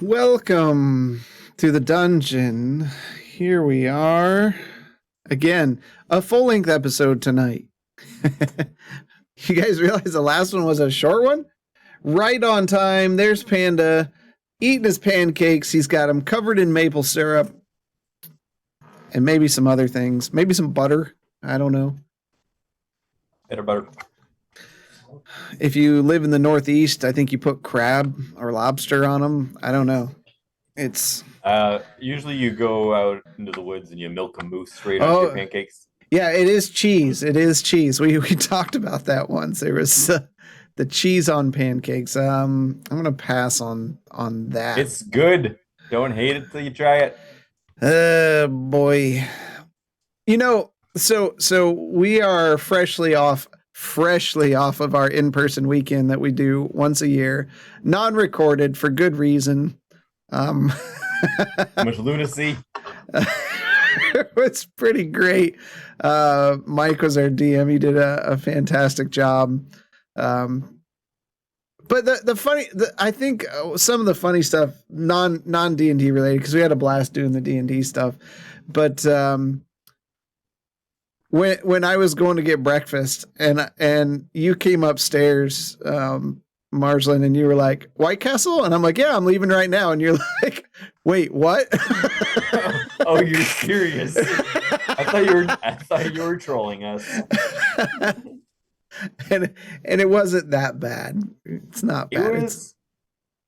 Welcome to the dungeon. Here we are. Again, a full-length episode tonight. You guys realize the last one was a short one? Right on time. There's Panda eating his pancakes. He's got them covered in maple syrup and maybe some other things. Maybe some butter. I don't know. Better butter. If you live in the Northeast, I think you put crab or lobster on them. I don't know. It's usually you go out into the woods and you milk a moose straight onto your pancakes. Yeah, it is cheese. It is cheese. We talked about that once. There was the cheese on pancakes. I'm gonna pass on that. It's good. Don't hate it till you try it. Boy. You know, so we are freshly off of our in-person weekend that we do once a year, non-recorded for good reason. Much lunacy. It was pretty great. Mike was our DM. He did a fantastic job. But I think some of the funny stuff, non D&D related, because we had a blast doing the D&D stuff. But when I was going to get breakfast and you came upstairs, Marjolaine, and you were like, White Castle? And I'm like, yeah, I'm leaving right now. And you're like, wait, what? Oh, you're serious? I thought you were trolling us. And it wasn't that bad. It's not bad.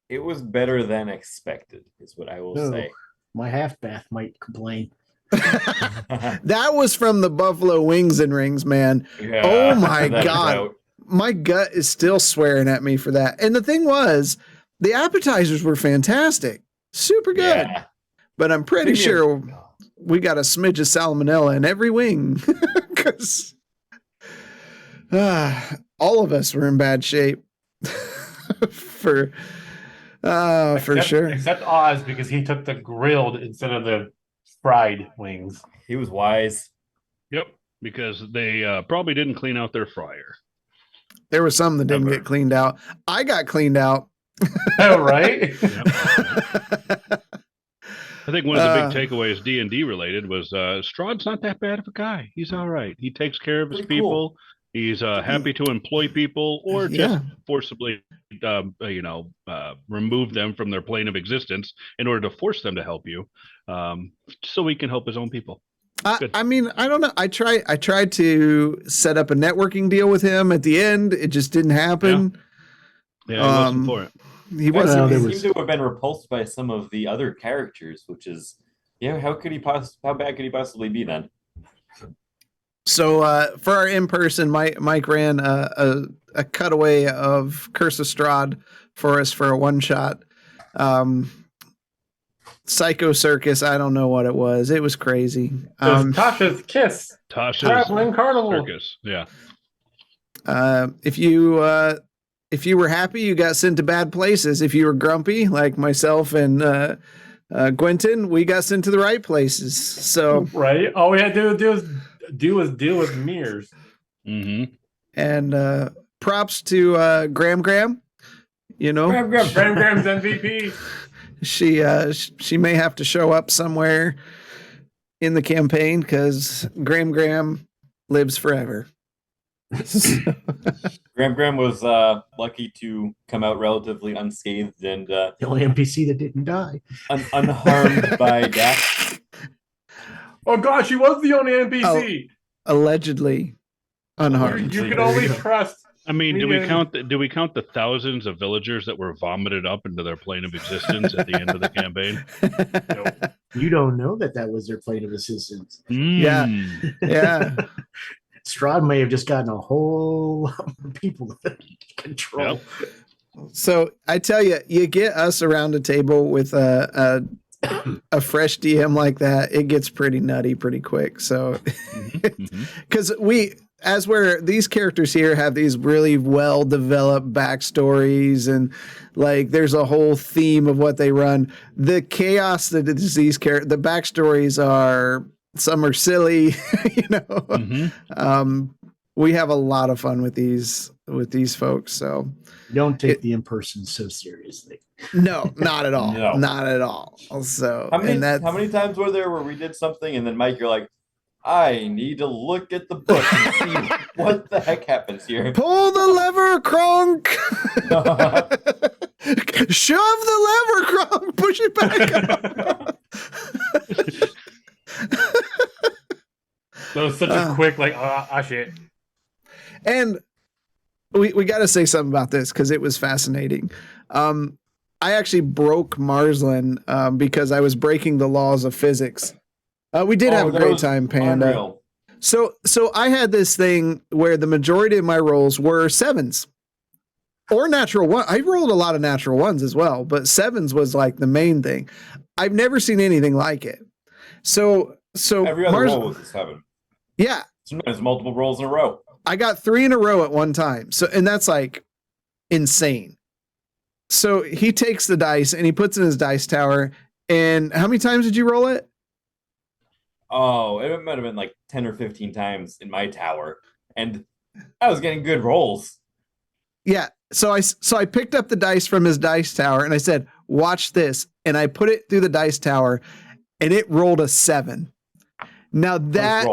It was better than expected, is what I will say. My half-bath might complain. That was from the buffalo wings and rings, man. Yeah, oh my God. My gut is still swearing at me for that. And the thing was, the appetizers were fantastic. Super good. Yeah. But I'm pretty sure we got a smidge of salmonella in every wing. Because all of us were in bad shape. for sure. Except Oz, because he took the grilled instead of the fried wings. He was wise. Yep, because they probably didn't clean out their fryer. There was some that didn't get cleaned out. I got cleaned out. Oh, right? Yep. I think one of the big takeaways D&D related was Strahd's not that bad of a guy. He's all right. He takes care of his people. Cool. He's happy to employ people or just forcibly, remove them from their plane of existence in order to force them to help you, so he can help his own people. I mean, I don't know. I tried to set up a networking deal with him at the end. It just didn't happen. Yeah, he wasn't for it. He seemed to have been repulsed by some of the other characters, which is, how bad could he possibly be then? So for our in-person, Mike ran a cutaway of Curse of Strahd for us for a one-shot. Psycho Circus, I don't know what it was. It was crazy. Tasha's Kiss. Tasha's Traveling Carnival. Circus, yeah. If you were happy, you got sent to bad places. If you were grumpy, like myself and Gwenton, we got sent to the right places. So right, all we had to do was deal with mirrors. Mm-hmm. And props to Graham. You know, Graham's MVP. She may have to show up somewhere in the campaign because Graham lives forever. Graham was lucky to come out relatively unscathed and the only NPC that didn't die, unharmed by death. Oh gosh, he was the only NPC. Allegedly unharmed. You can only trust. I mean, do we count the thousands of villagers that were vomited up into their plane of existence at the end of the campaign? No. You don't know that was their plane of existence. Yeah. Strahd may have just gotten a whole lot more people to control. Yep. So I tell you, you get us around a table with a fresh DM like that, it gets pretty nutty pretty quick. So, because these characters here have these really well developed backstories and like there's a whole theme of what they run. The chaos that is these the backstories are. Some are silly, we have a lot of fun with these folks. So don't take the in-person so seriously. No, not at all. No. Not at all. So how many times were there where we did something and then Mike, you're like, I need to look at the book and see what the heck happens here. Pull the lever, Kronk. Shove the lever, Kronk. Push it back up. That was such a quick, like, shit. And we got to say something about this because it was fascinating. I actually broke Marsland because I was breaking the laws of physics. We did have a great time, Panda. Unreal. So I had this thing where the majority of my rolls were 7s or natural one. I rolled a lot of natural ones as well, but 7s was like the main thing. I've never seen anything like it. So Every other roll was a 7. Yeah. Sometimes multiple rolls in a row. I got 3 in a row at one time. So, and that's like insane. So he takes the dice and he puts in his dice tower. And how many times did you roll it? Oh, it might have been like 10 or 15 times in my tower. And I was getting good rolls. Yeah. So I picked up the dice from his dice tower and I said, watch this. And I put it through the dice tower and it rolled a 7. Now that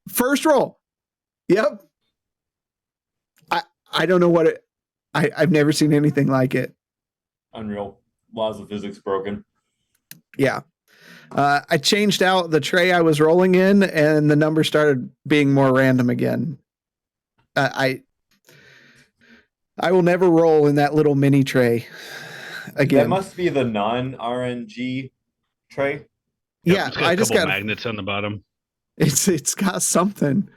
first roll. Yep. I don't know what it, I've never seen anything like it. Unreal. Laws of physics broken. Yeah. I changed out the tray I was rolling in and the numbers started being more random again. I will never roll in that little mini tray again. That must be the non-RNG tray. Yeah, it's got a couple magnets on the bottom. It's got something.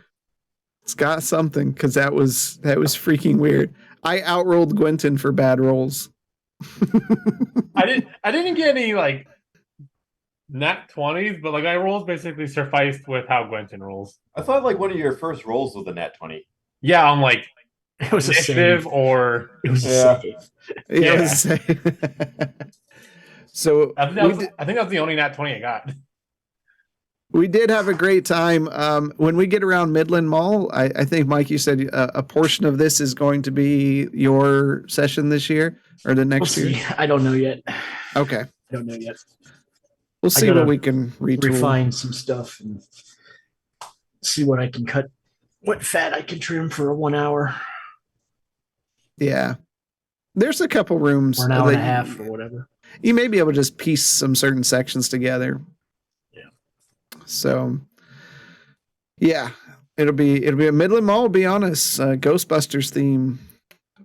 It's got something because that was freaking weird. I outrolled Gwenton for bad rolls. I didn't get any like nat 20s, but like my rolls basically sufficed with how Gwenton rolls. I thought like one of your first rolls was a nat 20. Yeah, I'm like it was initiative a or it was a save. Yeah. It was a save. So I think that's the only nat 20 I got. We did have a great time. When we get around Midland Mall, I think, Mike, you said a portion of this is going to be your session this year or the next year? I don't know yet. Okay. I don't know yet. We'll see what we can refine some stuff and see what I can cut, what fat I can trim for a 1 hour. Yeah. There's a couple rooms. Or an hour and a half or whatever. You may be able to just piece some certain sections together. So, yeah, it'll be a Midland Mall. I'll be honest, Ghostbusters theme,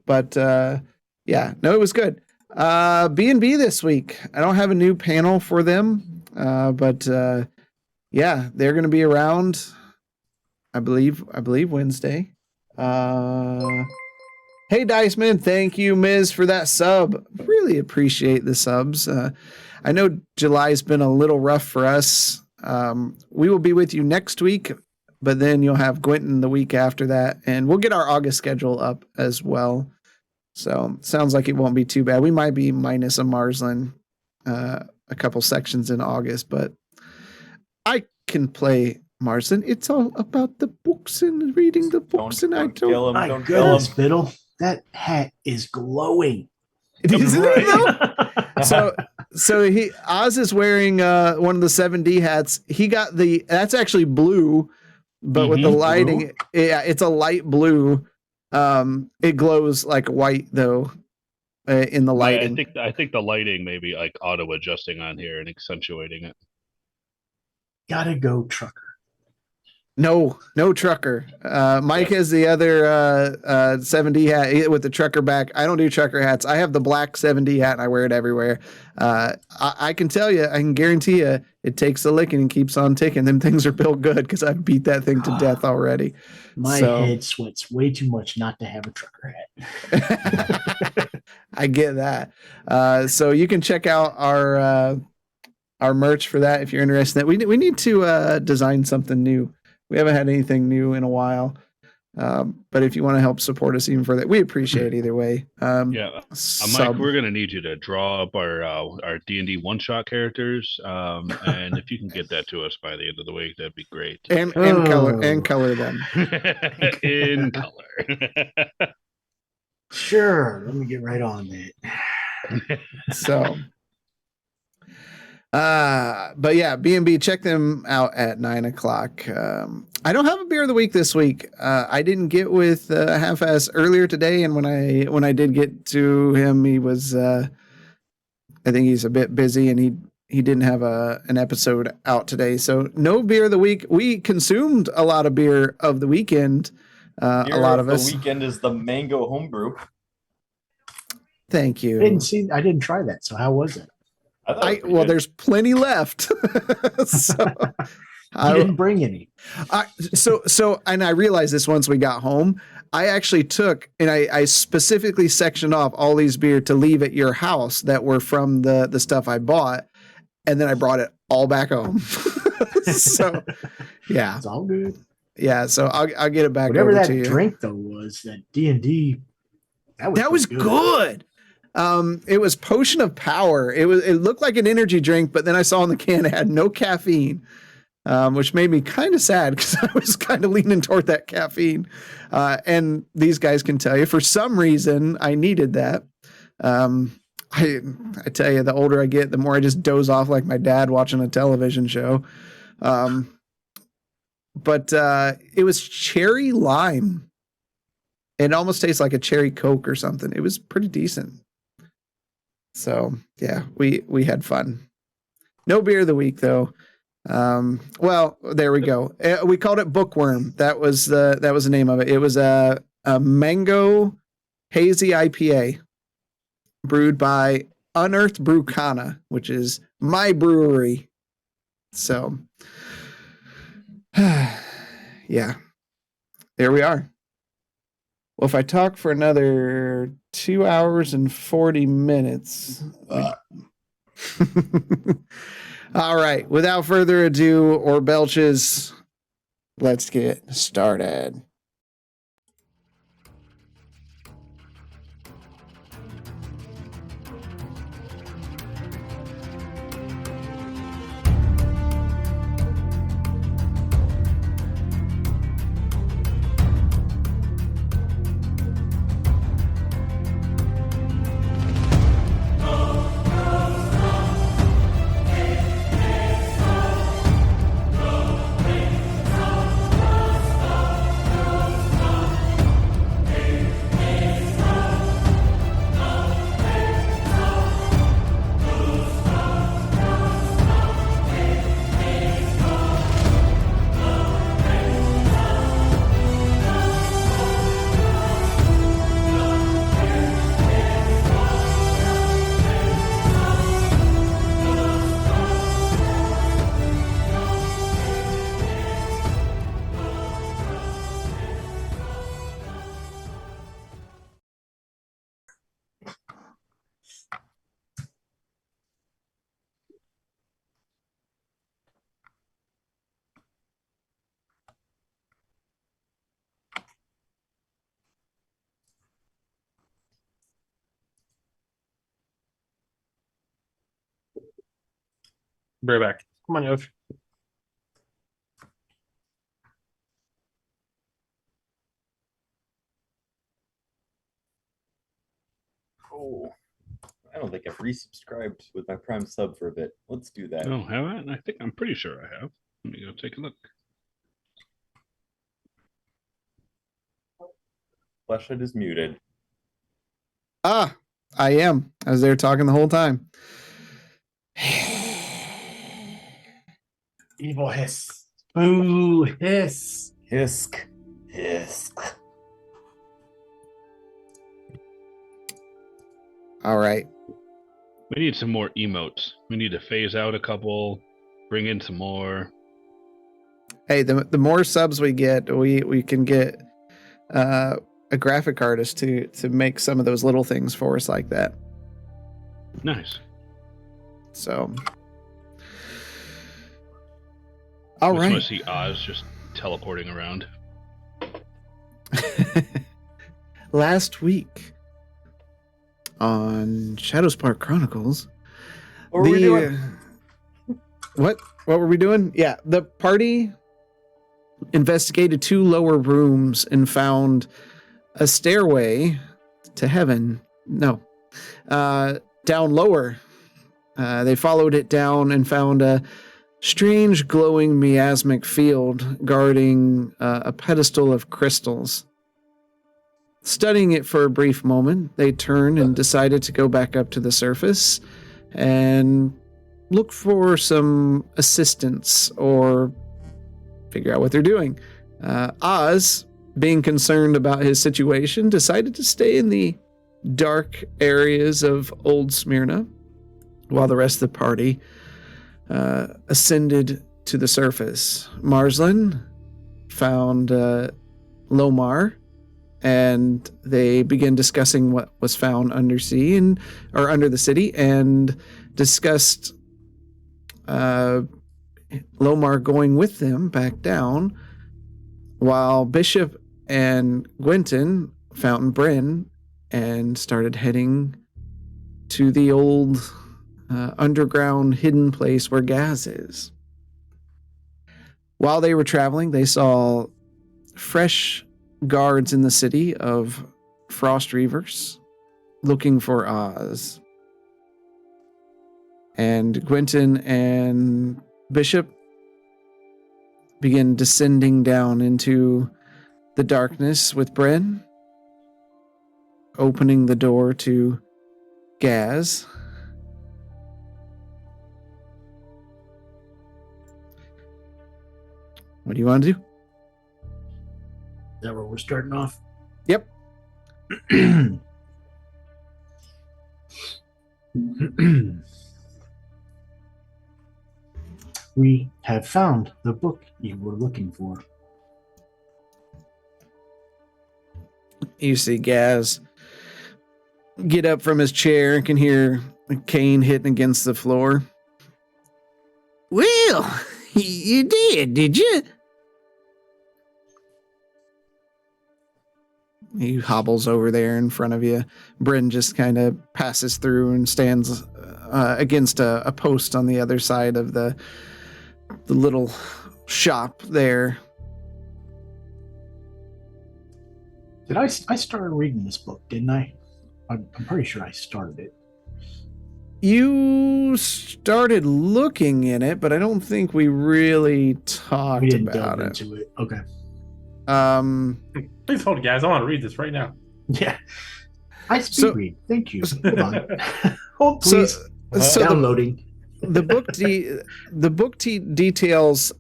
but yeah, no, it was good. B&B this week. I don't have a new panel for them, but yeah, they're going to be around. I believe Wednesday. Hey, Dice Man, thank you, Miz, for that sub. Really appreciate the subs. I know July's been a little rough for us. We will be with you next week, but then you'll have Gwenton the week after that, and we'll get our August schedule up as well. So sounds like it won't be too bad. We might be minus a Marsland, a couple sections in August, but I can play Marsland. It's all about the books and reading the books. Don't kill him. My Don't goodness, kill him. Biddle, that hat is glowing. Isn't it though? So Oz is wearing one of the 7D hats. He got that's actually blue, but with the lighting, blue? Yeah, it's a light blue. It glows like white though, in the lighting. I think the lighting may be like auto adjusting on here and accentuating it. Gotta go trucker. No trucker. Mike has the other 7D hat with the trucker back. I don't do trucker hats. I have the black 7D hat and I wear it everywhere. I can tell you, I can guarantee you, it takes a licking and keeps on ticking. Them things are built good because I've beat that thing to death already. My head sweats way too much not to have a trucker hat. I get that. So you can check out our merch for that if you're interested in that. We need to design something new. We haven't had anything new in a while. But if you want to help support us even further, we appreciate it either way. Mike, we're going to need you to draw up our D&D one-shot characters, and if you can get that to us by the end of the week, that'd be great. And color them in color. Sure, let me get right on that. So, but yeah, B&B, check them out at 9:00. I don't have a beer of the week this week. I didn't get with Half-Ass earlier today, and when I did get to him, he was I think he's a bit busy, and he didn't have an episode out today. So no beer of the week. We consumed a lot of beer of the weekend. A lot of us. The weekend is the mango homebrew. Thank you. I didn't try that. So how was it? Well, there's plenty left. So you didn't bring any. And I realized this once we got home. I actually took and I specifically sectioned off all these beer to leave at your house that were from the stuff I bought, and then I brought it all back home. So yeah, it's all good. Yeah, so I'll get it back. Whatever that drink though was, that D&D. That was good. It was Potion of Power. It looked like an energy drink, but then I saw on the can it had no caffeine, which made me kind of sad because I was kind of leaning toward that caffeine. And these guys can tell you, for some reason, I needed that. I tell you, the older I get, the more I just doze off like my dad watching a television show. But it was cherry lime. It almost tastes like a cherry Coke or something. It was pretty decent. So yeah, we had fun. No beer of the week though. Well, there we go. We called it Bookworm. That was the name of it. It was a mango hazy IPA brewed by Unearthed Brewcana, which is my brewery. So yeah, there we are. Well, if I talk for another 2 hours and 40 minutes. All right. Without further ado or belches, let's get started. Bring it back. Come on, Yosh. Oh, I don't think I've resubscribed with my Prime sub for a bit. Let's do that. Oh, have I? I think I'm pretty sure I have. Let me go take a look. Fleshhead is muted. I am. I was there talking the whole time. Evil hiss. Boo hiss. Hisk. Hisk. All right. We need some more emotes. We need to phase out a couple, bring in some more. Hey, the more subs we get, we can get a graphic artist to make some of those little things for us like that. Nice. So, all right. I want to see Oz just teleporting around. Last week on Shadowspark Chronicles, What were we doing? What were we doing? Yeah, the party investigated 2 lower rooms and found a stairway to heaven. No, down lower. They followed it down and found a strange glowing miasmic field guarding a pedestal of crystals. Studying it for a brief moment, they turned and decided to go back up to the surface and look for some assistance or figure out what they're doing. Oz, being concerned about his situation, decided to stay in the dark areas of Old Smyrna while the rest of the party ascended to the surface. Marslin found Lomar, and they began discussing what was found under the city, and discussed Lomar going with them back down, while Bishop and Gwenton found Bryn and started heading to the old underground hidden place where Gaz is. While they were traveling, they saw fresh guards in the city of Frost Reavers looking for Oz. And Gwenton and Bishop begin descending down into the darkness with Bryn, opening the door to Gaz. What do you want to do? Is that where we're starting off? Yep. We have found the book you were looking for. You see Gaz get up from his chair and can hear a cane hitting against the floor. Well, you did you? He hobbles over there in front of you. Bryn just kind of passes through and stands against a post on the other side of the little shop there. I started reading this book, didn't I? I'm pretty sure I started it. You started looking in it, but I don't think we really talked We didn't about delve it. into it. Okay. Please hold, guys. I want to read this right now. Yeah. I speed read. Thank you. Hold on. Hold, please. So Downloading. The book details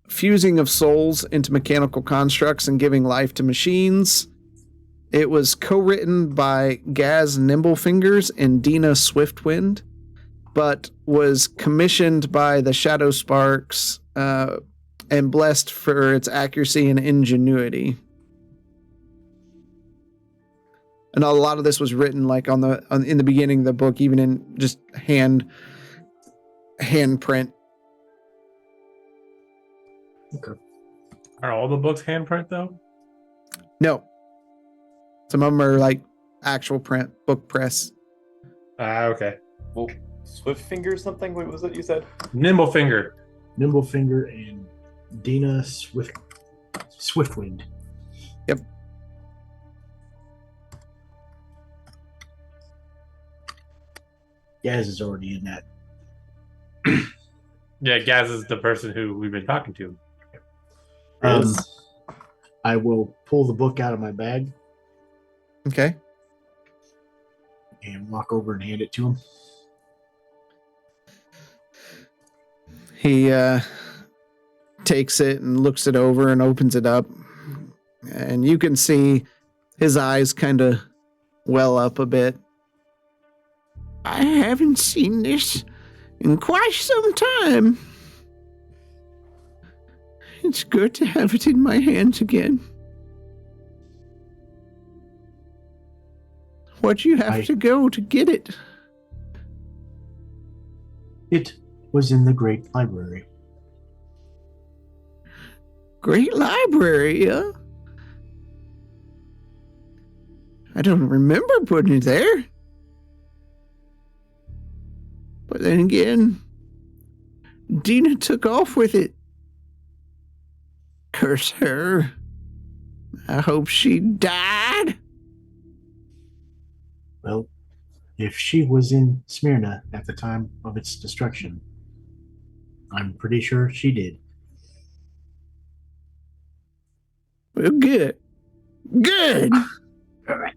fusing of souls into mechanical constructs and giving life to machines. It was co-written by Gaz Nimblefingers and Dina Swiftwind, but was commissioned by the Shadowsparks and blessed for its accuracy and ingenuity. And a lot of this was written like in the beginning of the book, even in just hand print. Okay. Are all the books handprint though? No. Some of them are like actual print, book press. Okay. Well, Swiftfinger something? What was it you said? Nimblefinger. Nimblefinger and Dina Swiftwind. Yep. Gaz is already in that. Yeah, Gaz is the person who we've been talking to. I will pull the book out of my bag Okay. and walk over and hand it to him. He takes it and looks it over and opens it up. And you can see his eyes kind of well up a bit. I haven't seen this in quite some time. It's good to have it in my hands again. Where'd you have to go to get it? It was in the Great Library. Great library, huh? I don't remember putting it there. But then again, Dina took off with it. Curse her. I hope she died. Well, if she was in Smyrna at the time of its destruction, I'm pretty sure she did. Well, good. Good. All right.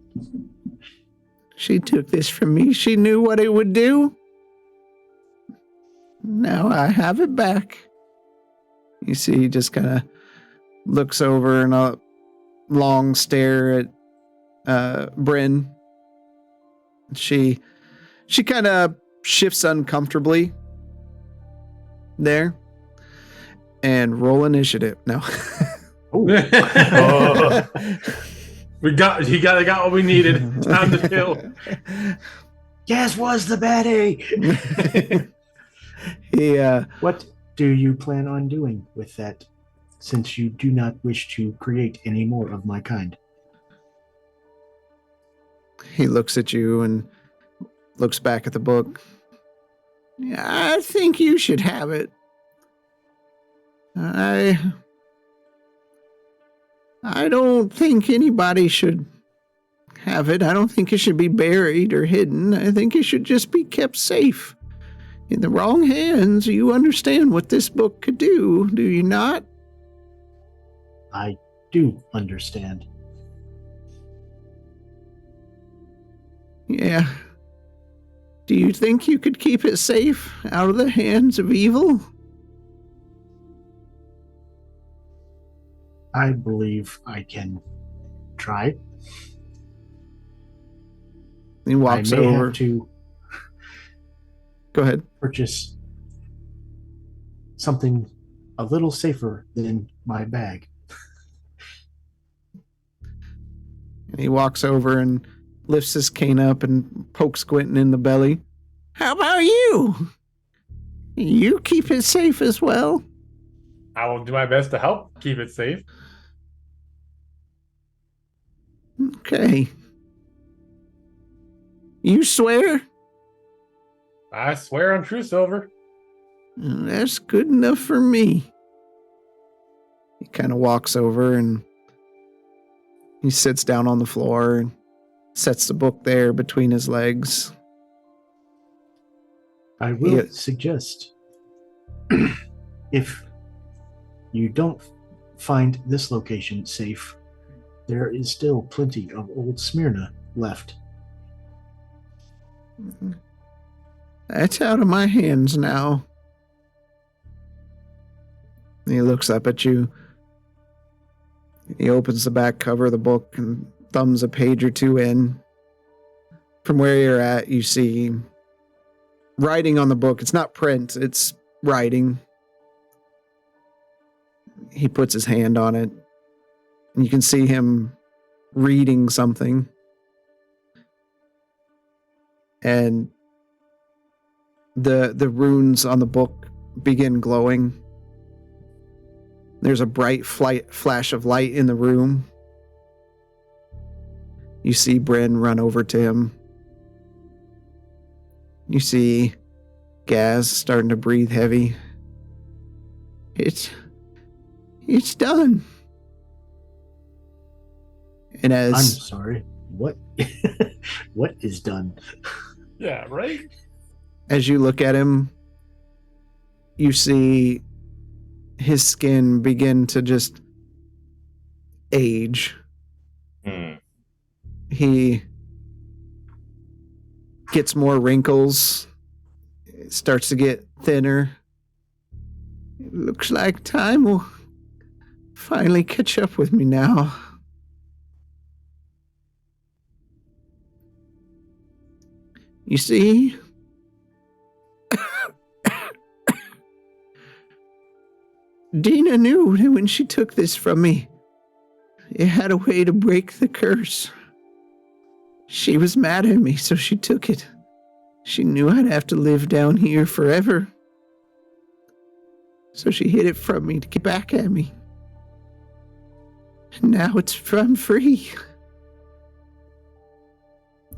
She took this from me. She knew what it would do. Now I have it back. You see, he just kind of looks over and a long stare at Bryn. She kind of shifts uncomfortably there and roll initiative. No. Oh. We got what we needed. Time to kill. Yes, was the baddie. What do you plan on doing with that, since you do not wish to create any more of my kind? He looks at you and looks back at the book. I think you should have it. I don't think anybody should have it. I don't think it should be buried or hidden. I think it should just be kept safe. In the wrong hands, you understand what this book could do you not? I do understand. Yeah. Do you think you could keep it safe out of the hands of evil? I believe I can try. He walks I may over. have to Go ahead. purchase something a little safer than my bag. And he walks over and lifts his cane up and pokes Quentin in the belly. How about you? You keep it safe as well. I will do my best to help keep it safe. Okay. You swear? I swear on true silver. That's good enough for me. He kind of walks over and he sits down on the floor and sets the book there between his legs. I will suggest, if you don't find this location safe, there is still plenty of Old Smyrna left. That's out of my hands now. He looks up at you. He opens the back cover of the book and thumbs a page or two in. From where you're at, you see writing on the book. It's not print, it's writing. He puts his hand on it, and you can see him reading something. And the runes on the book begin glowing. There's a bright flash of light in the room. You see Bryn run over to him. You see Gaz starting to breathe heavy. It's done. And I'm as sorry. What? What is done? Yeah, right? as you look at him, you see his skin begin to just age. He gets more wrinkles. It starts to get thinner. It looks like time will finally catch up with me now. You see? Dina knew that when she took this from me, it had a way to break the curse. She was mad at me, so she took it. She knew I'd have to live down here forever. So she hid it from me to get back at me. And now I'm free.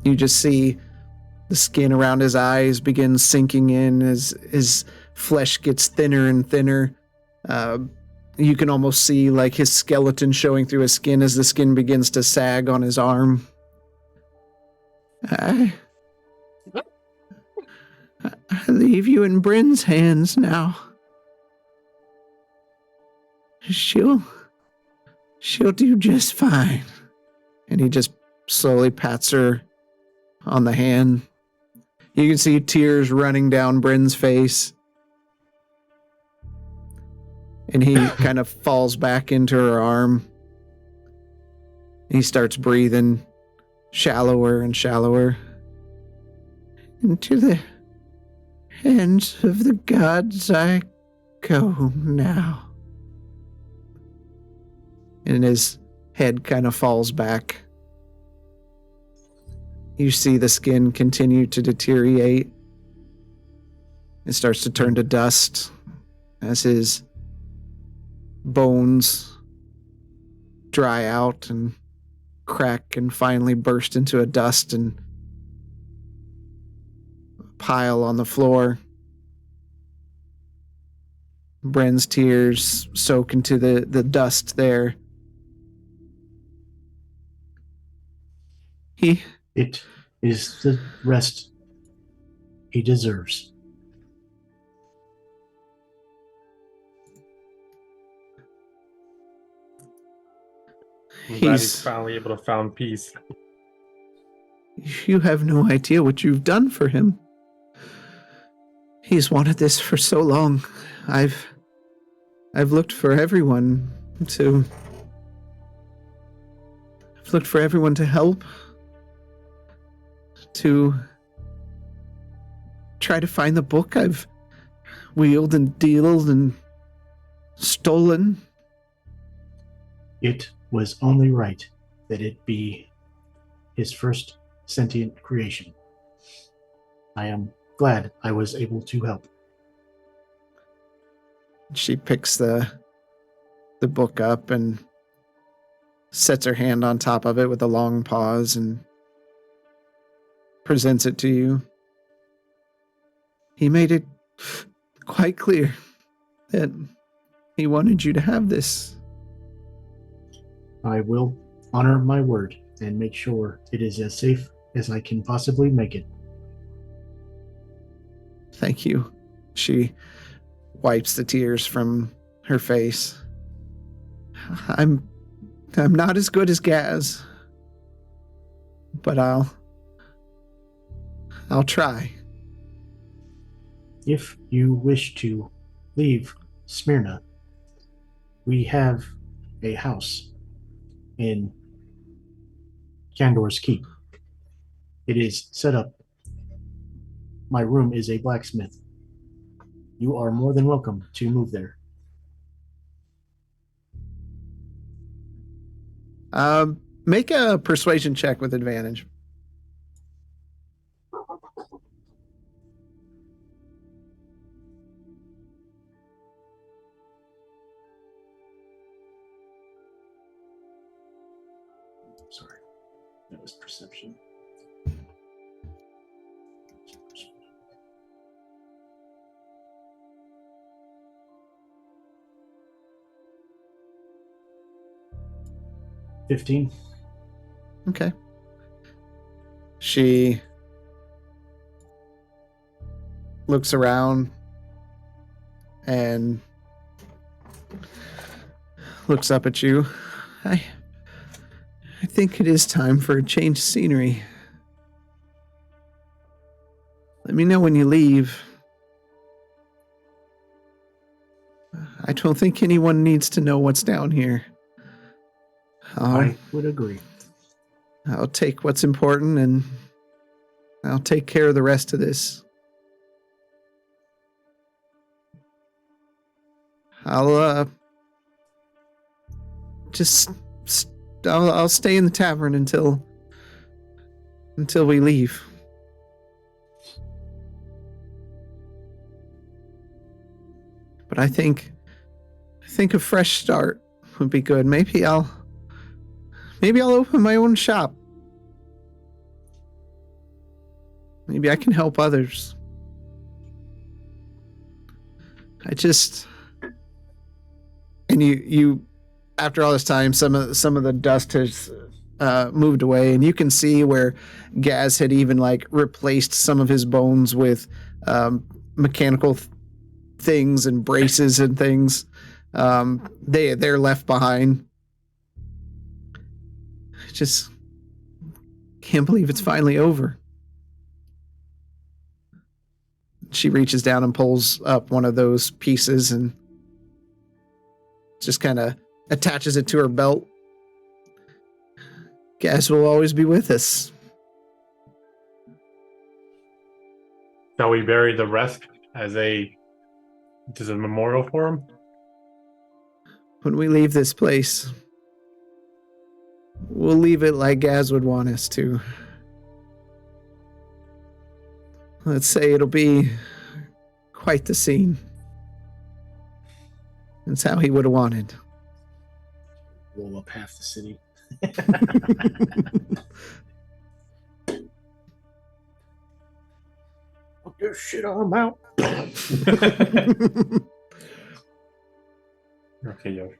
You just see the skin around his eyes begin sinking in as his flesh gets thinner and thinner. You can almost see like his skeleton showing through his skin as the skin begins to sag on his arm. I leave you in Bryn's hands now. She'll do just fine. And he just slowly pats her on the hand. You can see tears running down Bryn's face. And he kind of falls back into her arm. He starts breathing shallower and shallower. Into the hands of the gods I go now. And his head kind of falls back. You see the skin continue to deteriorate. It starts to turn to dust as his bones dry out and crack and finally burst into a dust and pile on the floor. Bryn's tears soak into the dust there. It is the rest he deserves. I'm glad he's finally able to found peace. You have no idea what you've done for him. He's wanted this for so long. I've looked for everyone to help, to try to find the book. I've wheeled and dealed and stolen. It was only right that it be his first sentient creation. I am glad I was able to help. She picks the book up and sets her hand on top of it with a long pause and presents it to you. He made it quite clear that he wanted you to have this. I will honor my word and make sure it is as safe as I can possibly make it. Thank you. She wipes the tears from her face. I'm not as good as Gaz, but I'll try. If you wish to leave Smyrna, we have a house in Kandor's Keep. It is set up. My room is a blacksmith. You are more than welcome to move there. Make a persuasion check with advantage. Sorry, that was perception. $15. Okay. She looks around and looks up at you. I think it is time for a change of scenery. Let me know when you leave. I don't think anyone needs to know what's down here. I would agree. I'll take what's important and I'll take care of the rest of this. I'll stay in the tavern until we leave. But I think a fresh start would be good. Maybe I'll open my own shop. Maybe I can help others. And you after all this time, some of the dust has moved away, and you can see where Gaz had even like replaced some of his bones with mechanical things and braces and things. They're left behind. I just can't believe it's finally over. She reaches down and pulls up one of those pieces and just kind of attaches it to her belt. Gaz will always be with us. Shall we bury the rest as a memorial for him? When we leave this place, we'll leave it like Gaz would want us to. Let's say it'll be quite the scene. That's how he would have wanted. Roll up half the city. Put this shit on him out. Okay, Yosh.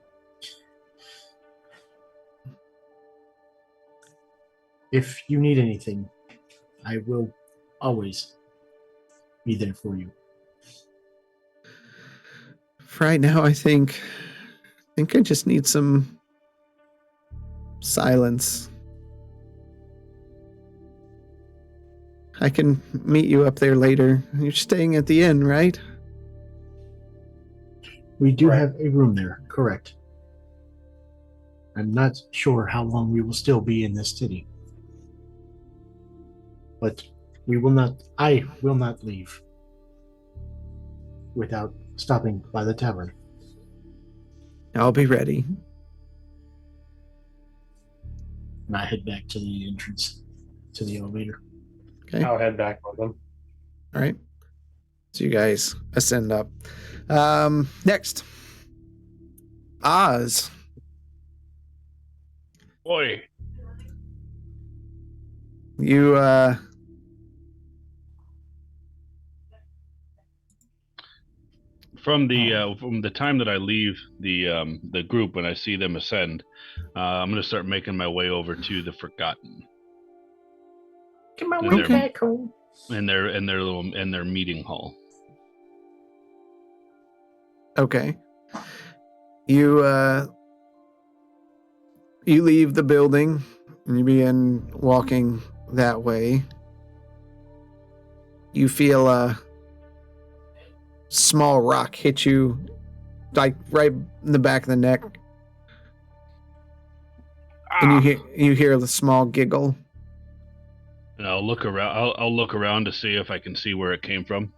If you need anything, I will always be there for you. For right now, I think I just need some silence. I can meet you up there later. You're staying at the inn, right? We do Right. have a room there, correct. I'm not sure how long we will still be in this city. But I will not leave without stopping by the tavern. I'll be ready. And I head back to the entrance to the elevator. Okay. I'll head back with them. All right. So you guys ascend up. Next. Oz. Boy, You from the time that I leave the group and I see them ascend, I'm gonna start making my way over to the Forgotten. Come on, Okay. back home. in their meeting hall. okay. You leave the building and you begin walking that way. You feel a small rock hit you like right in the back of the neck. And you hear the small giggle. And I'll look around. I'll look around to see if I can see where it came from.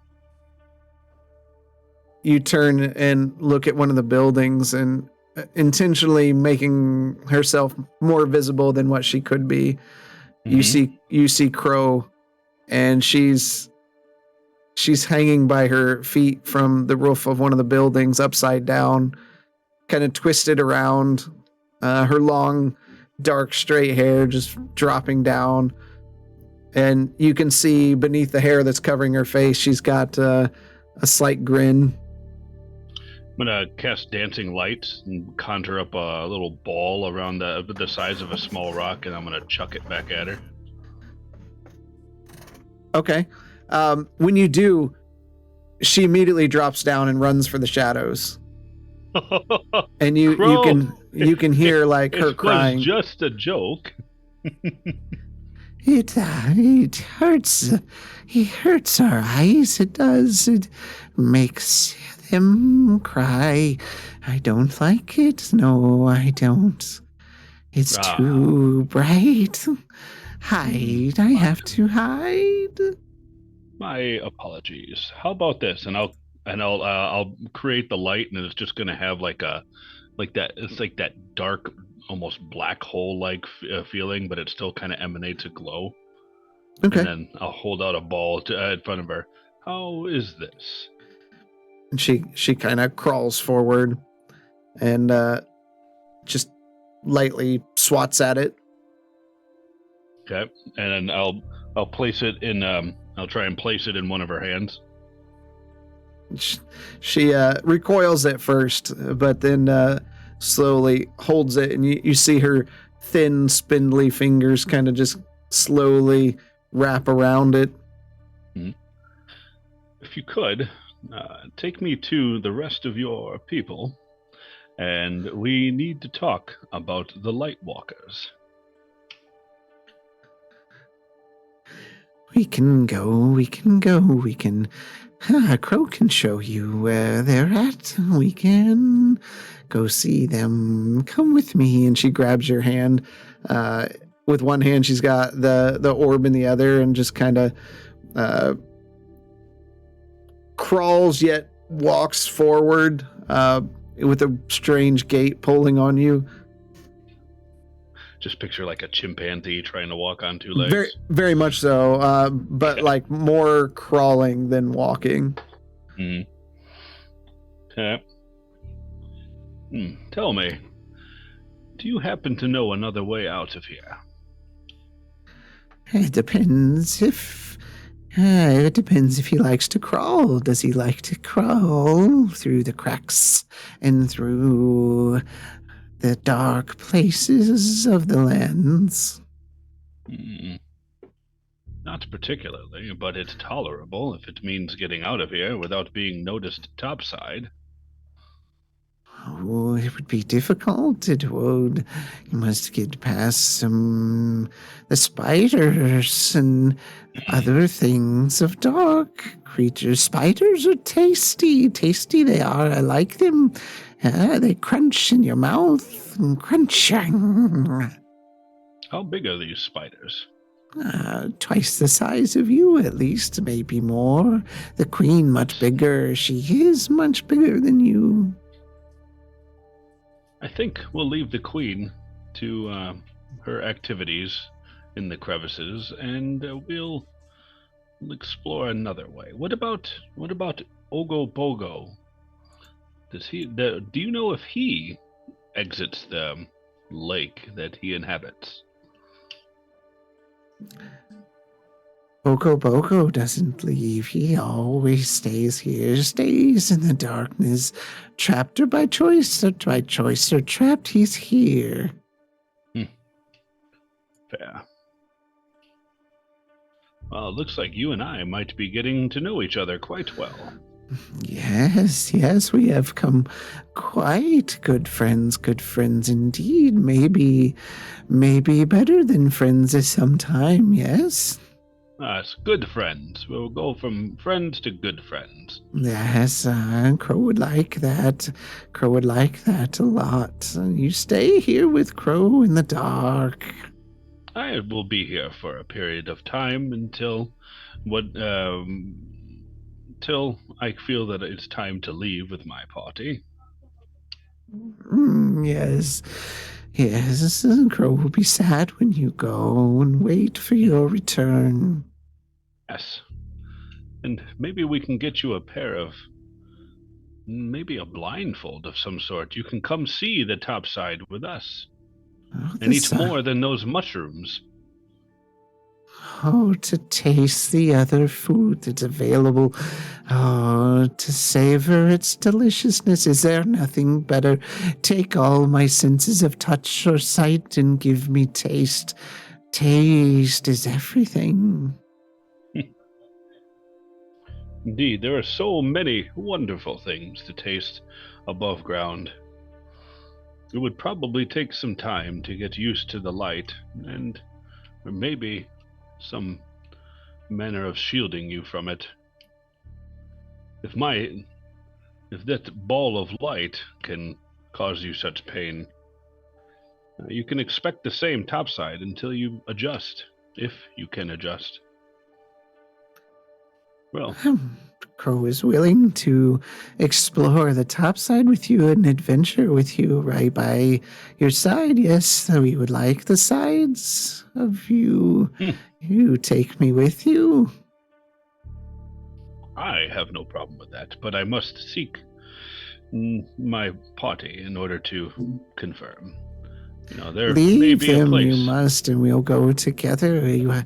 You turn and look at one of the buildings and intentionally making herself more visible than what she could be. Mm-hmm. You see Crow, and she's hanging by her feet from the roof of one of the buildings upside down, kind of twisted around, her long dark straight hair just dropping down. And you can see beneath the hair that's covering her face, she's got a slight grin. I'm gonna cast dancing lights and conjure up a little ball around the size of a small rock, and I'm gonna chuck it back at her. Okay. When you do, she immediately drops down and runs for the shadows. And you can hear like her crying. It was just a joke. It hurts. It hurts our eyes. It does. It makes them cry. I don't like it. No, I don't. It's too bright. Hide. I have to hide. My apologies. How about this? And I'll create the light, and it's just gonna have like that. It's like that dark, almost black hole like feeling, but it still kind of emanates a glow. Okay. And then I'll hold out a ball in front of her. How is this? And she kind of crawls forward and just lightly swats at it. Okay, and then I'll place it in I'll try and place it in one of her hands. She recoils at first, but then slowly holds it, and you see her thin, spindly fingers kind of just slowly wrap around it. If you could, take me to the rest of your people, and we need to talk about the Lightwalkers. We can go. Crow can show you where they're at. We can go see them. Come with me. And she grabs your hand. With one hand, she's got the orb in the other, and just kind of crawls yet walks forward with a strange gait pulling on you. Just picture like a chimpanzee trying to walk on two legs. Very, very much so, but like more crawling than walking. Okay. Tell me, do you happen to know another way out of here? It depends if he likes to crawl. Does he like to crawl through the cracks and through the dark places of the lands? Not particularly, but it's tolerable if it means getting out of here without being noticed topside. Oh, it would be difficult. It would. You must get past the spiders and other things of dark creatures. Spiders are tasty. Tasty they are. I like them. They crunch in your mouth. Crunching. How big are these spiders? Twice the size of you, at least, maybe more. The queen much bigger. She is much bigger than you. I think we'll leave the queen to her activities in the crevices, and we'll explore another way. What about Ogo Bogo? Do you know if he exits the lake that he inhabits? Boko Boko doesn't leave. He always stays here, stays in the darkness. Trapped or by choice or trapped, he's here. Fair. Well, it looks like you and I might be getting to know each other quite well. Yes, we have come quite good friends indeed. Maybe better than friends at some time, yes? It's good friends. We'll go from friends to good friends. Yes, Crow would like that. Crow would like that a lot. You stay here with Crow in the dark. I will be here for a period of time until I feel that it's time to leave with my party. Yes, Crow will be sad when you go and wait for your return. Yes. And maybe we can get you maybe a blindfold of some sort. You can come see the topside with us. And eat more than those mushrooms. Oh, to taste the other food that's available. Oh, to savor its deliciousness. Is there nothing better? Take all my senses of touch or sight and give me taste. Taste is everything. Indeed, there are so many wonderful things to taste above ground. It would probably take some time to get used to the light, and maybe some manner of shielding you from it. If that ball of light can cause you such pain, you can expect the same topside until you adjust, if you can adjust. Well, Crow is willing to explore the topside with you and adventure with you right by your side. Yes, we would like the sides of you. You take me with you. I have no problem with that, but I must seek my party in order to confirm. There may Leave be a them, place. you must, and we'll go together.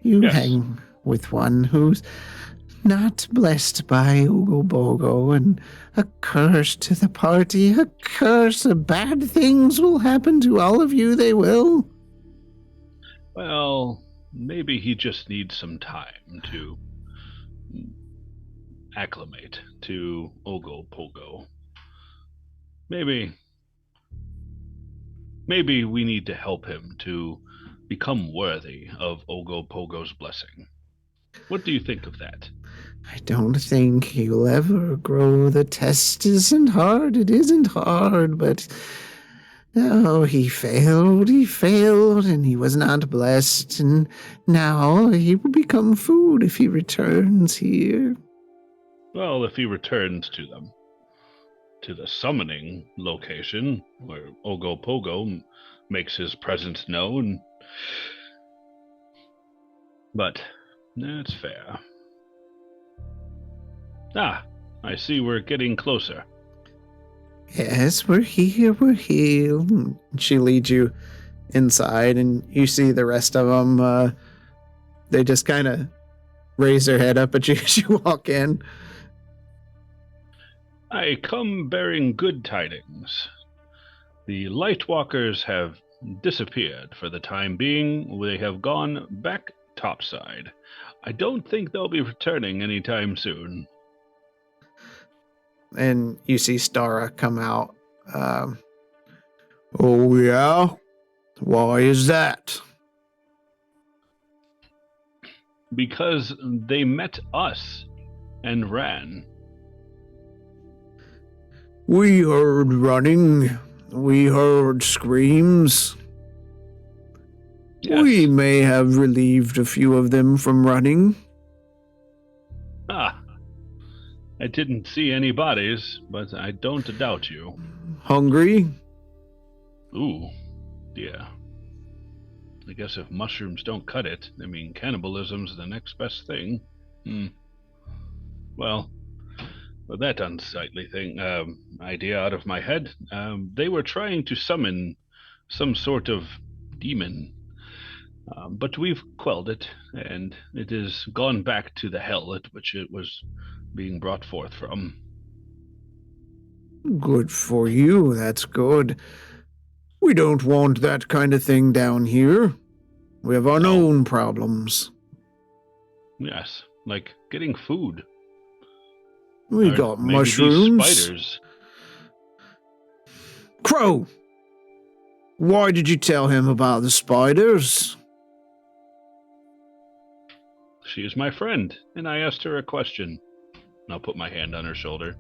You Yes. hang with one who's not blessed by Ogo Bogo, and a curse to the party, a curse. Bad things will happen to all of you, they will. Well, maybe he just needs some time to acclimate to Ogo Pogo. Maybe we need to help him to become worthy of Ogo Pogo's blessing. What do you think of that? I don't think he'll ever grow. The test isn't hard. It isn't hard, but oh, he failed, and he was not blessed, and now he will become food if he returns here. Well, if he returns to the summoning location where Ogo Pogo makes his presence known. But that's fair. Ah, I see we're getting closer. Yes, we're here, we're here. She leads you inside, and you see the rest of them. They just kind of raise their head up at you as you walk in. I come bearing good tidings. The Lightwalkers have disappeared for the time being. They have gone back topside. I don't think they'll be returning anytime soon. And you see Stara come out. Oh, yeah? Why is that? Because they met us and ran. We heard running. We heard screams. Yes. We may have relieved a few of them from running. Ah, I didn't see any bodies, but I don't doubt you. Hungry? Ooh, yeah. I guess if mushrooms don't cut it, I mean, cannibalism's the next best thing. Well, with that unsightly idea out of my head, they were trying to summon some sort of demon. But we've quelled it, and it has gone back to the hell at which it was being brought forth from. Good for you, that's good. We don't want that kind of thing down here. We have our own problems. Yes, like getting food. We Or got maybe mushrooms. these spiders. Crow! Why did you tell him about the spiders? She is my friend, and I asked her a question. And I'll put my hand on her shoulder.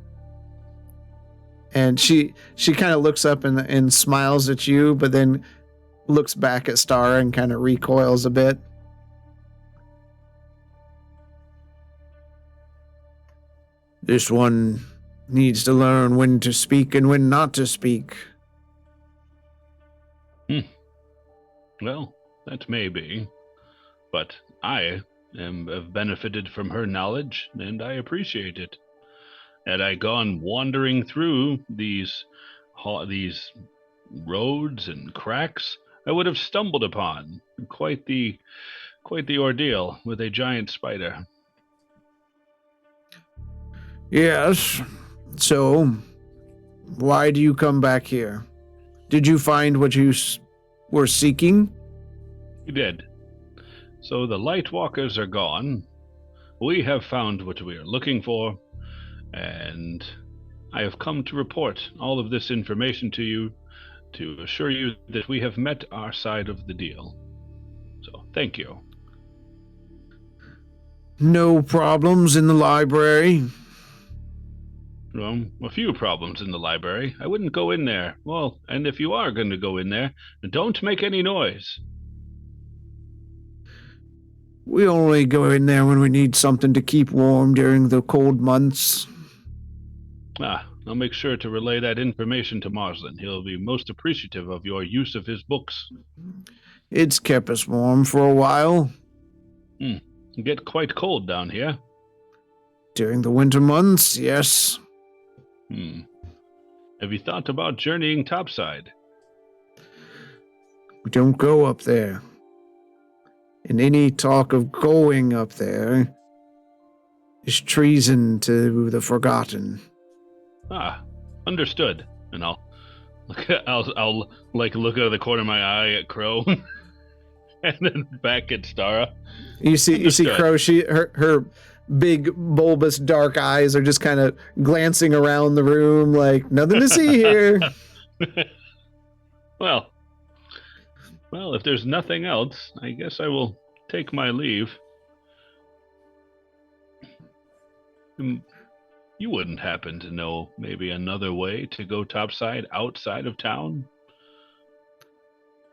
And she kind of looks up and smiles at you, but then looks back at Stara and kind of recoils a bit. This one needs to learn when to speak and when not to speak. Well, that may be. But I have benefited from her knowledge, and I appreciate it. Had I gone wandering through these roads and cracks, I would have stumbled upon quite the ordeal with a giant spider. Yes. So, why do you come back here? Did you find what you were seeking? We did. So the Lightwalkers are gone. We have found what we are looking for, and I have come to report all of this information to you to assure you that we have met our side of the deal. So, thank you. No problems in the library? Well, a few problems in the library. I wouldn't go in there. Well, and if you are going to go in there, don't make any noise. We only go in there when we need something to keep warm during the cold months. I'll make sure to relay that information to Marslin. He'll be most appreciative of your use of his books. It's kept us warm for a while. It get quite cold down here. During the winter months, yes. Have you thought about journeying topside? We don't go up there. And any talk of going up there is treason to the Forgotten. Ah, understood. And I'll like look out of the corner of my eye at Crow, and then back at Stara. You see Crow. Her big bulbous dark eyes are just kind of glancing around the room, like nothing to see here. Well, if there's nothing else, I guess I will take my leave. You wouldn't happen to know maybe another way to go topside outside of town?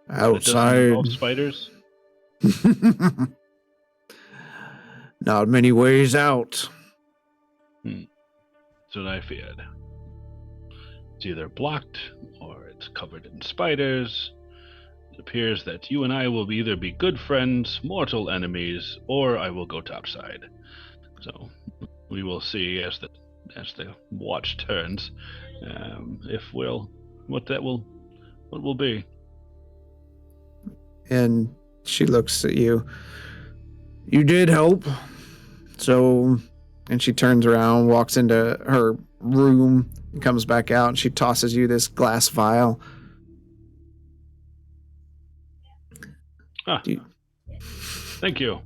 Outside spiders? Not many ways out. That's what I feared. It's either blocked or it's covered in spiders. It appears that you and I will either be good friends, mortal enemies, or I will go topside. So we will see as the watch turns, what will be. And she looks at you. You did help. So, and she turns around, walks into her room, and comes back out, and she tosses you this glass vial. Thank you.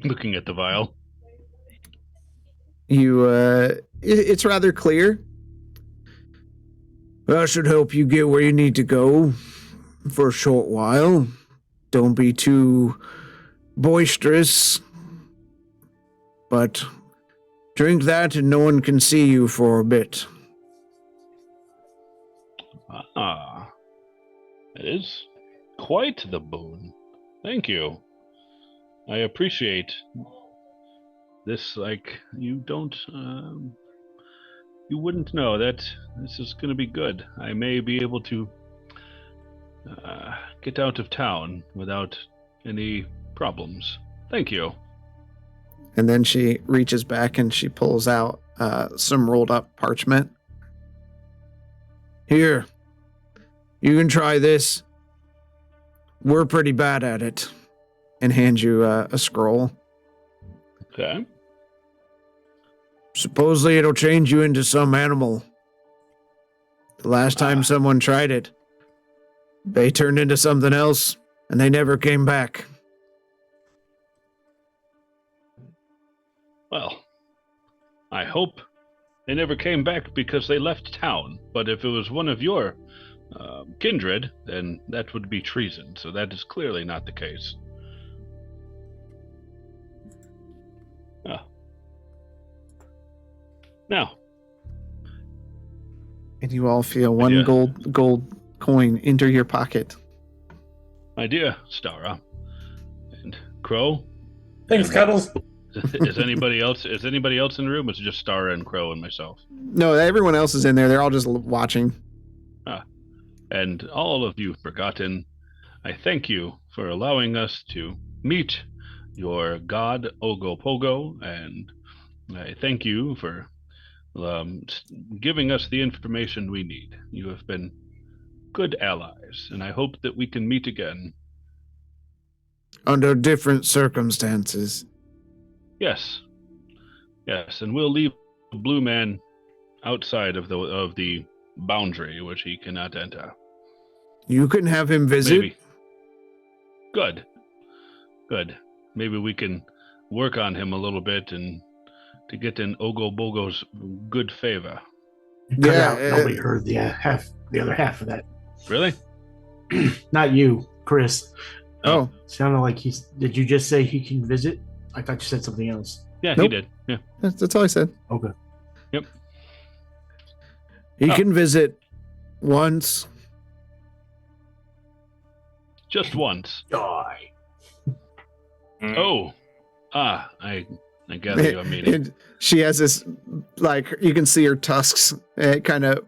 Looking at the vial. It's rather clear. I should help you get where you need to go for a short while. Don't be too boisterous, but drink that and no one can see you for a bit. It is quite the boon. Thank you. I appreciate this. Like, you wouldn't know that this is going to be good. I may be able to get out of town without any problems. Thank you. And then she reaches back and she pulls out some rolled up parchment. Here, you can try this. We're pretty bad at it. And hands you a scroll. Okay. Supposedly it'll change you into some animal. The last time someone tried it, they turned into something else, and they never came back. Well, I hope they never came back because they left town. But if it was one of your kindred, then that would be treason. So that is clearly not the case. Now. And you all feel one gold coin enter your pocket. My dear Stara and Crow. Thanks, Cuddles. Is anybody else in the room? Or is it just Stara and Crow and myself? No, everyone else is in there. They're all just watching. And all of you Forgotten, I thank you for allowing us to meet your god Ogopogo, and I thank you for giving us the information we need. You have been good allies, and I hope that we can meet again. Under different circumstances. Yes, and we'll leave the Blue Man outside of the boundary, which he cannot enter. You can have him visit. Maybe. Good. Maybe we can work on him a little bit and to get in Ogopogo's good favor. Nobody heard the other half of that. Really? Not you, Chris. Oh. Sounded like did you just say he can visit? I thought you said something else. Yeah, Nope. He did. Yeah. That's all I said. Okay. Yep. He can visit once. Just once. Die. Oh. I gather you're meaning. And she has this, like, you can see her tusks kind of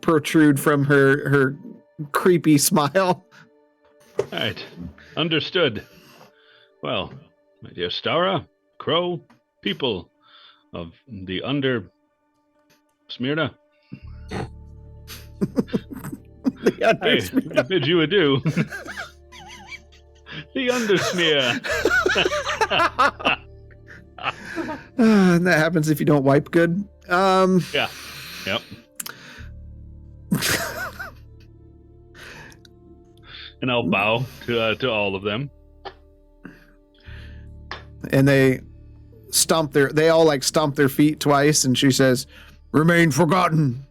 protrude from her creepy smile. All right. Understood. Well, my dear Stara, Crow, people of the Under Smyrna. I bid you adieu. The undersmear. And that happens if you don't wipe good. Yeah. Yep. And I'll bow to all of them. And they all like stomp their feet twice, and she says, "Remain forgotten."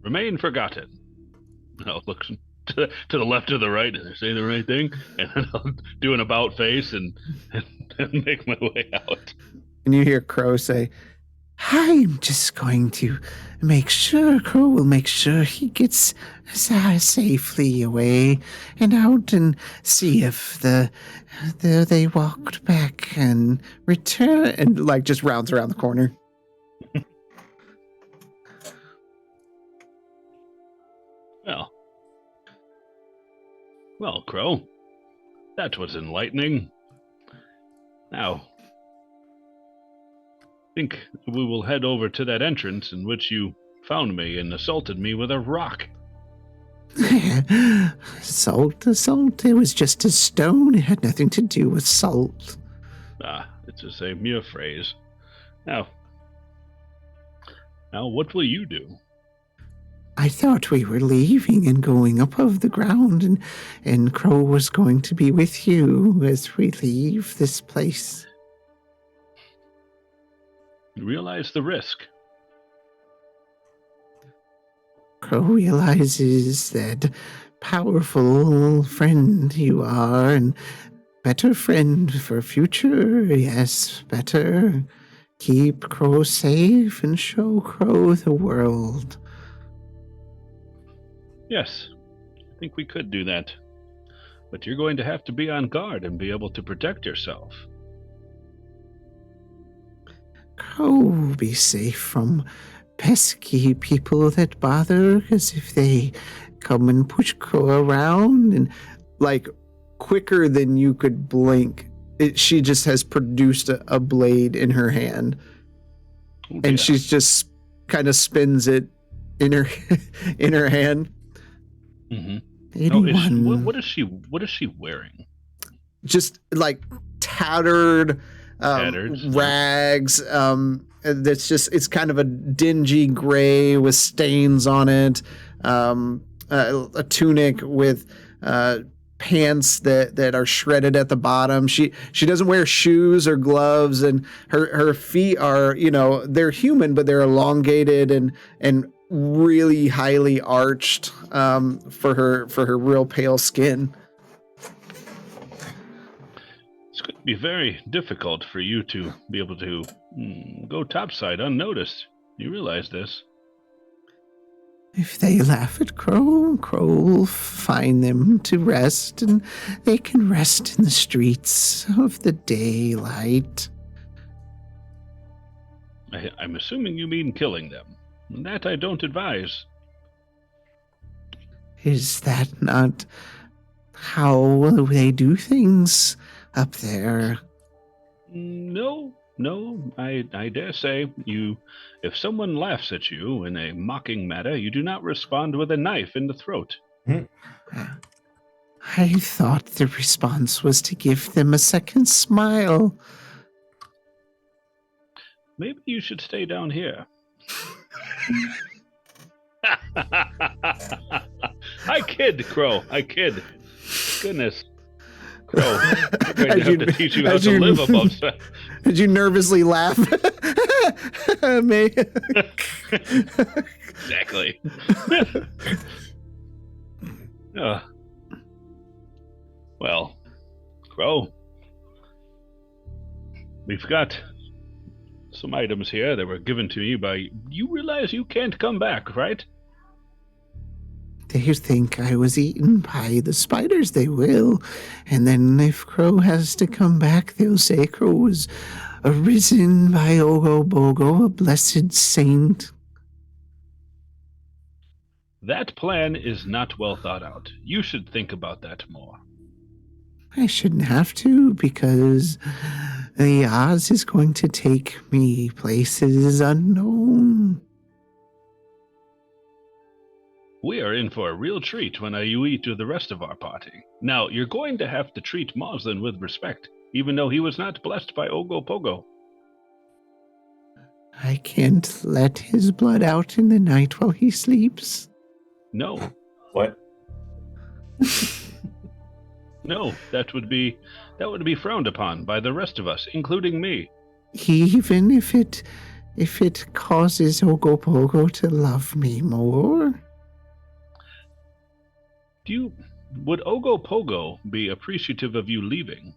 Remain forgotten. And I'll look to the left or the right. Did I say the right thing? And then I'll do an about face and make my way out. And you hear Crow say, I'm just going to make sure, Crow will make sure he gets safely away and out and see if they walked back and return, and like just rounds around the corner. Well, Crow, that was enlightening. Now, I think we will head over to that entrance in which you found me and assaulted me with a rock. Salt. It was just a stone. It had nothing to do with salt. It's just a mere phrase. Now, what will you do? I thought we were leaving and going above the ground, and Crow was going to be with you as we leave this place. You realize the risk. Crow realizes that powerful friend you are, and better friend for future. Yes, better keep Crow safe and show Crow the world. Yes, I think we could do that. But you're going to have to be on guard and be able to protect yourself. Crow will be safe from pesky people that bother, because if they come and push Crow around, and like quicker than you could blink, she just has produced a blade in her hand. Oh, and she's just kind of spins it in her hand. Mm-hmm. What is she wearing? Just like tattered rags. It's kind of a dingy gray with stains on it. A tunic with pants that are shredded at the bottom. She doesn't wear shoes or gloves, and her feet are, they're human, but they're elongated and really highly arched for her real pale skin. It's going to be very difficult for you to be able to go topside unnoticed. You realize this? If they laugh at Crow, Crow will find them to rest, and they can rest in the streets of the daylight. I'm assuming you mean killing them. That I don't advise. Is that not how they do things up there? No, I dare say if someone laughs at you in a mocking manner, you do not respond with a knife in the throat. I thought the response was to give them a second smile. Maybe you should stay down here. I kid, Crow. I kid. Goodness. Crow, I'm going to have to teach you how to live above. Did you nervously laugh? Me. Exactly. Well, Crow, we've got some items here that were given to you by... You realize you can't come back, right? They think I was eaten by the spiders, they will. And then if Crow has to come back, they'll say Crow was arisen by Ogo Bogo, a blessed saint. That plan is not well thought out. You should think about that more. I shouldn't have to, because the Oz is going to take me places unknown. We are in for a real treat when you eat with the rest of our party. Now, you're going to have to treat Moslin with respect, even though he was not blessed by Ogo Pogo. I can't let his blood out in the night while he sleeps. No. What? No, that would be frowned upon by the rest of us, including me. Even if it causes Ogopogo to love me more? Would Ogo Pogo be appreciative of you leaving?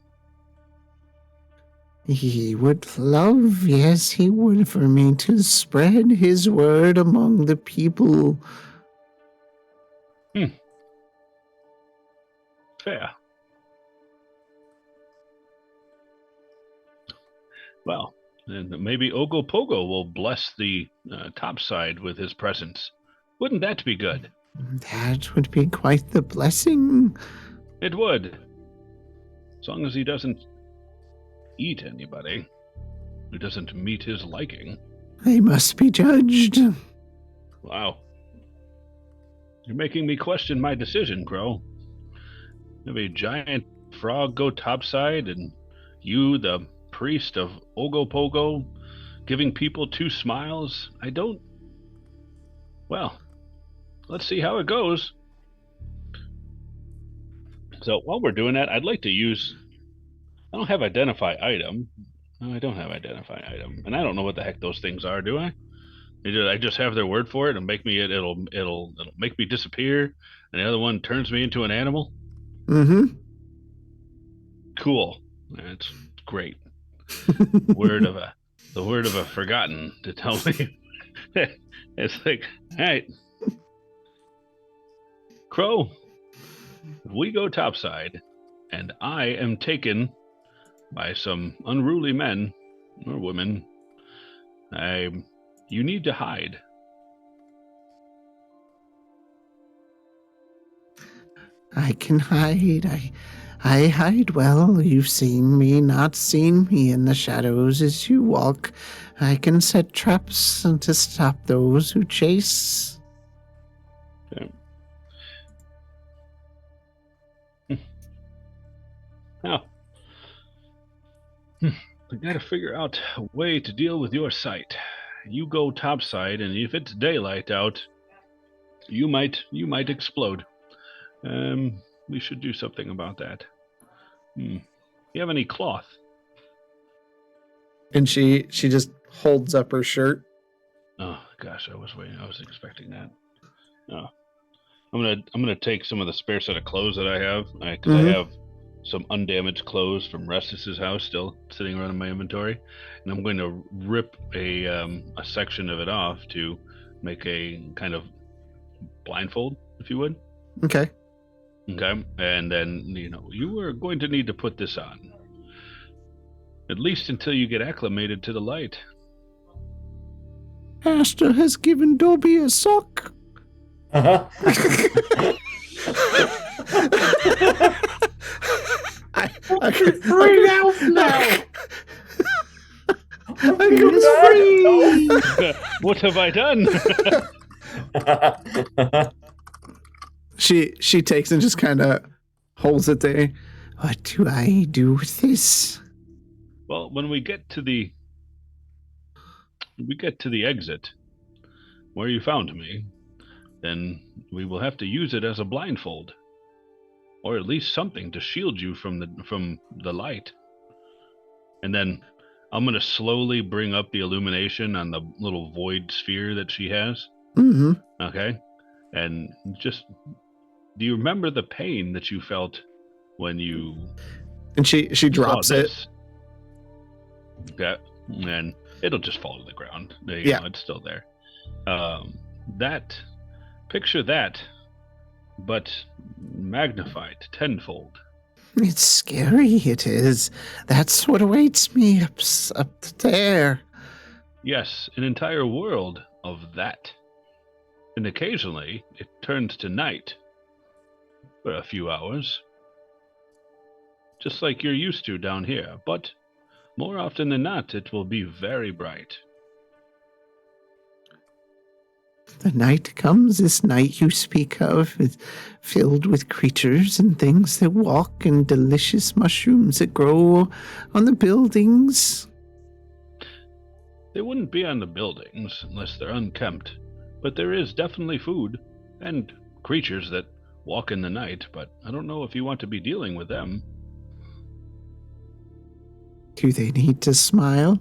He would love, yes, he would, for me to spread his word among the people. Fair. Well, then maybe Ogo Pogo will bless the topside with his presence. Wouldn't that be good? That would be quite the blessing. It would. As long as he doesn't eat anybody. Who doesn't meet his liking. I must be judged. Wow. You're making me question my decision, Crow. Have a giant frog go topside, and you, the priest of Ogopogo, giving people 2 smiles? Well, let's see how it goes. So while we're doing that, I'd like to use... I don't have identify item. No, I don't have identify item. And I don't know what the heck those things are, do I? I just have their word for it and it'll make me disappear, and the other one turns me into an animal? Mm-hmm. Cool. That's great. The word of a forgotten to tell me. It's like, all right, Crow, if we go topside and I am taken by some unruly men or women, you need to hide. I can hide. I hide well. You've seen me, not seen me in the shadows as you walk. I can set traps to stop those who chase. Okay. Now, we gotta figure out a way to deal with your sight. You go topside, and if it's daylight out, you might explode. We should do something about that. You have any cloth? And she just holds up her shirt. Oh gosh, I was waiting. I was expecting that. Oh, I'm gonna take some of the spare set of clothes that I have, because I have some undamaged clothes from Restus's house still sitting around in my inventory, and I'm going to rip a section of it off to make a kind of blindfold, if you would. Okay. Okay, and then you are going to need to put this on, at least until you get acclimated to the light. Asta has given Dobby a sock. Uh-huh. I could Free out now. What have I done? She takes and just kind of holds it there. What do I do with this? Well, when we get to the exit where you found me, then we will have to use it as a blindfold, or at least something to shield you from the light. And then I'm going to slowly bring up the illumination on the little void sphere that she has. Mm-hmm. Okay, and just, do you remember the pain that you felt when you... And she drops it. Okay, and it'll just fall to the ground. It's still there. Picture that, but magnified tenfold. It's scary, it is. That's what awaits me up there. Yes, an entire world of that. And occasionally, it turns to night for a few hours. Just like you're used to down here, but more often than not, it will be very bright. The night comes, this night you speak of, is filled with creatures and things that walk and delicious mushrooms that grow on the buildings. They wouldn't be on the buildings unless they're unkempt, but there is definitely food and creatures that walk in the night, but I don't know if you want to be dealing with them. Do they need to smile?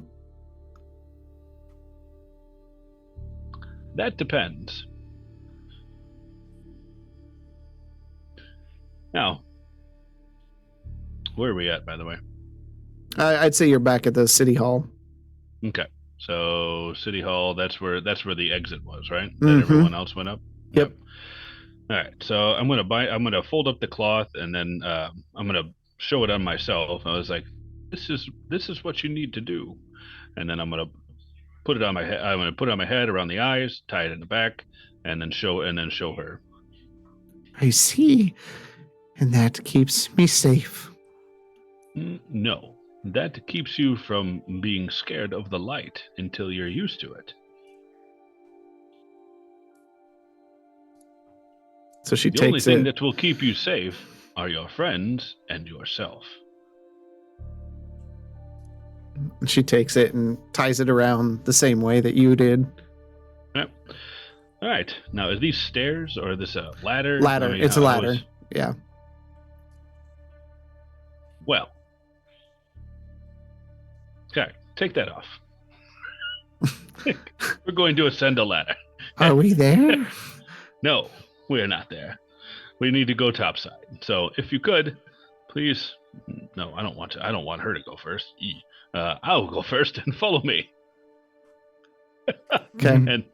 That depends. Now, where are we at, by the way? I'd say you're back at the city hall. Okay, so City Hall. That's where the exit was, right? Mhm. That everyone else went up. Yep. All right, so I'm gonna fold up the cloth and then I'm gonna show it on myself. I was like, this is what you need to do, and then I'm gonna put it on my head. I'm gonna put it on my head around the eyes, tie it in the back, and then show her. I see. And that keeps me safe. No, that keeps you from being scared of the light until you're used to it. So she The only takes thing it. that will keep you safe are your friends and yourself. She takes it and ties it around the same way that you did. Yep. All right. Now, is these stairs or is this a ladder? Ladder. I mean, It's a how ladder. is- Yeah. Well. Okay, take that off. We're going to ascend a ladder. Are we there? No, we are not there. We need to go topside. So, if you could, please. No, I don't want to. I don't want her to go first. I'll go first and follow me. Okay. And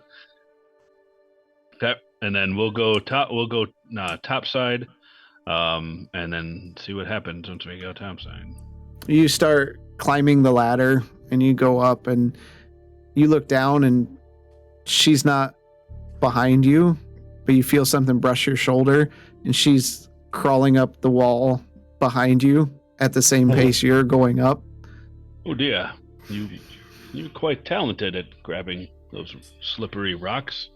okay, and then we'll go topside, and then see what happens once we go topside. You start climbing the ladder and you go up and you look down and she's not behind you, but you feel something brush your shoulder and she's crawling up the wall behind you at the same pace you're going up. Oh dear, you're quite talented at grabbing those slippery rocks.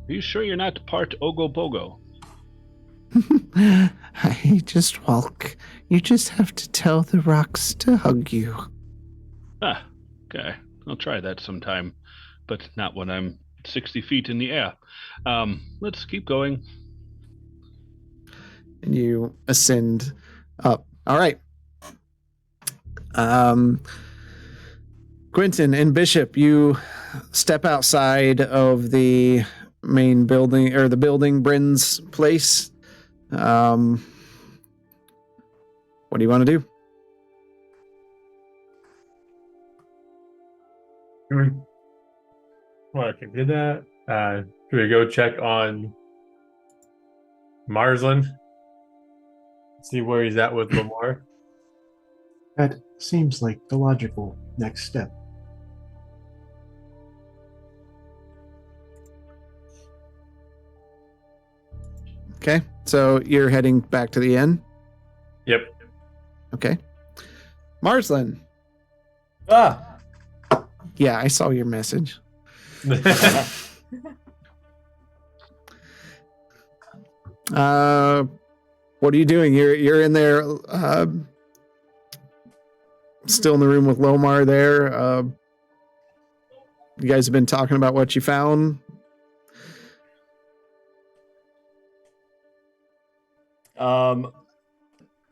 Are you sure you're not part Ogo Bogo? I just walk. You just have to tell the rocks to hug you. Ah, okay. I'll try that sometime, but not when I'm 60 feet in the air. Let's keep going. And you ascend up. All right. Quentin and Bishop, you step outside of the main building, or the building, Bryn's place. What do you want to do? Well, I can do that. Do we go check on Marsland? See where he's at with Lamar? That seems like the logical next step. Okay, so you're heading back to the inn. Yep. Okay. Marsland. Ah. Yeah, I saw your message. What are you doing? You're in there, still in the room with Lomar there. You guys have been talking about what you found.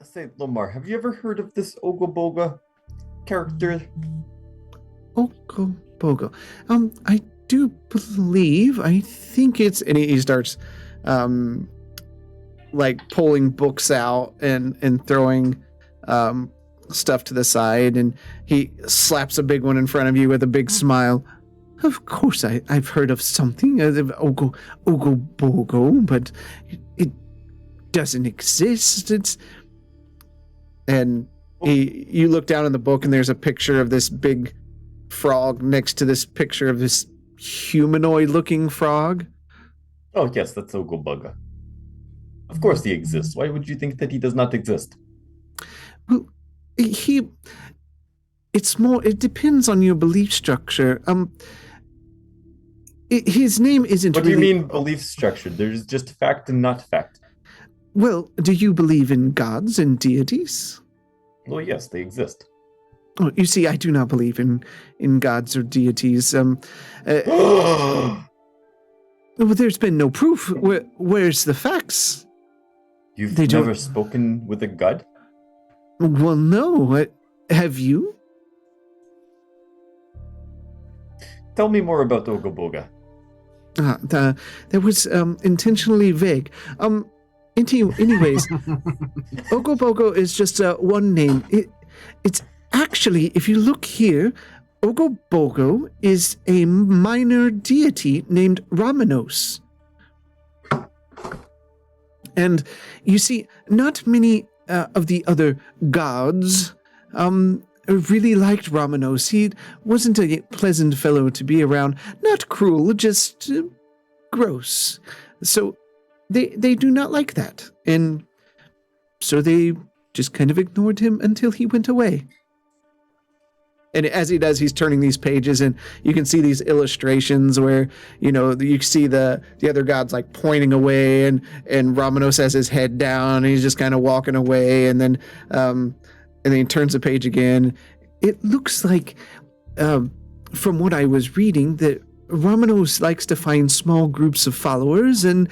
Say, Lomar, have you ever heard of this Ogoboga character? Ogo Bogo. I do believe. I think it's. And he starts, like pulling books out and throwing, stuff to the side, and he slaps a big one in front of you with a big smile. Of course, I've heard of something of Ogo Bogo, but it doesn't exist. You look down in the book, and there's a picture of this big frog next to this picture of this humanoid-looking frog. Oh, yes, that's Ogoboga. Of course he exists. Why would you think that he does not exist? Well, it depends on your belief structure. his name isn't What do you really... mean belief structure? There's just fact and not fact. Well, do you believe in gods and deities? Well, yes, they exist. Oh, you see, I do not believe in gods or deities. Well, there's been no proof. Where's the facts? You've They never don't- spoken with a god? Well, no. Have you? Tell me more about Ogoboga. That was intentionally vague. Anyways, Ogobogo is just one name. It's actually, if you look here, Ogobogo is a minor deity named Ramenos. And you see, not many of the other gods really liked Ramenos. He wasn't a pleasant fellow to be around. Not cruel, just gross. So they do not like that. And so they just kind of ignored him until he went away. And as he does, he's turning these pages, and you can see these illustrations where, you see the other gods like pointing away, and Ramenos has his head down, and he's just kind of walking away, and then he turns the page again. It looks like, from what I was reading, that Ramenos likes to find small groups of followers and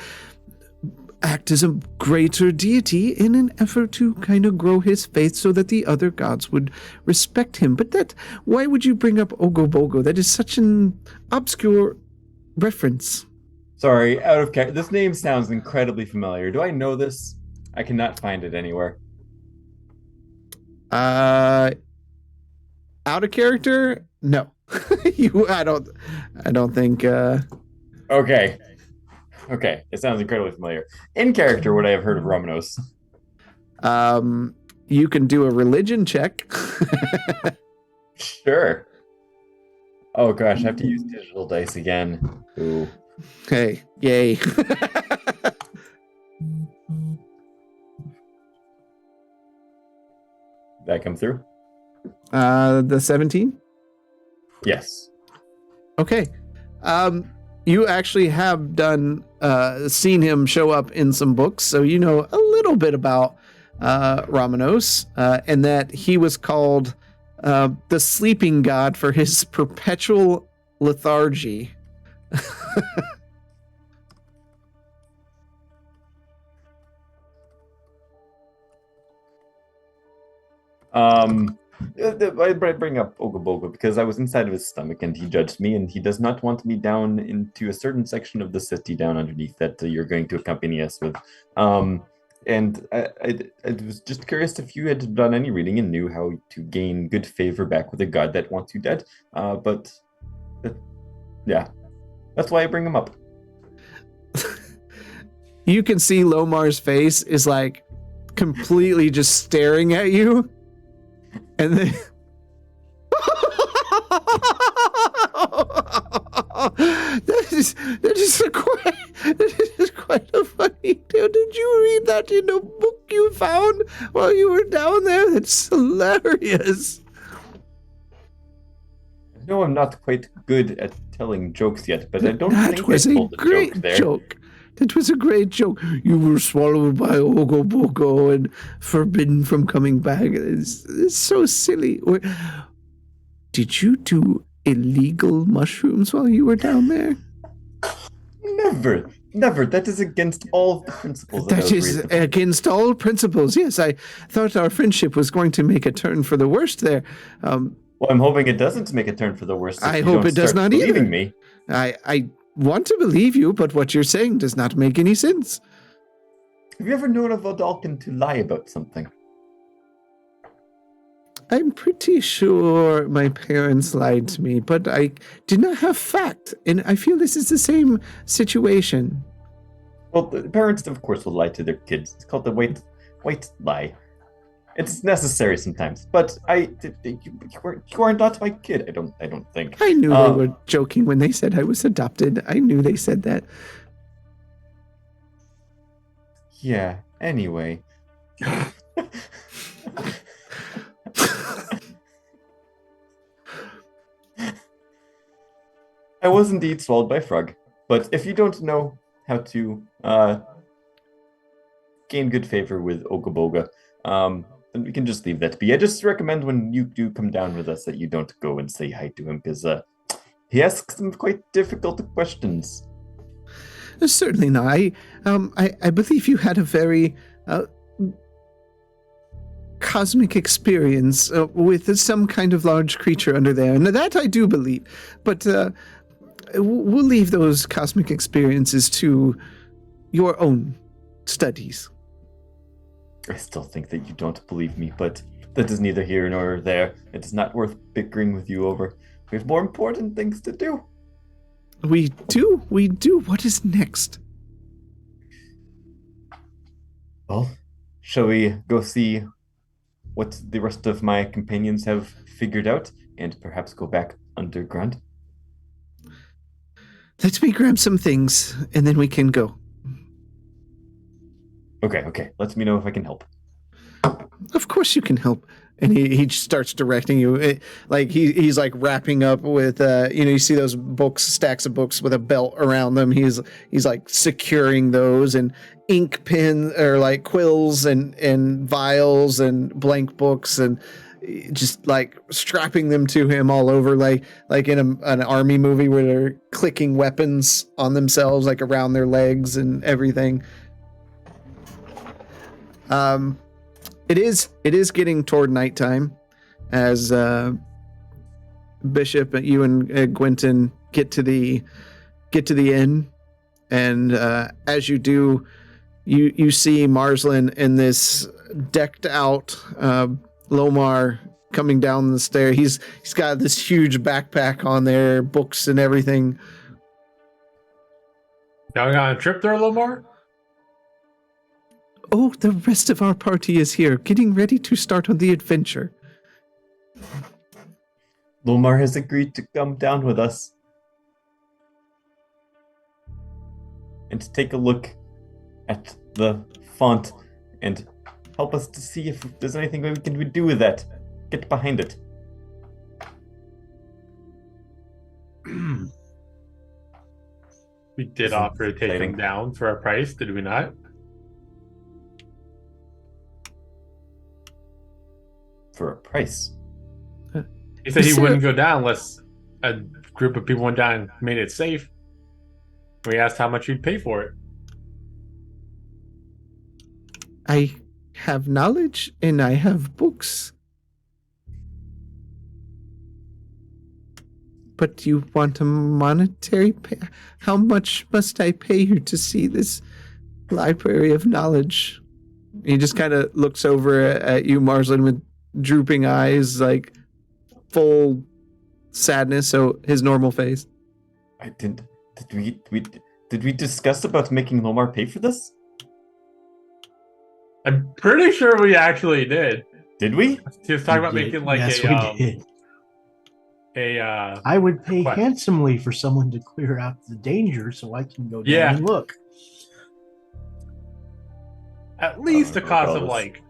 act as a greater deity in an effort to kind of grow his faith so that the other gods would respect him. But why would you bring up Ogobogo? That is such an obscure reference. Sorry, out of character. This name sounds incredibly familiar. Do I know this? I cannot find it anywhere. Out of character? No. I don't think Okay, it sounds incredibly familiar. In character, would I have heard of Ramenos? You can do a religion check. Sure. Oh gosh, I have to use digital dice again. Ooh. Hey, yay. Did that come through? The 17? Yes. Okay. You actually have seen him show up in some books, so you know a little bit about Ramenos, and that he was called the sleeping god for his perpetual lethargy. I bring up Ogobogo because I was inside of his stomach and he judged me, and he does not want me down into a certain section of the city down underneath that you're going to accompany us with. And I was just curious if you had done any reading and knew how to gain good favor back with a god that wants you dead. Yeah, that's why I bring him up. You can see Lomar's face is like completely just staring at you. And then that is quite a funny tale. Did you read that in a book you found while you were down there? That's hilarious. No, I'm not quite good at telling jokes yet, but I don't That think was I a told the great joke there. joke. That was a great joke. You were swallowed by Ogobogo and forbidden from coming back. It's so silly. Did you do illegal mushrooms while you were down there? Never. That is against all of the principles. That is against all principles. Yes, I thought our friendship was going to make a turn for the worst there. Well, I'm hoping it doesn't make a turn for the worst. I hope it does not either. Believing me. I want to believe you, but what you're saying does not make any sense. Have you ever known a Vodalkin to lie about something? I'm pretty sure my parents lied to me, but I did not have fact, and I feel this is the same situation. Well, the parents, of course, will lie to their kids. It's called the white lie. It's necessary sometimes, but you are not my kid. I don't think. I knew they were joking when they said I was adopted. I knew they said that. Yeah. Anyway. I was indeed swallowed by a frog. But if you don't know how to gain good favor with Ogoboga, then we can just leave that be. I just recommend when you do come down with us that you don't go and say hi to him, because he asks some quite difficult questions. Certainly not. I believe you had a very cosmic experience with some kind of large creature under there, and that I do believe. But we'll leave those cosmic experiences to your own studies. I still think that you don't believe me, but that is neither here nor there. It is not worth bickering with you over. We have more important things to do. We do. What is next? Well, shall we go see what the rest of my companions have figured out and perhaps go back underground? Let me grab some things, and then we can go. Okay. Let me know if I can help. Of course you can help. And he starts directing you. He's like wrapping up with, you see those books, stacks of books with a belt around them. He's like securing those, and ink pens or like quills and vials and blank books, and just like strapping them to him all over, like in an army movie where they're clicking weapons on themselves, like around their legs and everything. It is getting toward nighttime as Bishop, you and Gwenton get to the inn, and as you do, you see Marslin and this decked out Lomar coming down the stair. He's got this huge backpack on there, books and everything. Going on a trip there, Lomar? Oh, the rest of our party is here, getting ready to start on the adventure. Lomar has agreed to come down with us and to take a look at the font and help us to see if there's anything we can do with that. Get behind it. We did offer to take him down for a price, did we not? For a price? He said he wouldn't go down unless a group of people went down and made it safe. We asked how much you'd pay for it. I have knowledge and I have books. But you want a monetary pay? How much must I pay you to see this library of knowledge? He just kind of looks over at you, Marslin, with drooping eyes, like full sadness, so his normal face. Did we discuss about making Lomar pay for this? I'm pretty sure we actually did. Did we? He was talking about making like we did. I would pay handsomely for someone to clear out the danger so I can go down and look. At least a cost of like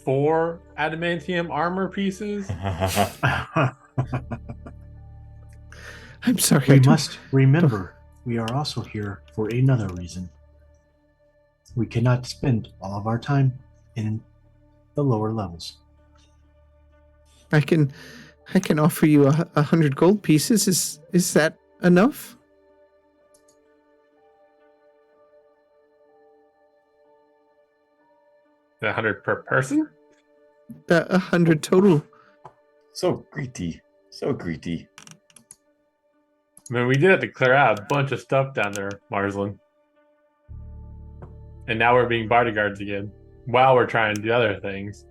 4 adamantium armor pieces. I'm sorry. We must remember we are also here for another reason. We cannot spend all of our time in the lower levels. I can offer you 100 gold pieces. Is that enough? $100 per person? 100 total. So greedy. I mean, we did have to clear out a bunch of stuff down there, Marslin. And now we're being bodyguards again, while we're trying to do other things.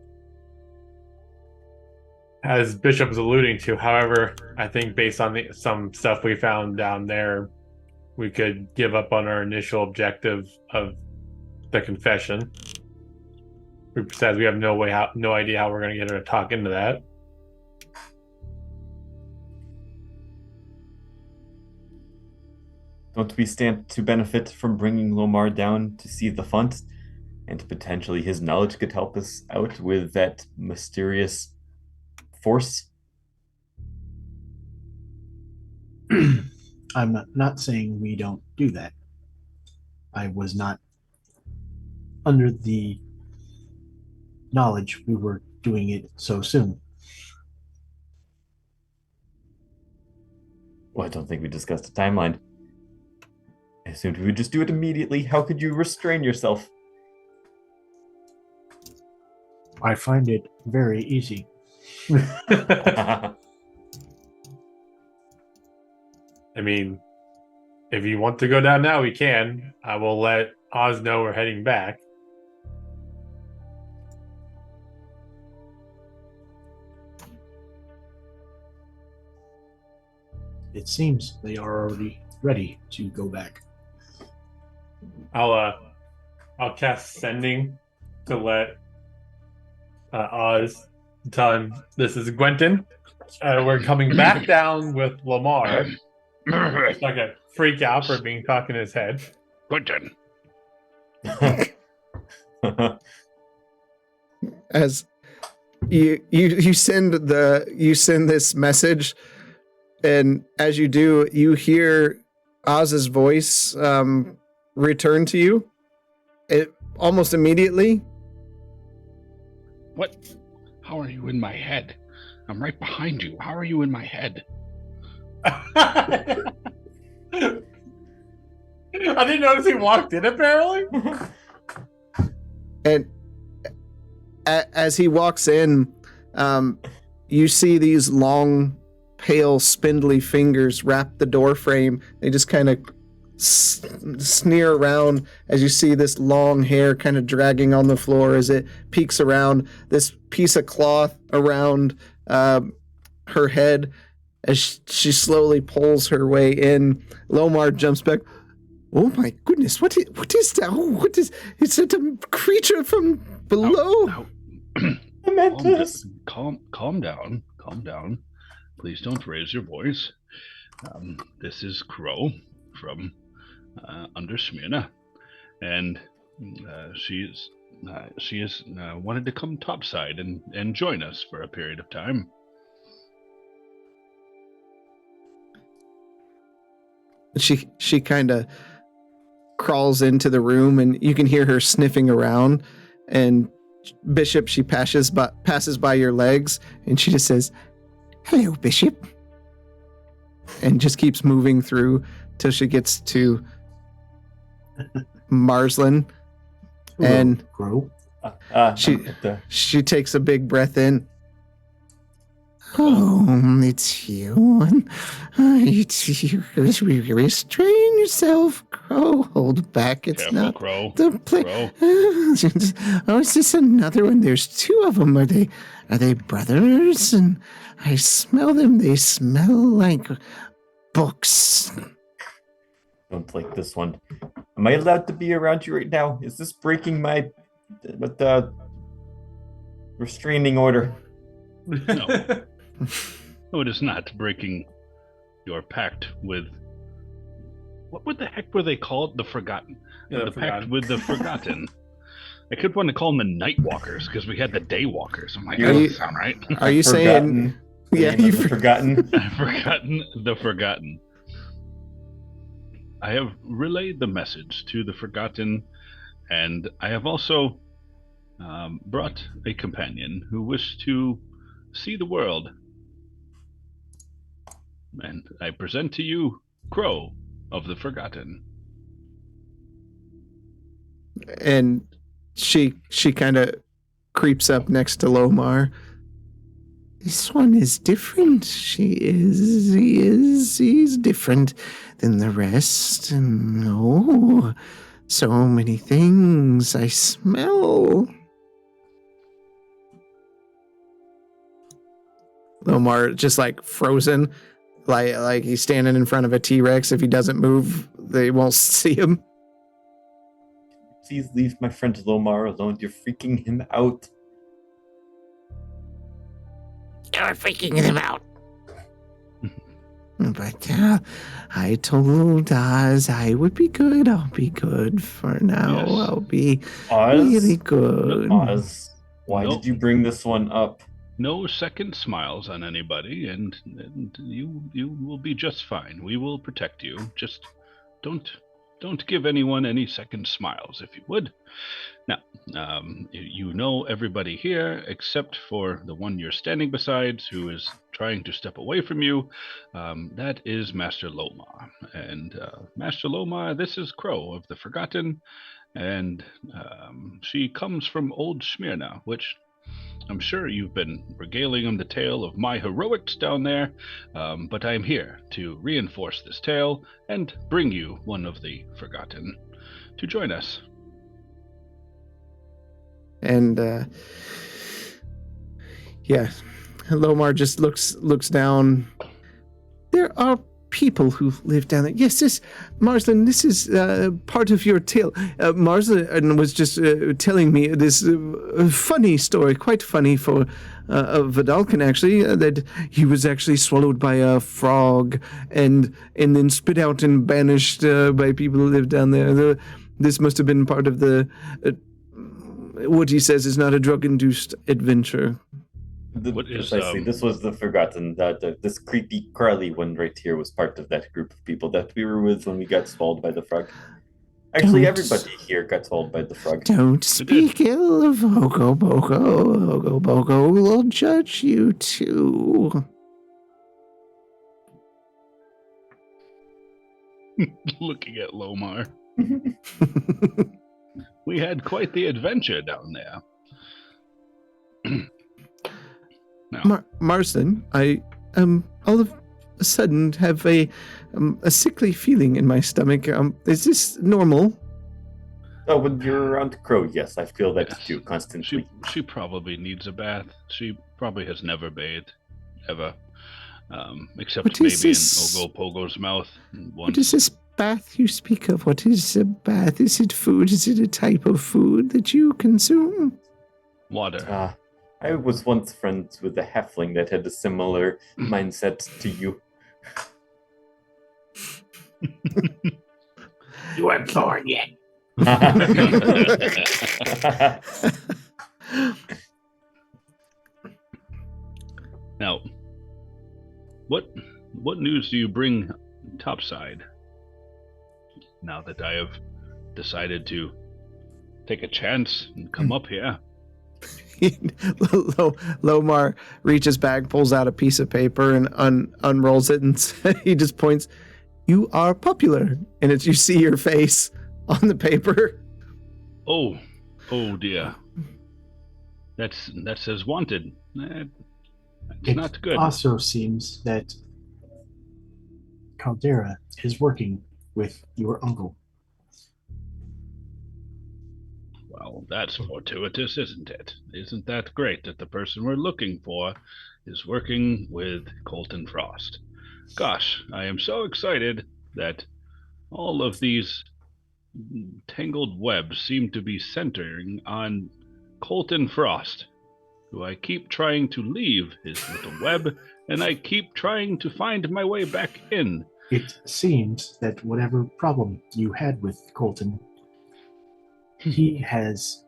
As Bishop was alluding to, however, I think based on some stuff we found down there, we could give up on our initial objective of the confession. Besides, we have no idea how we're going to get her to talk into that. Don't we stand to benefit from bringing Lomar down to see the font? And potentially his knowledge could help us out with that mysterious force? I'm not saying we don't do that. I was not under the knowledge we were doing it so soon. Well, I don't think we discussed a timeline. I assumed we would just do it immediately. How could you restrain yourself? I find it very easy. I mean, if you want to go down now, we can. I will let Oz know we're heading back. It seems they are already ready to go back. I'll cast sending to let Oz tell him this is Gwenton. We're coming back down with Lamar. It's like a freak out for being caught in his head. Quentin. As you send this message, and as you do, you hear Oz's voice return to you. It almost immediately. What? How are you in my head? I'm right behind you. How are you in my head? I didn't notice he walked in, apparently. And as he walks in, you see these long, pale, spindly fingers wrap the door frame. They just kind of sneer around as you see this long hair kind of dragging on the floor as it peeks around this piece of cloth around her head. As she slowly pulls her way in, Lomar jumps back. Oh my goodness! What is that? Oh, what is? It's a creature from below. Calm down. Please don't raise your voice. This is Crow from under Smyrna, and she has wanted to come topside and join us for a period of time. She kind of crawls into the room, and you can hear her sniffing around. And Bishop, she passes by your legs, and she just says, "Hello, Bishop," and just keeps moving through till she gets to Marslin. And Grow. she takes a big breath in. Oh, it's you. It's you. Restrain yourself, Crow. Hold back. It's Careful, not Crow. the play. Crow. Oh, is this another one? There's two of them. Are they brothers? And I smell them. They smell like books. Don't like this one. Am I allowed to be around you right now? Is this breaking my restraining order? No. No, it is not breaking your pact with... What the heck were they called? The Forgotten. Yeah, the pact with the Forgotten. I could want to call them the Night Walkers, because we had the Day Walkers. I'm like, that doesn't sound right. Are you saying... Yeah, you've forgotten. I've forgotten the Forgotten. I have relayed the message to the Forgotten, and I have also brought a companion who wished to see the world. And I present to you Crow of the Forgotten. And she kind of creeps up next to Lomar. This one is different. He's different than the rest. And oh, so many things I smell. Lomar just like frozen, like he's standing in front of a T-Rex. If he doesn't move, they won't see him. Please leave my friend Lomar alone. You're freaking him out. You're freaking him out. But I told Oz I would be good. I'll be good for now. Yes. I'll be Oz? really good. Oz, why did you bring this one up? no second smiles on anybody, and you will be just fine. We will protect you. Just don't give anyone any second smiles, if you would. Now, you know everybody here except for the one you're standing beside, who is trying to step away from you. That is Master Lomar. And Master Lomar, this is Crow of the Forgotten, and she comes from Old Smyrna, which I'm sure you've been regaling him the tale of my heroics down there, but I am here to reinforce this tale and bring you one of the Forgotten to join us. And yeah, Lomar just looks down. There are people who live down there. Yes, Marsland, this is part of your tale. Marsland was just telling me this funny story, quite funny for Vidalcan, actually, that he was actually swallowed by a frog and then spit out and banished by people who live down there. This must have been part of the what he says is not a drug-induced adventure. Precisely, this was the Forgotten. That this creepy Crowley one right here was part of that group of people that we were with when we got swallowed by the frog. Actually, everybody here got swallowed by the frog. Don't speak ill of Ogo Bogo. Ogo Bogo will judge you too. Looking at Lomar. We had quite the adventure down there. Now, Marsden, I all of a sudden have a sickly feeling in my stomach. Is this normal? Oh, when you're around Crow, yes, I feel that too constantly. She probably needs a bath. She probably has never bathed, ever, except maybe in Ogo Pogo's mouth. Once. What is this bath you speak of? What is a bath? Is it food? Is it a type of food that you consume? Water. I was once friends with a halfling that had a similar mindset to you. You weren't born yet. Now, what news do you bring topside? Now that I have decided to take a chance and come up here. Lomar reaches back, pulls out a piece of paper, and unrolls it, and he just points. You are popular, and you see your face on the paper. Oh dear. That says wanted. It's not good. It also seems that Caldera is working with your uncle. Well, that's fortuitous, isn't it? Isn't that great that the person we're looking for is working with Colton Frost? Gosh, I am so excited that all of these tangled webs seem to be centering on Colton Frost, who I keep trying to leave his little web, and I keep trying to find my way back in. It seems that whatever problem you had with Colton, he has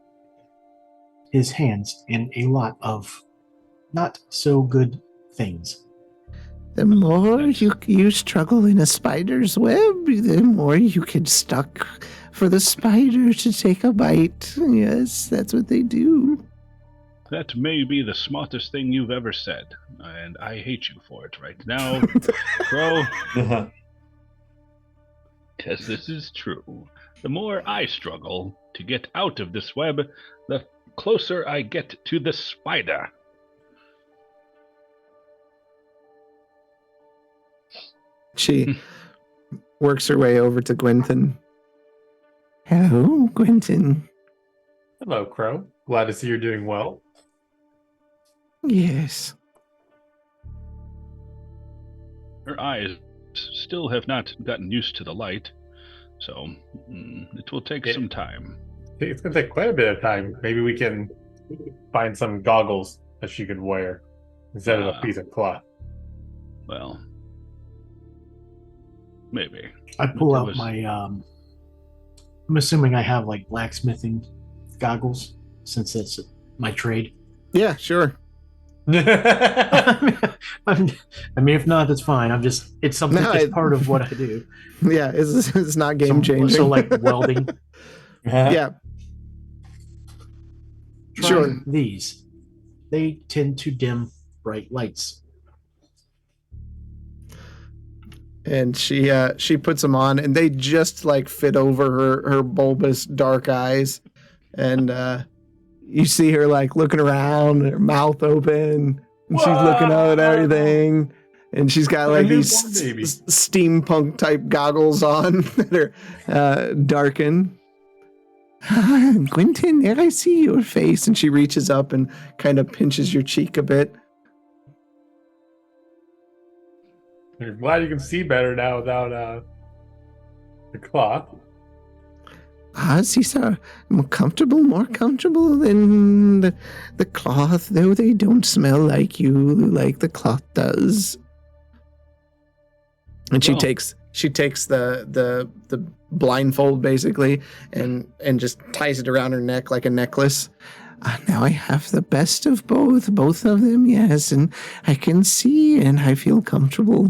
his hands in a lot of not so good things. The more you struggle in a spider's web, the more you get stuck for the spider to take a bite. Yes, that's what they do. That may be the smartest thing you've ever said, and I hate you for it right now, Crow. Because this is true. The more I struggle to get out of this web, the closer I get to the spider. She works her way over to Gwynton. Hello, Gwynton. Hello, Crow. Glad to see you're doing well. Yes. Her eyes still have not gotten used to the light, so it will take some time. It's going to take quite a bit of time. Maybe we can find some goggles that she could wear instead of a piece of cloth. Well, maybe. I pull out my, I'm assuming I have like blacksmithing goggles, since that's my trade. Yeah, sure. I mean, if not, that's fine. It's something, No, it's part of what I do. Yeah, it's not game changing. So like welding. Yeah, Try sure. these. They tend to dim bright lights. And she puts them on, and they just like fit over her bulbous dark eyes, and you see her like looking around, her mouth open, and she's looking out at everything, and she's got like these steampunk type goggles on that are darkened. Quentin, there I see your face, and she reaches up and kind of pinches your cheek a bit. I'm glad you can see better now without the cloth. These are more comfortable than the cloth, though they don't smell like you like the cloth does. And she takes the blindfold basically and just ties it around her neck like a necklace. Now I have the best of both of them, yes, and I can see and I feel comfortable.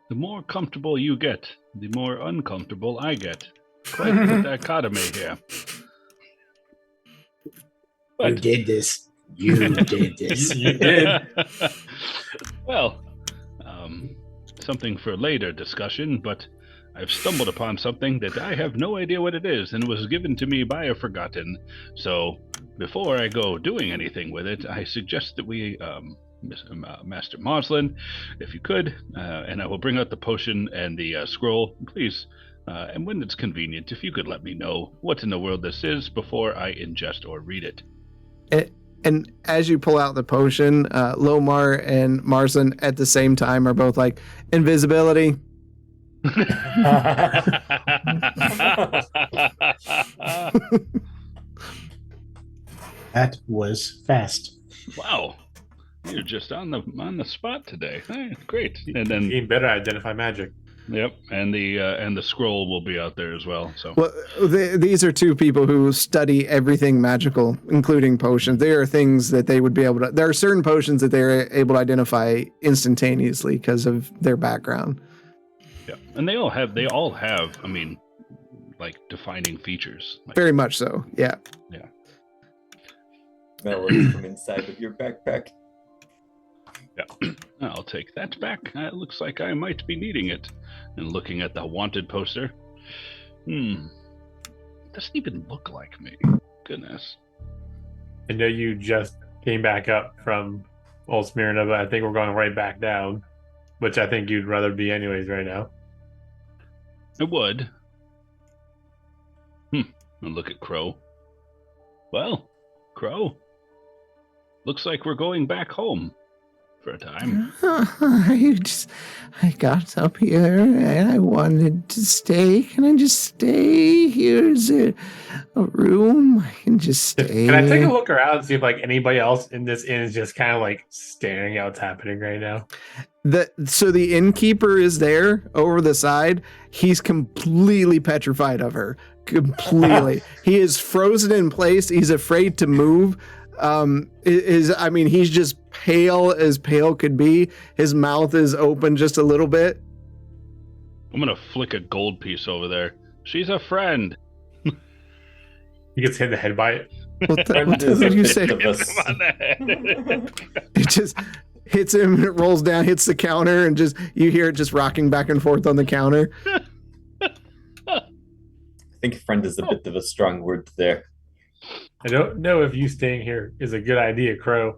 The more comfortable you get, the more uncomfortable I get. Quite the dichotomy here. You did this. You did this. You did. Well, something for later discussion, but I've stumbled upon something that I have no idea what it is, and was given to me by a Forgotten. So, before I go doing anything with it, I suggest that we, Master Moslin, if you could, and I will bring out the potion and the scroll, please, and when it's convenient, if you could let me know what in the world this is before I ingest or read it. And as you pull out the potion, Lomar and Marson at the same time are both like, invisibility. That was fast. Wow. You're just on the spot today. Hey, great. And then Even better identify magic. Yep, and the scroll will be out there as well. So, well, these are two people who study everything magical, including potions. There are things that they would be able to. There are certain potions that they're able to identify instantaneously because of their background. yeah, and they all have. I mean, like defining features. Like, Very much so. Yeah. Yeah. Melody from inside of your backpack. Yeah, I'll take that back. It looks like I might be needing it. And looking at the wanted poster, it doesn't even look like me. Goodness. I know you just came back up from Old Smyrna, but I think we're going right back down, which I think you'd rather be anyways right now. I would. And look at Crow. Well, Crow, looks like we're going back home. For a time. I got up here and I wanted to stay. Can I just stay? Here's a room. I can just stay. Can I take a look around and see if like anybody else in this inn is just kind of like staring at what's happening right now? So the innkeeper is there over the side. He's completely petrified of her. Completely. He is frozen in place. He's afraid to move. He's just pale as pale could be. His mouth is open just a little bit. I'm gonna flick a gold piece over there. She's a friend. He gets hit in the head by it. What did you say? It just hits him and it rolls down, hits the counter, and just you hear it just rocking back and forth on the counter. I think friend is a bit of a strong word there. I don't know if you staying here is a good idea, Crow.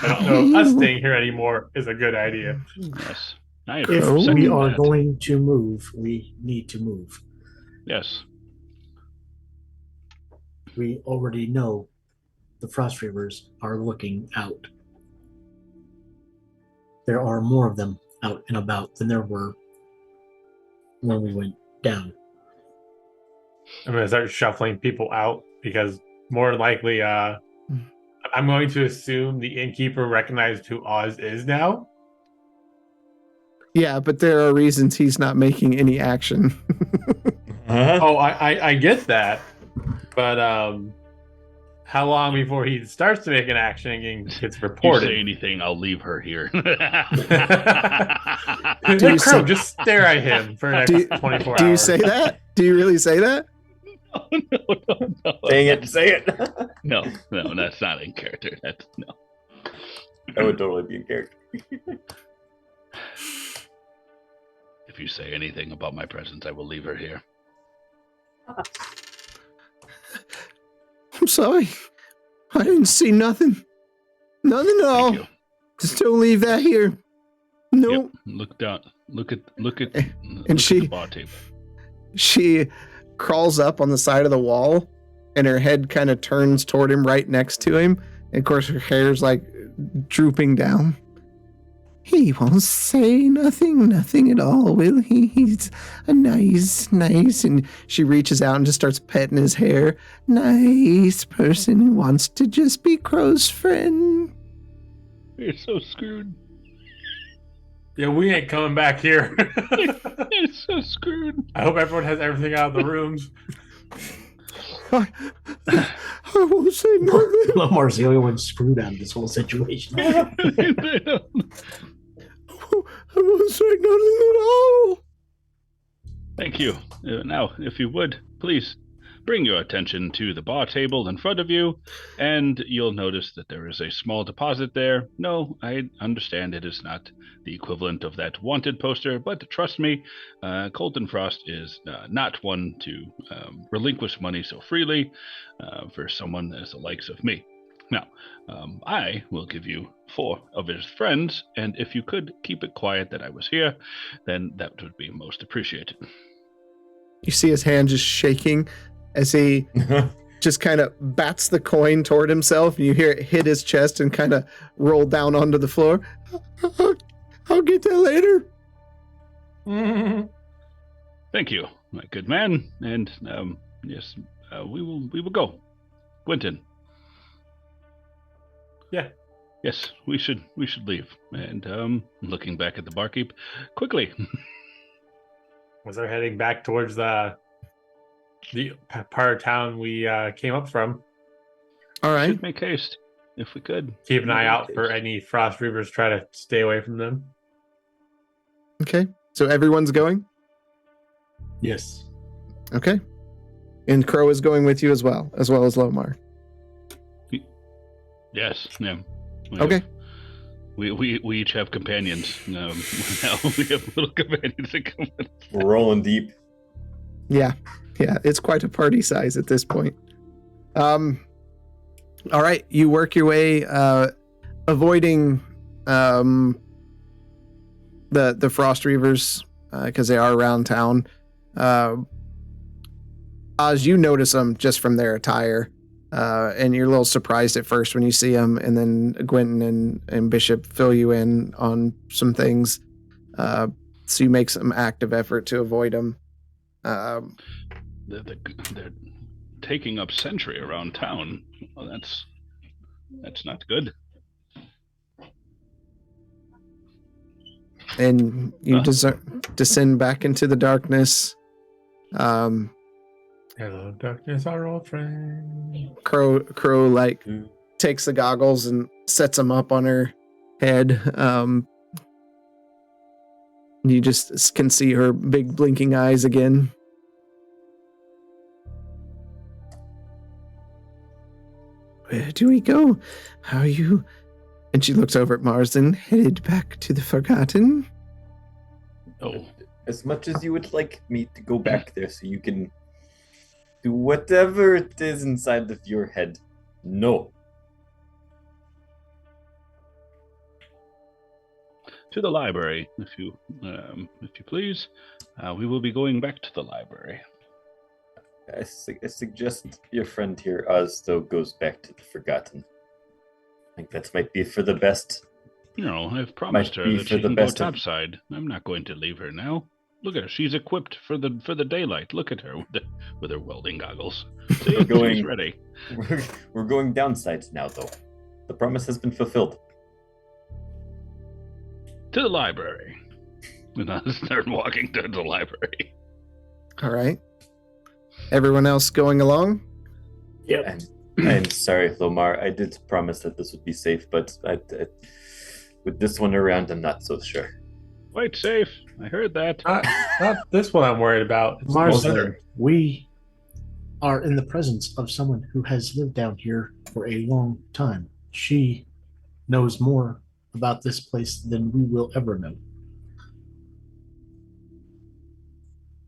I don't know if us staying here anymore is a good idea. Yes. If we are going to move, we need to move. Yes. We already know the Frost Reavers are looking out. There are more of them out and about than there were when we went down. I'm going to start shuffling people out because more likely, I'm going to assume the innkeeper recognized who Oz is now. Yeah, but there are reasons he's not making any action. Uh-huh. Oh, I get that, but How long before he starts to make an action and gets You reported? say anything, I'll leave her here. Hey, Crow, just stare at him for the next 24 Do you hours. say that? Do you really say that? No. Say it. No, that's not in character. That's no. That would totally be in character. If you say anything about my presence, I will leave her here. I'm sorry. I didn't see nothing. Nothing at all. Thank you. Just don't leave that here. No. Yep. Look down. Look at she- the bar table. She crawls up on the side of the wall, and her head kind of turns toward him right next to him. And of course, her hair's like drooping down. He won't say nothing at all, will he? He's a nice, and She reaches out and just starts petting his hair. nice person who wants to just be Crow's friend. You're so screwed. Yeah, we ain't coming back here. You're so screwed. I hope everyone has everything out of the rooms. I won't say nothing. Lomar's the only one screwed out of this whole situation. I won't say nothing at all. Thank you. Now, if you would, please bring your attention to the bar table in front of you, and you'll notice that there is a small deposit there. No, I understand it is not the equivalent of that wanted poster, but trust me, Colton Frost is not one to relinquish money so freely for someone as the likes of me. Now, I will give you 4 of his friends, and if you could keep it quiet that I was here, then that would be most appreciated. You see his hand just shaking as he just kind of bats the coin toward himself, and you hear it hit his chest and kind of roll down onto the floor. I'll get that later. Thank you, my good man. And yes, we will go. Quentin. Yeah. Yes, we should leave. And looking back at the barkeep, quickly. Was they're heading back towards the part of town we came up from. All right. Should make haste if we could. Keep an eye out for any Frost Reavers. Try to stay away from them. Okay. So everyone's going? Yes. Okay. And Crow is going with you as well as Lomar. Yes. Yeah. Okay. We each have companions. Now we have little companions that come with us. We're rolling deep. Yeah, it's quite a party size at this point. All right, you work your way, avoiding the Frost Reavers because they are around town. Oz, you notice them just from their attire, and you're a little surprised at first when you see them, and then Gwenton and Bishop fill you in on some things, so you make some active effort to avoid them. They're taking up sentry around town. Well, that's not good. And you descend back into the darkness. Hello, darkness, our old friend. Crow like takes the goggles and sets them up on her head. You just can see her big blinking eyes again. Where do we go? How are you? And she looks over at Marsden, headed back to the Forgotten. Oh, As much as you would like me to go back there so you can do whatever it is inside of your head, no. to the library, if you please. We will be going back to the library. I suggest your friend here, Oz, though, goes back to the Forgotten. I think that might be for the best. You know, I've promised her be that for she the can go best of- topside. I'm not going to leave her now. Look at her; she's equipped for the daylight. Look at her with her welding goggles. See, going- she's ready. We're going downsides now, though. The promise has been fulfilled. To the library. And I start walking to the library. All right. Everyone else going along? Yep. And I'm sorry, Lomar. I did promise that this would be safe, but with this one around, I'm not so sure. Quite safe. I heard that. Not this one I'm worried about. It's most Marsden, other. we are in the presence of someone who has lived down here for a long time. She knows more about this place than we will ever know.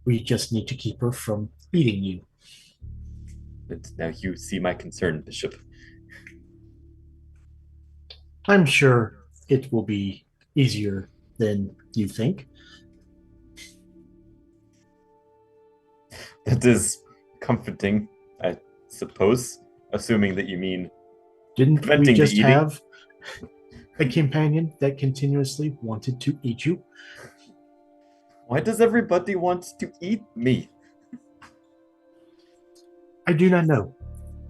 We just need to keep her from eating you. But now you see my concern, Bishop. I'm sure it will be easier than you think. That is comforting, I suppose, assuming that you mean Didn't we preventing the just eating. have a companion that continuously wanted to eat you? Why does everybody want to eat me? I do not know.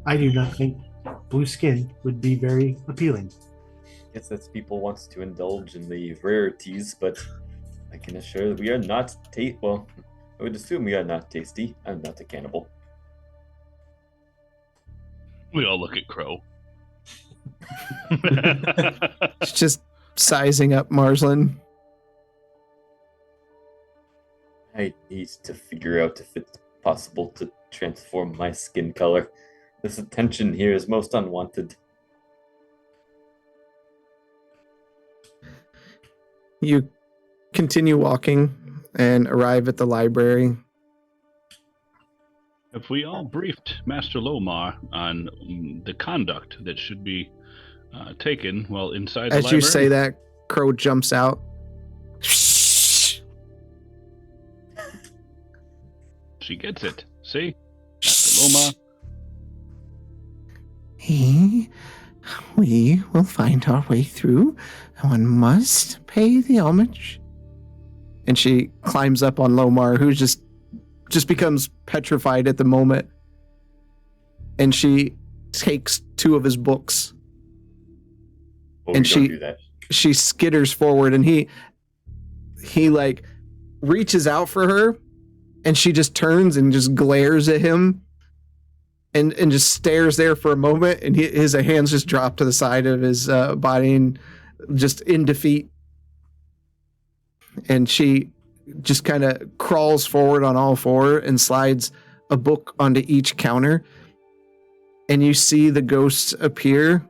I do not think blue skin would be very appealing. Guess that's people want to indulge in the rarities, but I can assure that we are not well, I would assume we are not tasty. I'm not a cannibal. We all look at Crow. It's just sizing up Marsland. I need to figure out if it's possible to transform my skin color. This attention here is most unwanted. You continue walking and arrive at the library. Have we all briefed Master Lomar on the conduct that should be taken while inside the As library? you say that, Crow jumps out. She gets it. See? Master Lomar. We will find our way through. One must pay the homage. And she climbs up on Lomar, who just becomes petrified at the moment. And she takes two of his books. Oh, And we don't she- do that. She skitters forward, and he like reaches out for her, and she just turns and just glares at him and just stares there for a moment, and his hands just drop to the side of his body and just in defeat. And she just kind of crawls forward on all four and slides a book onto each counter, and you see the ghosts appear.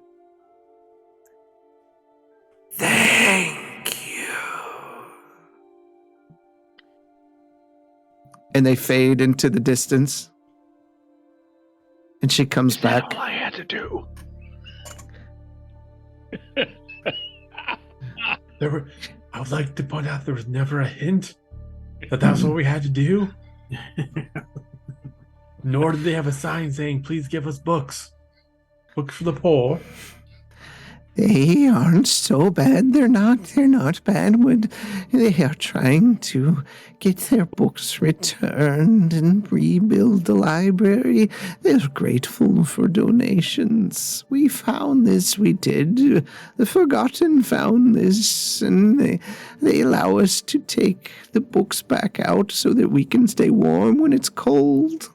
Thank you. And they fade into the distance. And she comes Is that back. all I had to do? I would like to point out there was never a hint that that's what we had to do. Nor did they have a sign saying, please give us books. Books for the poor. They aren't so bad. They're not bad. They are trying to get their books returned and rebuild the library. They're grateful for donations. We found this, we did. The Forgotten found this, and they allow us to take the books back out so that we can stay warm when it's cold.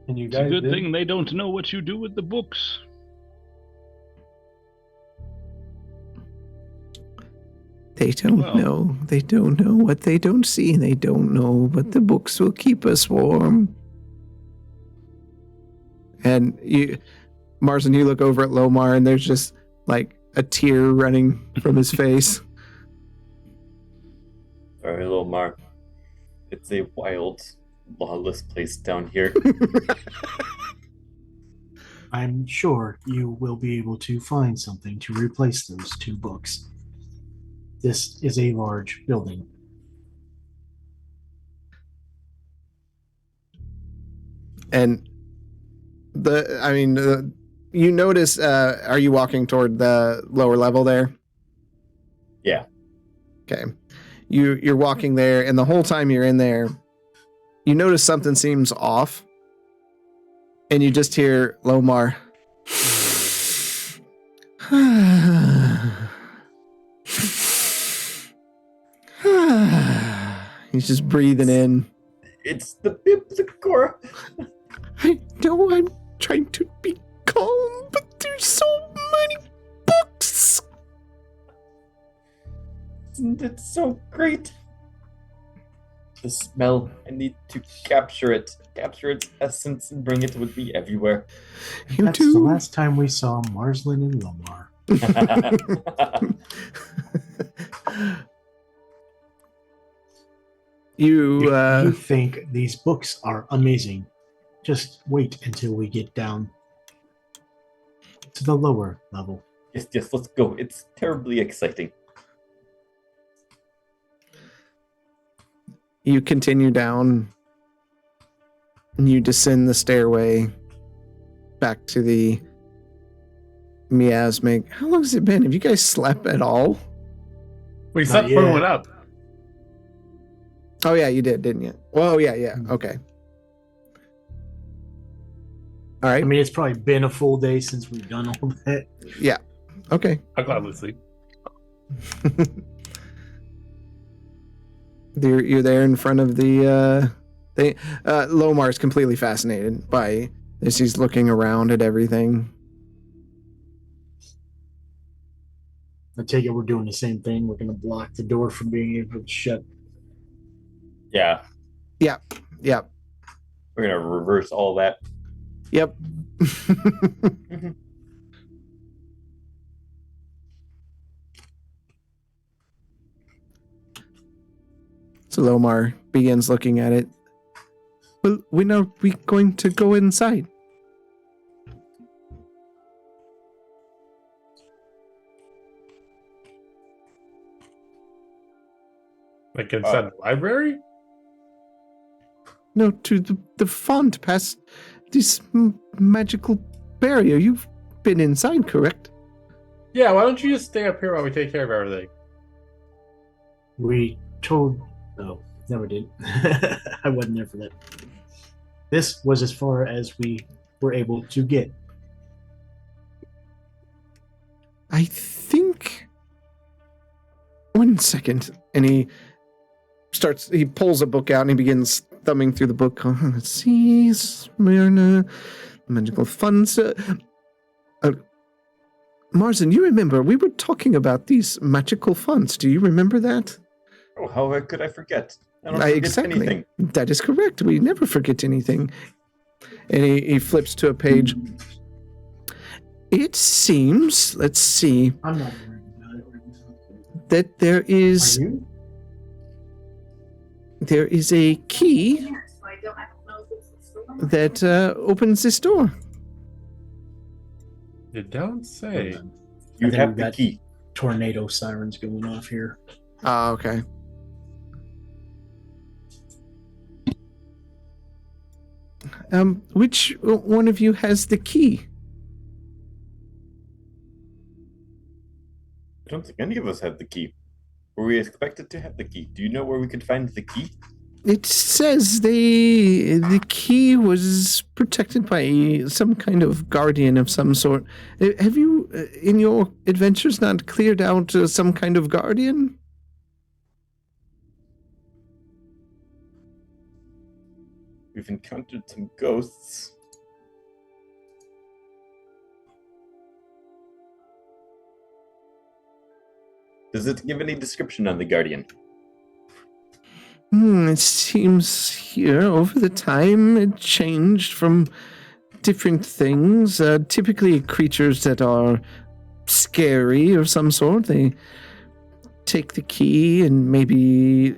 And you It's a guys good did? thing they don't know what you do with the books. They don't Well- know. They don't know what they don't see. They don't know, but the books will keep us warm. And Marsden, you look over at Lomar, and there's just like a tear running from his face. Sorry, Lomar. It's a wild, lawless place down here. I'm sure you will be able to find something to replace those two books. This is a large building. And you notice, are you walking toward the lower level there? Yeah. Okay. You're walking there, and the whole time you're in there, you notice something seems off, and you just hear Lomar. He's just breathing in. It's the Biblicora. I know I'm trying to be calm, but there's so many books. Isn't it so great? The smell. I need to capture its essence and bring it with me everywhere. That's the last time we saw Marsland and Lomar. You You think these books are amazing. Just wait until we get down to the lower level. Yes, let's go. It's terribly exciting. You continue down, and you descend the stairway back to the miasmic. How long has it been? Have you guys slept at all? We slept before we went up. Oh yeah, you did, didn't you? Well, yeah. Okay. All right. I mean, it's probably been a full day since we've done all that. Yeah. Okay. I'll gladly sleep. You're there in front of the thing. Lomar's completely fascinated by this. He's looking around at everything. I take it we're doing the same thing. We're going to block the door from being able to shut. Yeah. Yep. We're gonna reverse all that. Yep. So Lomar begins looking at it. Well, when are we going to go inside? Like inside the library? No, to the font past this magical barrier. You've been inside, correct? Yeah, why don't you just stay up here while we take care of everything? We told... No, never did. I wasn't there for that. This was as far as we were able to get. I think... One second. And he pulls a book out and he begins thumbing through the book. Let's see, Smyrna, magical funds. Marsden, you remember, we were talking about these magical funds. Do you remember that? Oh, how could I forget? I don't forget Exactly. anything. That is correct. We never forget anything. And he flips to a page. It seems, let's see, I'm not worried about it right now. that there is... Are you? There is a key that opens this door. You don't say. You I think have we've the got key. Tornado sirens going off here. Ah, okay. Which one of you has the key? I don't think any of us have the key. Were we expected to have the key? Do you know where we could find the key? It says the key was protected by some kind of guardian of some sort. Have you, in your adventures, not cleared out some kind of guardian? We've encountered some ghosts. Does it give any description on the guardian? It seems here over the time it changed from different things. Typically creatures that are scary of some sort. They take the key and maybe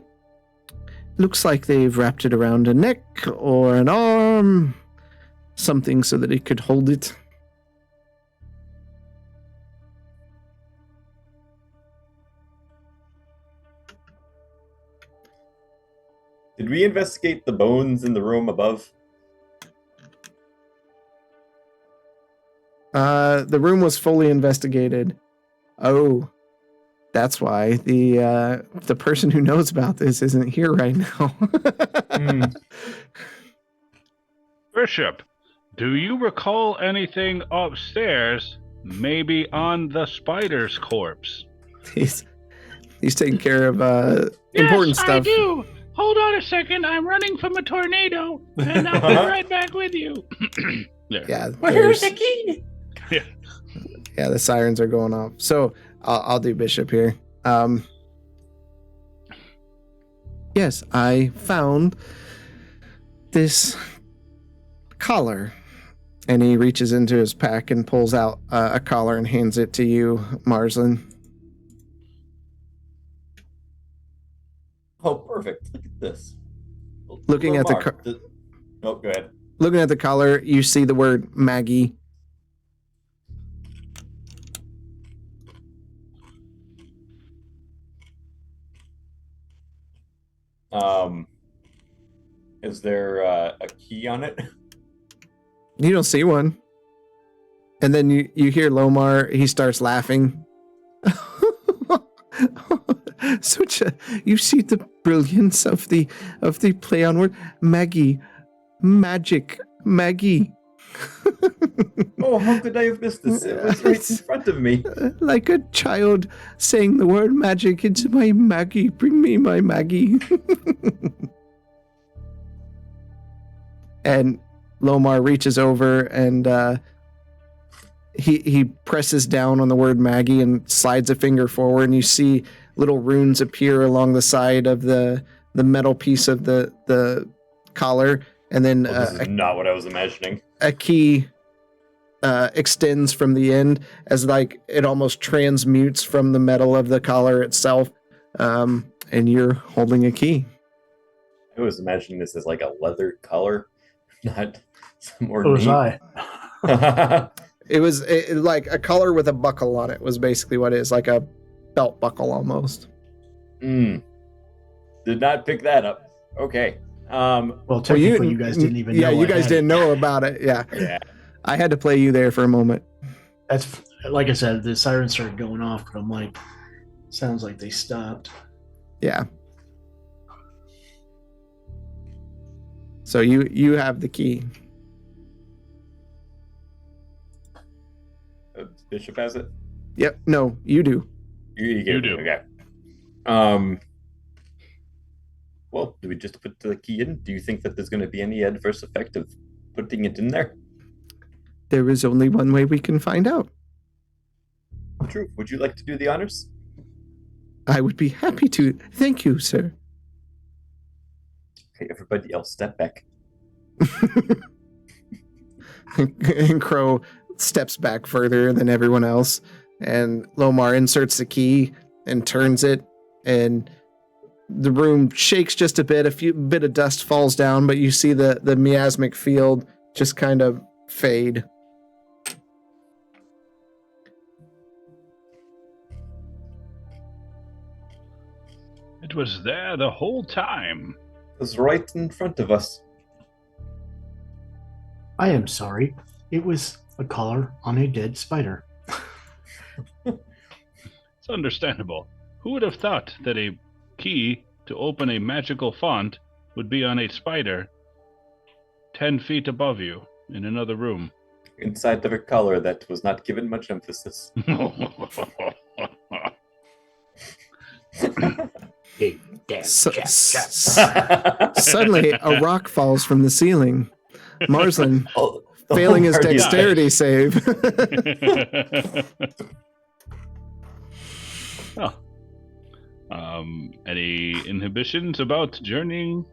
looks like they've wrapped it around a neck or an arm, something so that it could hold it. Did we investigate the bones in the room above? The room was fully investigated. Oh, that's why the person who knows about this isn't here right now. Bishop, do you recall anything upstairs? Maybe on the spider's corpse? He's taking care of important stuff. I do. Hold on a second. I'm running from a tornado, and I'll be right back with you. There. Yeah, Where's the key? yeah, the sirens are going off. So I'll do Bishop here. Yes, I found this collar. And he reaches into his pack and pulls out a collar and hands it to you, Marslin. Oh, perfect. Look at this. Looking at Oh, go ahead. Looking at the collar, you see the word Maggie. Is there a key on it? You don't see one. And then you hear Lomar, he starts laughing. You see the brilliance of the play on word. Maggie. Magic. Maggie. Oh, how could I have missed this? It was right in front of me. Like a child saying the word magic into my Maggie. Bring me my Maggie. And Lomar reaches over and he presses down on the word Maggie and slides a finger forward, and you see little runes appear along the side of the metal piece of the collar, and then This is not what I was imagining. a key extends from the end as like it almost transmutes from the metal of the collar itself, and you're holding a key. I was imagining this as like a leather collar, not some more. So was I. It was like a collar with a buckle on it was basically what it is, like a belt buckle almost. Did not pick that up. Okay. Well, technically, you guys didn't even know. Yeah, you guys didn't it. know about it. Yeah. Yeah. I had to play you there for a moment. That's like I said, the sirens started going off, but I'm like, sounds like they stopped. Yeah. So you have the key. Bishop has it. Yep. No, you do. You do. Okay. Well, do we just put the key in? Do you think that there's going to be any adverse effect of putting it in there? There is only one way we can find out. True. Would you like to do the honors? I would be happy to. Thank you, sir. Okay, everybody else, step back. And Crow steps back further than everyone else, and Lomar inserts the key and turns it, and the room shakes just a bit. Bit of dust falls down, but you see the miasmic field just kind of fade. It was there the whole time. It was right in front of us. I am sorry. It was a collar on a dead spider. It's understandable. Who would have thought that a key to open a magical font would be on a spider 10 feet above you in another room? Inside of a collar that was not given much emphasis. Suddenly, a rock falls from the ceiling. Marslin, The failing whole his party dexterity save. Any inhibitions about journeying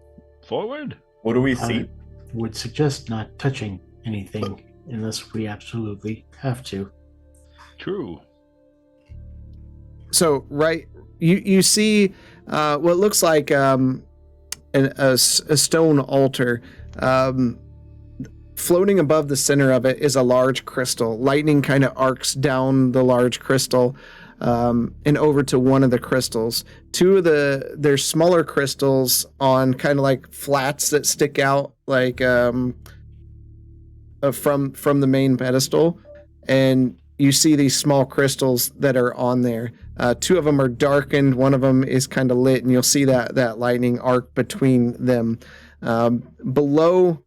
forward? What do we I see? would suggest not touching anything unless we absolutely have to. True. So, right, you see what looks like a stone altar. Floating above the center of it is a large crystal. Lightning kind of arcs down the large crystal and over to one of the crystals. Two of there's smaller crystals on kind of like flats that stick out like from the main pedestal, and you see these small crystals that are on there. Two of them are darkened, one of them is kind of lit, and you'll see that lightning arc between them. Below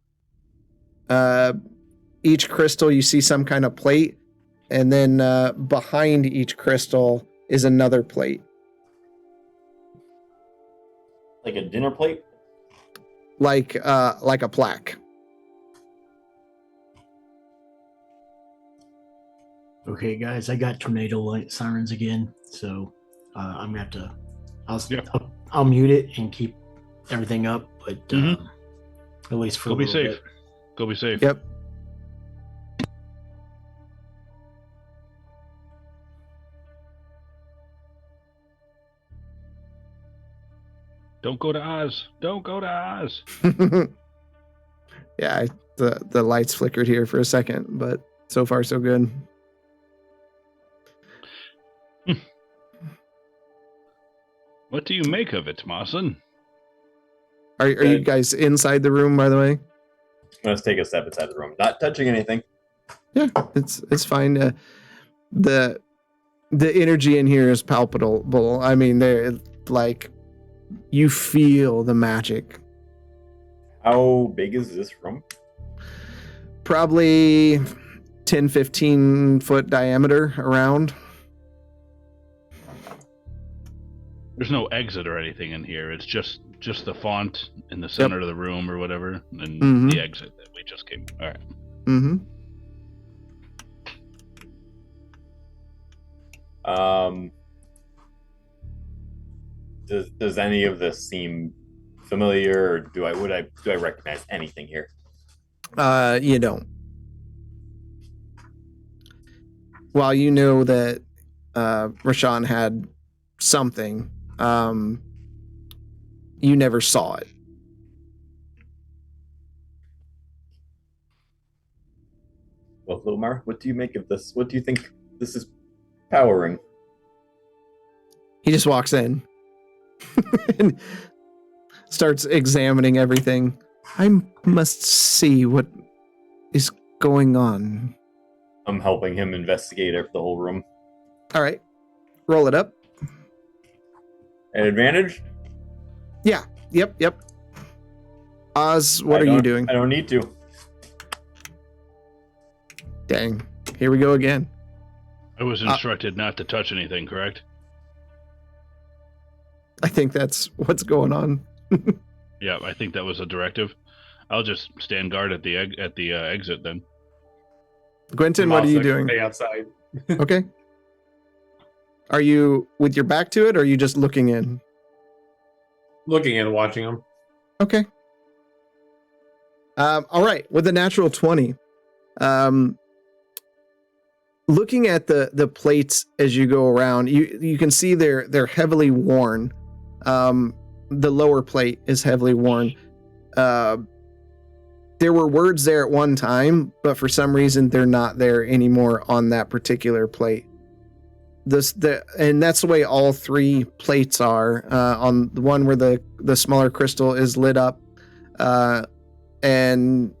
each crystal, you see some kind of plate, and then behind each crystal is another plate. Like a dinner plate? like a plaque. Okay, guys, I got tornado light sirens again, so I'm gonna have to. I'll mute it and keep everything up, but at least for Go a be little safe. Go be safe. Yep. Don't go to Oz. Don't go to Oz. Yeah, the lights flickered here for a second, but so far so good. What do you make of it, Mawson? Are you guys inside the room, by the way? Let's take a step inside the room. Not touching anything. Yeah, it's fine. The energy in here is palpable. I mean, they're like you feel the magic. How big is this room? Probably 10, 15 foot diameter around. There's no exit or anything in here. It's just the font in the center of the room or whatever, and the exit that we just came. All right. Mm-hmm. Does any of this seem familiar, or do I recognize anything here? You don't. While you know that Rashawn had something, you never saw it. Well, Lomar, what do you make of this? What do you think this is powering? He just walks in and starts examining everything. I must see what is going on. I'm helping him investigate the whole room. All right. Roll it up. An advantage? Yeah. Yep. Oz, what are you doing? I don't need to. Dang. Here we go again. I was instructed not to touch anything, correct? I think that's what's going on. Yeah, I think that was a directive. I'll just stand guard at the exit then. Quentin, what are you doing? Stay outside. Okay. Are you with your back to it, or are you just looking in? Looking and watching them. Okay. All right. With a natural 20, looking at the plates as you go around, you can see they're heavily worn. The lower plate is heavily worn. There were words there at one time, but for some reason they're not there anymore on that particular plate. And that's the way all three plates are. On the one where the smaller crystal is lit up, and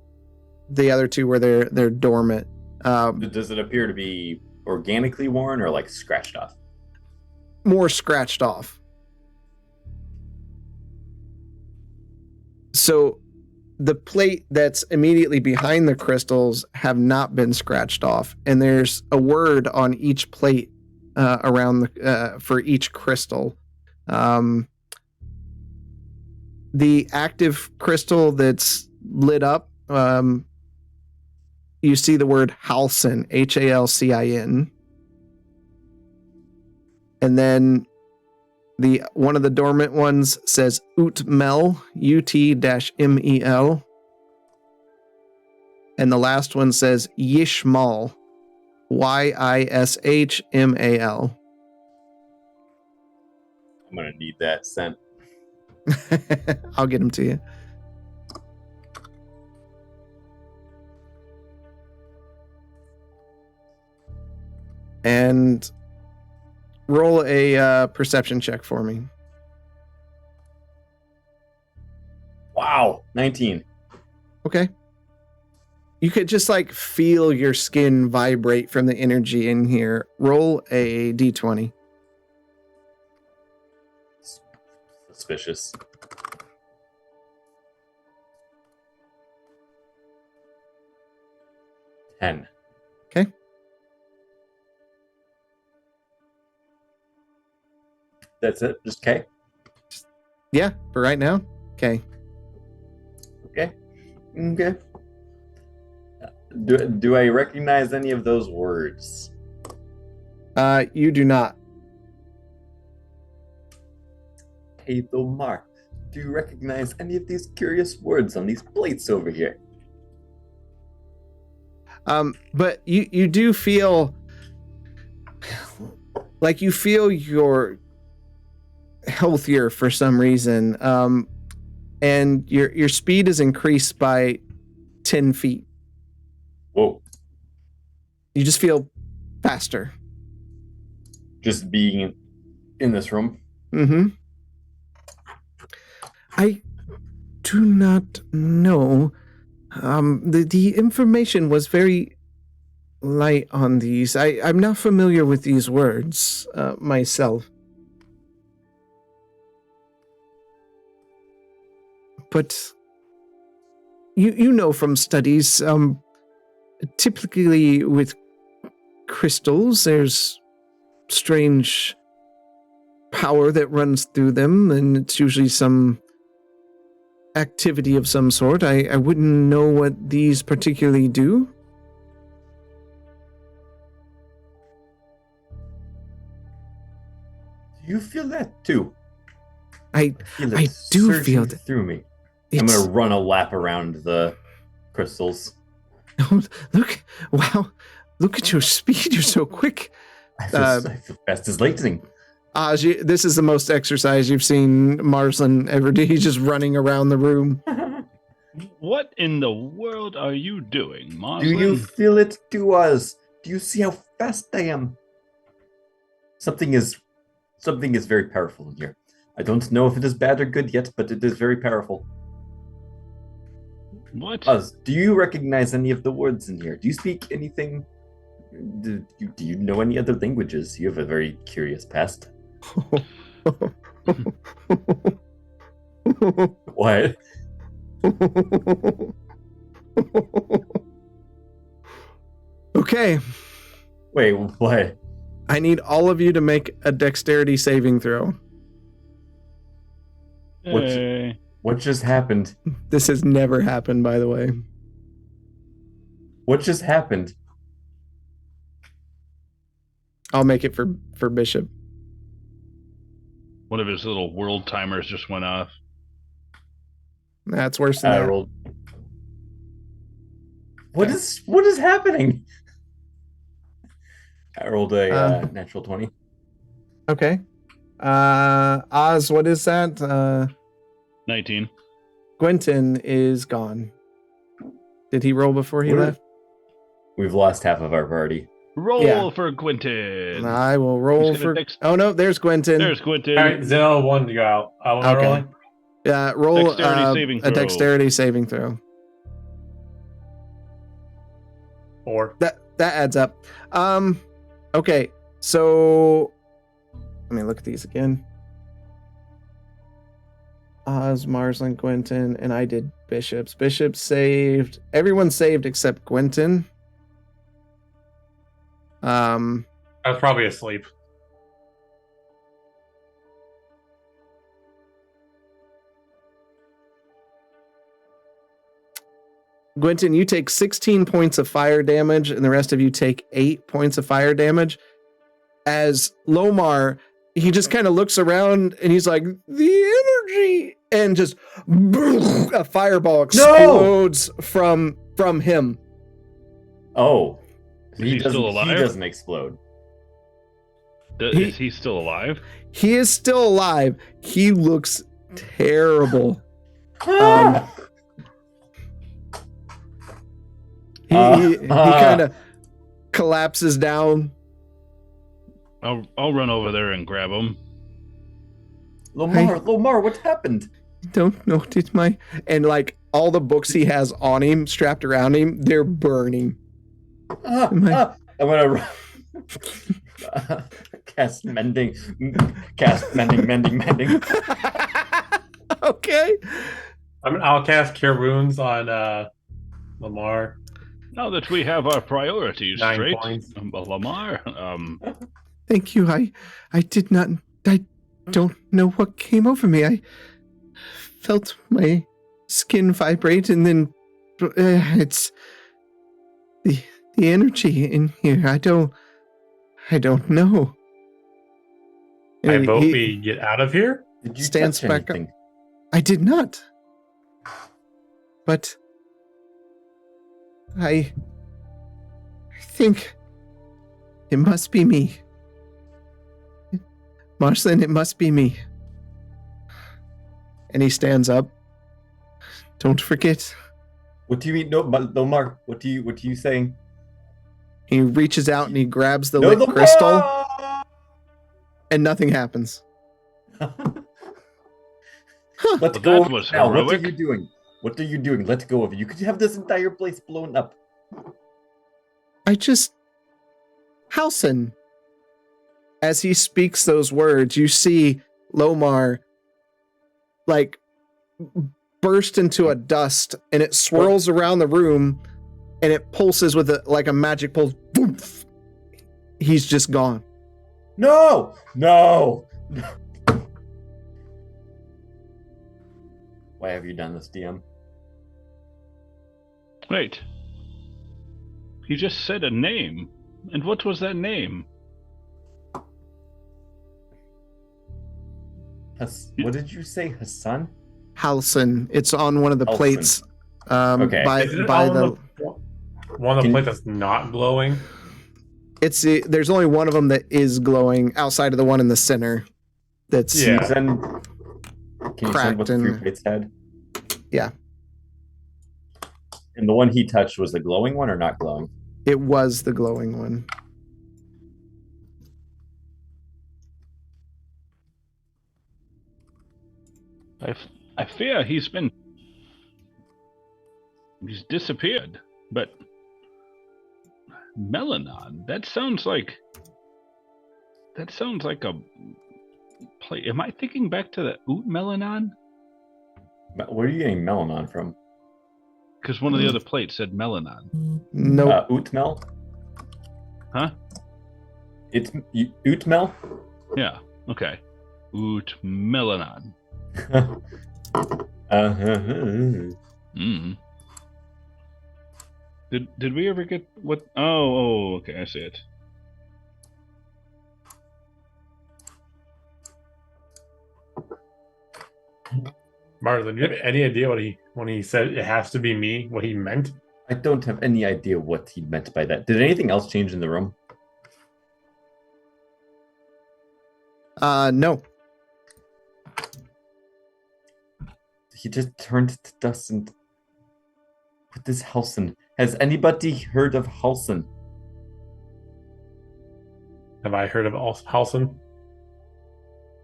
the other two where they're dormant. Does it appear to be organically worn or like scratched off? More scratched off. So the plate that's immediately behind the crystals have not been scratched off, and there's a word on each plate around for each crystal. The active crystal that's lit up, you see the word Halcyon, Halcin, and then one of the dormant ones says Utmel, Ut-Mel, and the last one says Yishmal, Yishmal. I'm gonna need that sent. I'll get them to you. And roll a perception check for me. Wow, 19. Okay. You could just like feel your skin vibrate from the energy in here. Roll a d20. Suspicious. $10. Okay. That's it? Just K? Yeah, for right now. Okay. Okay. Do I recognize any of those words? You do not. Hey, Lomar, do you recognize any of these curious words on these plates over here? But you do feel like you're healthier for some reason. And your speed is increased by 10 feet. Whoa. You just feel faster. Just being in this room? Mm-hmm. I do not know. The information was very light on these. I'm not familiar with these words myself. But you know from studies, typically with crystals, there's strange power that runs through them, and it's usually some activity of some sort. I wouldn't know what these particularly do. Do you feel that too? I feel I it do surging feel that. through me. I'm It's, gonna run a lap around the crystals. oh, look, wow, look at your speed. You're so quick. I feel fast as lightning. This is the most exercise you've seen Marsland ever do. He's just running around the room. What in the world are you doing, Marlon? Do you feel it to us? Do you see how fast I am? Something is very powerful in here. I don't know if it is bad or good yet, but it is very powerful. What? Us, do you recognize any of the words in here? Do you speak anything? Do you know any other languages? You have a very curious past. What? Okay. Wait, what? I need all of you to make a dexterity saving throw. Hey. What just happened? This has never happened, by the way. What just happened? I'll make it for Bishop. One of his little world timers just went off. That's worse than I that. rolled. What is happening? I rolled a natural 20. Okay. Oz, what is that? 19. Quentin is gone. Did he roll before he left? We've lost half of our party. Roll Yeah. for Quentin. I will roll He's gonna for. Oh no, there's Quentin. There's Quentin. All right, Zeno wanted to go out. I want to Okay. rolling. Yeah, roll Dexterity saving a throw. dexterity saving throw. 4. That adds up. Okay, so let me look at these again. Oz, Marsland, Quentin, and I did Bishops. Bishops saved. Everyone saved except Quentin. I was probably asleep. Quentin, you take 16 points of fire damage, and the rest of you take 8 points of fire damage. As Lomar, he just kind of looks around and he's like, the energy, and just a fireball explodes from him. Oh, Is he still alive? He doesn't explode. Is he still alive? He is still alive. He looks terrible. He kind of collapses down. I'll run over there and grab him. Lomar, what happened? Don't know, and like all the books he has on him, strapped around him, they're burning. I'm gonna cast mending. Okay. I'll cast Cure Wounds on Lamar. Now that we have our priorities 9 straight, points. Lamar, Thank you. I don't know what came over me. felt my skin vibrate, and then it's the energy in here. I don't know. I And vote we get out of here. Did you stands touch back up. anything? I did not. But I think it must be me. Marcelin, it must be me. And he stands up. Don't forget. What do you mean? No, Lomar, what are you saying? He reaches out and he grabs the No, lit crystal, Lomar! and nothing happens. Let's Well, go that of was it now. What are heroic. you doing? What are you doing? Let's go of it. You could have this entire place blown up. Halsin. As he speaks those words, you see Lomar like burst into a dust, and it swirls around the room, and it pulses with like a magic pulse. Boof! He's just gone. No! Why have you done this, DM? Wait. He just said a name. And what was that name? What did you say, Hassan? Halsin. It's on one of the Halsin. plates. Okay. By Is it by on the. one of the Can- plates that's not glowing? There's only one of them that is glowing outside of the one in the center. That's Yeah. Can you send what the Cracked 3 and- plates had? Yeah. And the one he touched was the glowing one or not glowing? It was the glowing one. I fear he's disappeared. But Melanon, that sounds like a play. Am I thinking back to the Oot Melanon? Where are you getting melanon from? Because one of the other plates said Melanon. Nope. Utmel? Huh? It's Utmel? Yeah. Okay. Oot Melanon. Mm. Did we ever get what? Oh, okay, I see it. Marlon, do you have any idea when he said it has to be me, what he meant? I don't have any idea what he meant by that. Did anything else change in the room? No. He just turned to dust and... What is Halsin? Has anybody heard of Halsin? Have I heard of Halson?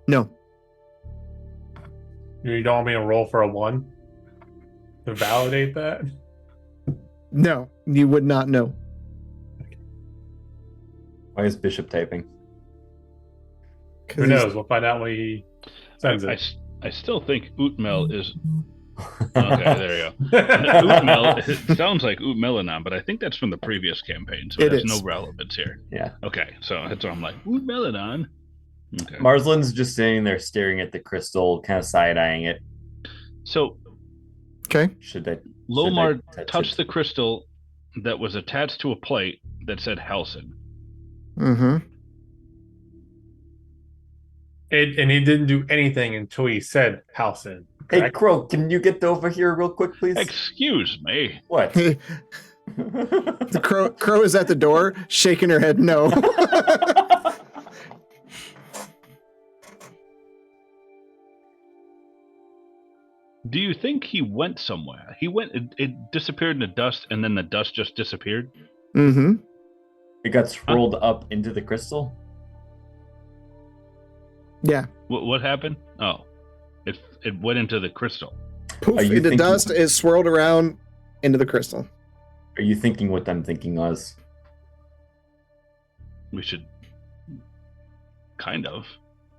No. You don't want me to roll for a 1 to validate that? No. You would not know. Why is Bishop typing? Who knows? We'll find out when he sends it. I still think Utmel is. Okay, there you go. Utmel, it sounds like Oot Melanon, but I think that's from the previous campaign, so It there's is. no relevance here. Yeah. Okay, so that's why I'm like, Oot Melanon. Okay. Marslin's just sitting there staring at the crystal, kind of side-eyeing it. So Okay. Should I Lomar touch touched it? the crystal that was attached to a plate that said Halsin. Mm-hmm. And he didn't do anything until he said Halson. Hey, correct? Crow, can you get over here real quick, please? Excuse me. What? The crow is at the door, shaking her head no. Do you think he went somewhere? He went. It disappeared in the dust, and then the dust just disappeared. Mm-hmm. It got swirled up into the crystal? Yeah. What happened? Oh, it went into the crystal. Poof Are you into thinking- dust is swirled around into the crystal. Are you thinking what I'm thinking, Oz? We should, kind of,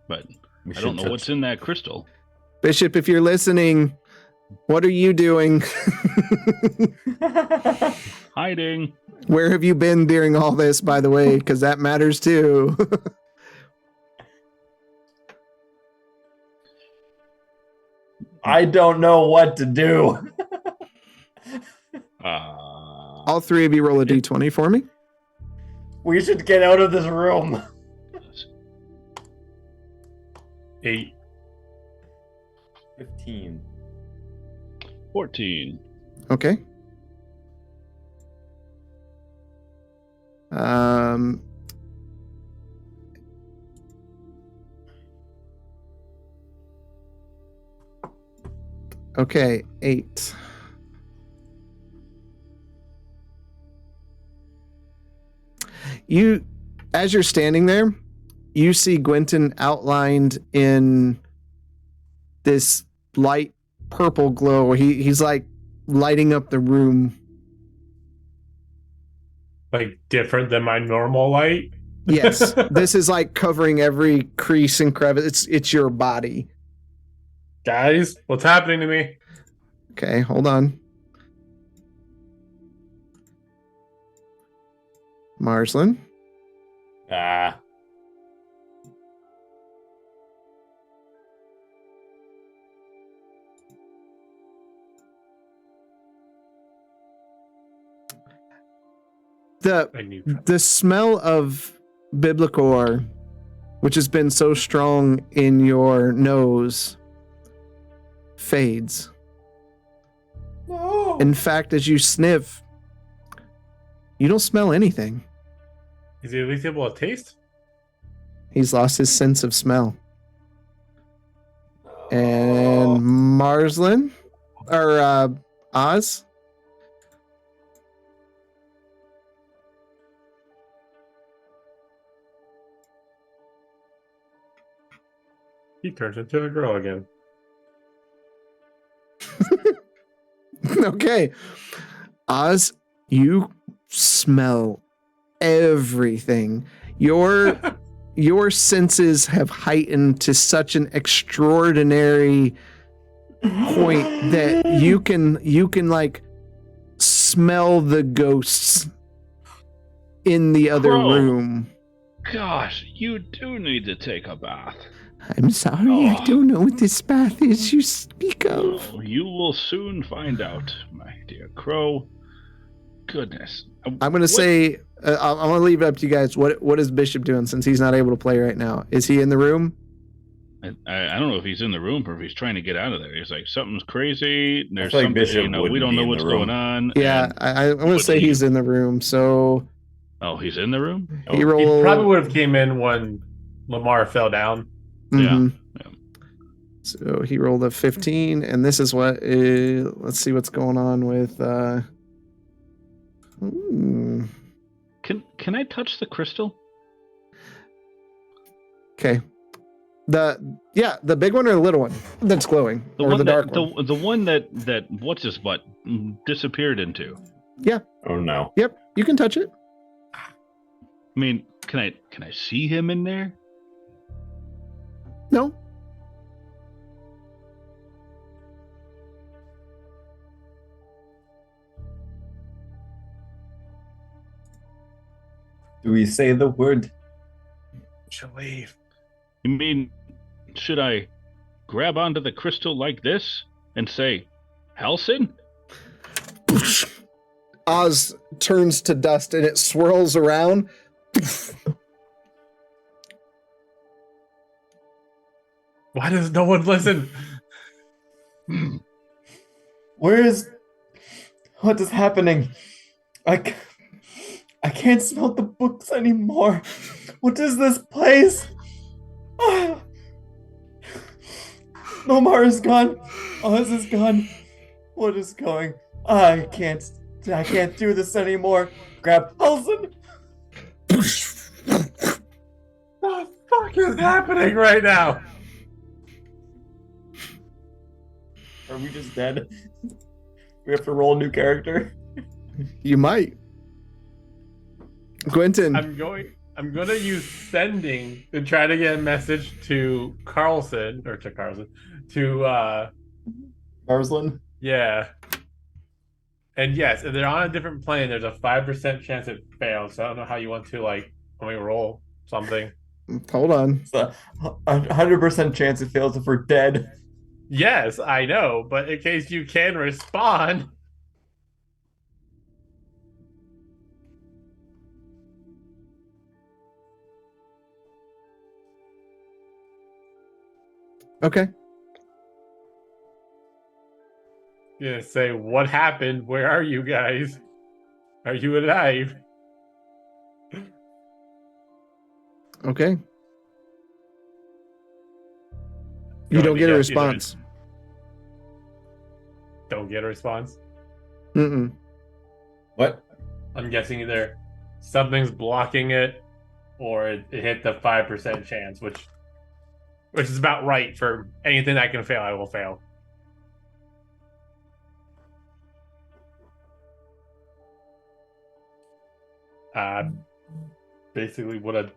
but We I don't know should what's in that crystal. Bishop, if you're listening, what are you doing? Hiding. Where have you been during all this, by the way? Because that matters too. I don't know what to do. All three of you roll a d20 for me. We should get out of this room. 8. 15. 14. Okay. Okay, 8. You, as you're standing there, you see Gwenton outlined in this light purple glow. He's like lighting up the room. Like different than my normal light? Yes, this is like covering every crease and crevice. It's your body. Guys, what's happening to me? Okay, hold on. Marsland. Ah. The smell of Biblicor, which has been so strong in your nose, fades. No. In fact, as you sniff, you don't smell anything. Is he at least able to taste? He's lost his sense of smell. And Marsland, or Oz. He turns into a girl again. Okay. Oz, you smell everything. Your senses have heightened to such an extraordinary point that you can like smell the ghosts in the other room. Gosh, you do need to take a bath. I'm sorry, I don't know what this bath is you speak of. Oh, you will soon find out, my dear Crow. Goodness. I'm going to say, I'm going to leave it up to you guys. What is Bishop doing since he's not able to play right now? Is he in the room? I don't know if he's in the room or if he's trying to get out of there. He's like, something's crazy. There's like something, Bishop we wouldn't don't be know in what's the room. going on. Yeah, I'm going to say he's in the room. So. Oh, he's in the room? He rolled. He probably would have came in when Lamar fell down. Mm-hmm. Yeah. So he rolled a 15, and this is what is. Let's see what's going on with. Can I touch the crystal? Okay. The big one or the little one that's glowing, or the dark one? The one that what's his butt disappeared into. Yeah. Oh no. Yep. You can touch it. I mean, can I see him in there? No. Do we say the word? Should leave. You mean, should I grab onto the crystal like this and say, Halsin? Oz turns to dust and it swirls around. Why does no one listen? What is happening? I can't smell the books anymore. What is this place? Nomar is gone. Oz is gone. What is going? I can't do this anymore. Grab Halsin. What the fuck is happening right now? Are we just dead? We have to roll a new character. You might. Quentin. I'm gonna use sending to try to get a message to Marsland. Yeah. And yes, if they're on a different plane, there's a 5% chance it fails. So I don't know how you want to roll something. Hold on. It's a 100% chance it fails if we're dead. Yes, I know, but in case you can respond. Okay. Gonna say, what happened? Where are you guys? Are you alive? Okay. You Going don't to get a guess either response. Don't get a response. Mm-mm. What? I'm guessing either something's blocking it, or it hit the 5% chance, which is about right for anything that can fail. I will fail. Basically would have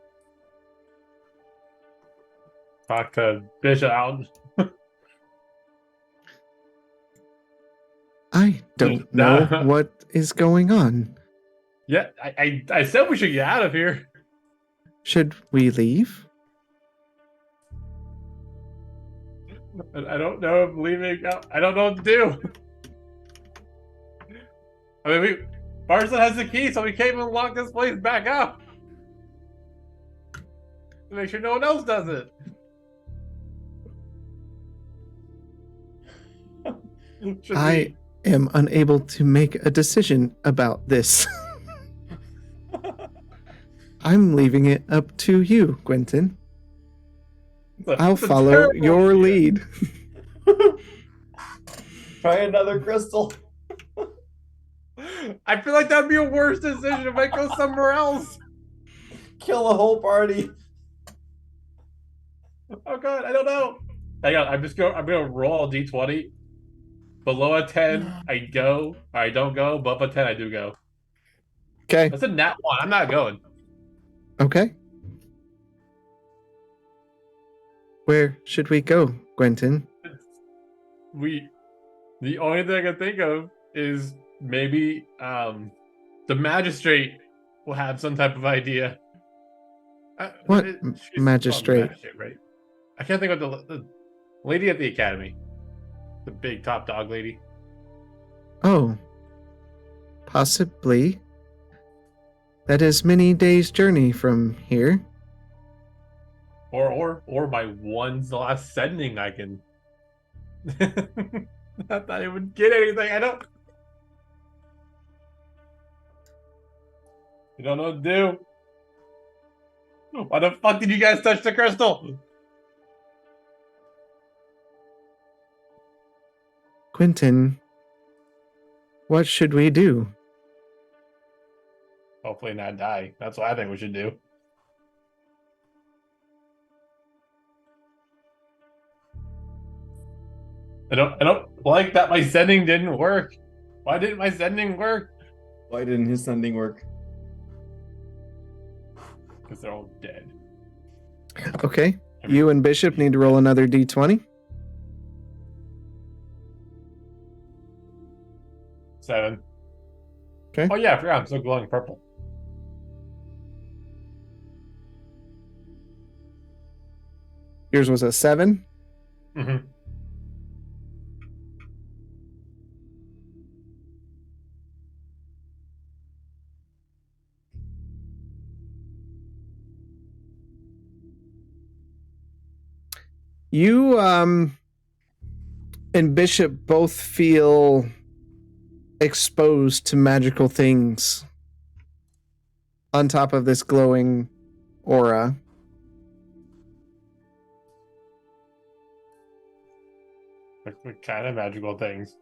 talked to Bishop out. I don't know what is going on. Yeah, I said we should get out of here. Should we leave? I don't know if leaving. I don't know what to do. I mean, Barca has the key, so we can't even lock this place back up. To make sure no one else does it. I am unable to make a decision about this. I'm leaving it up to you, Quentin. I'll follow your lead. Try another crystal. I feel like that'd be a worse decision if I go somewhere else. Kill the whole party. Oh god, I don't know. Hang on, I'm gonna roll a d20. Below a 10, I go. I don't go. Above a 10, I do go. Okay. That's a nat 1. I'm not going. Okay. Where should we go, Quentin? The only thing I can think of is maybe the magistrate will have some type of idea. What She's magistrate? Magistrate, right? I can't think of the lady at the academy. The big top dog lady. Oh, possibly. That is many days' journey from here. Or my one's last sending I can. Not that I would get anything. I don't know what to do. Why the fuck did you guys touch the crystal? Quentin, what should we do? Hopefully not die. That's what I think we should do. I don't like that my sending didn't work. Why didn't my sending work? Why didn't his sending work? Because they're all dead. Okay. You and Bishop need to roll another d20. 7. Okay. Oh yeah, I forgot I'm still glowing purple. Yours was a 7. Mm-hmm. You and Bishop both feel exposed to magical things on top of this glowing aura. What kind of magical things?